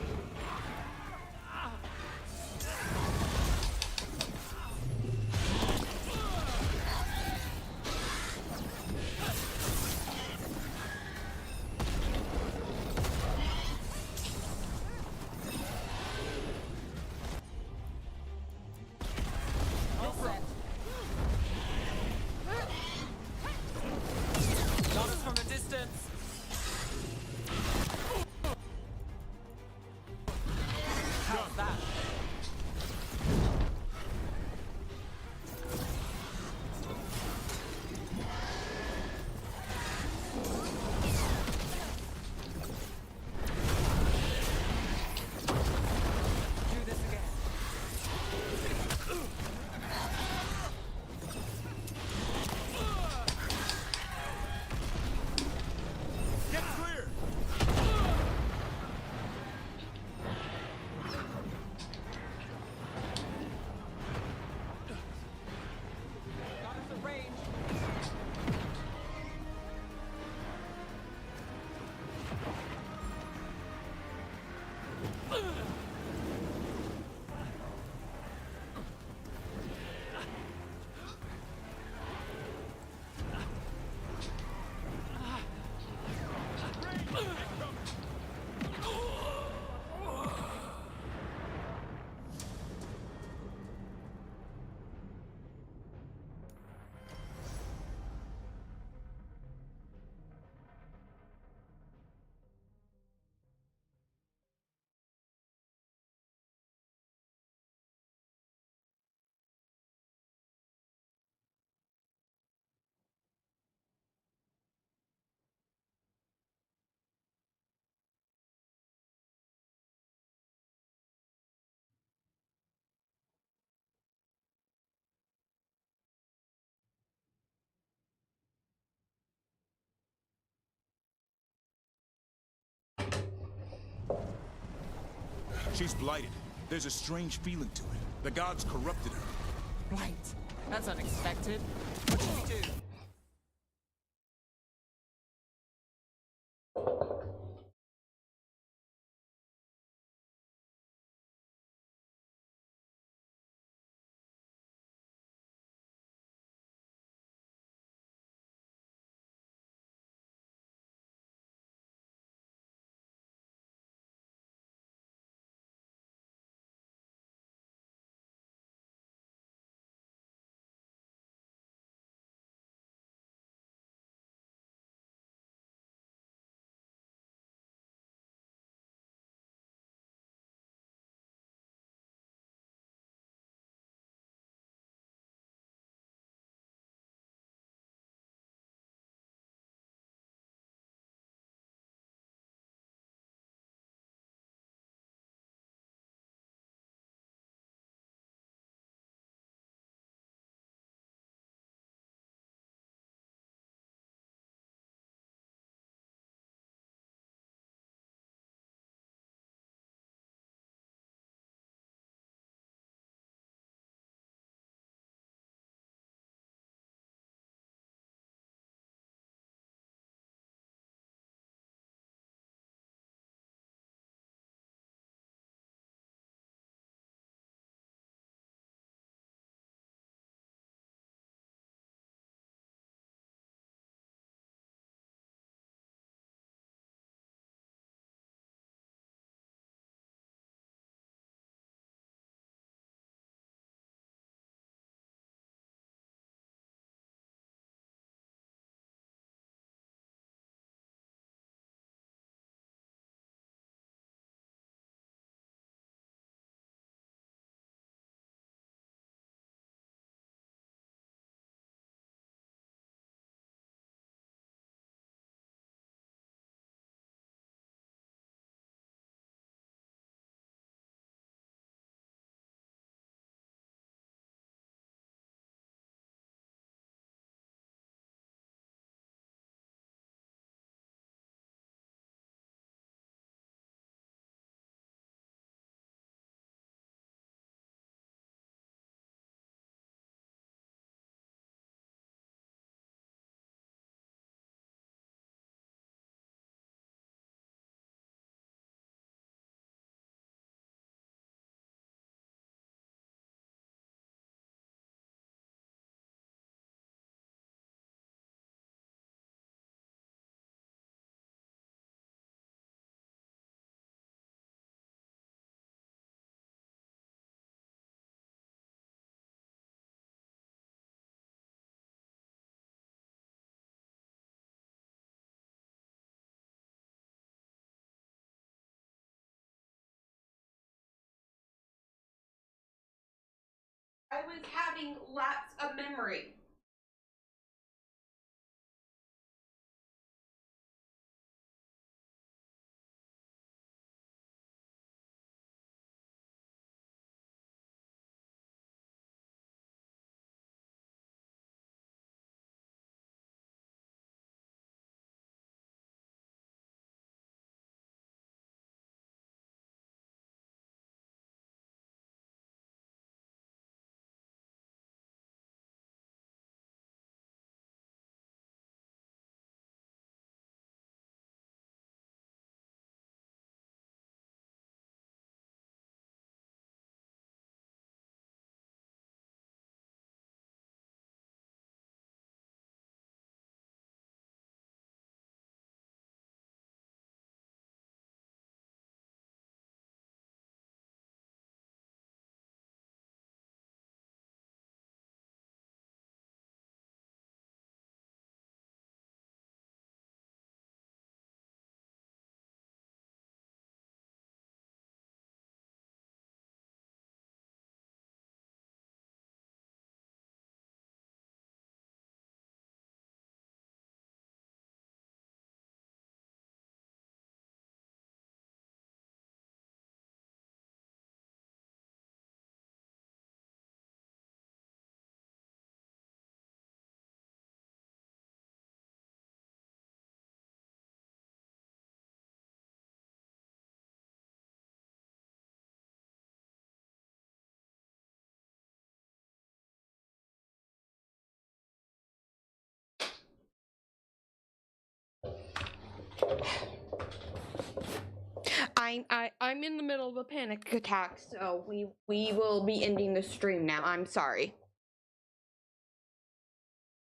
She's blighted. There's a strange feeling to it. The gods corrupted her. Right. That's unexpected. What should we do? I was having lapse of memory. I'm in the middle of a panic attack, so we will be ending the stream now. I'm sorry.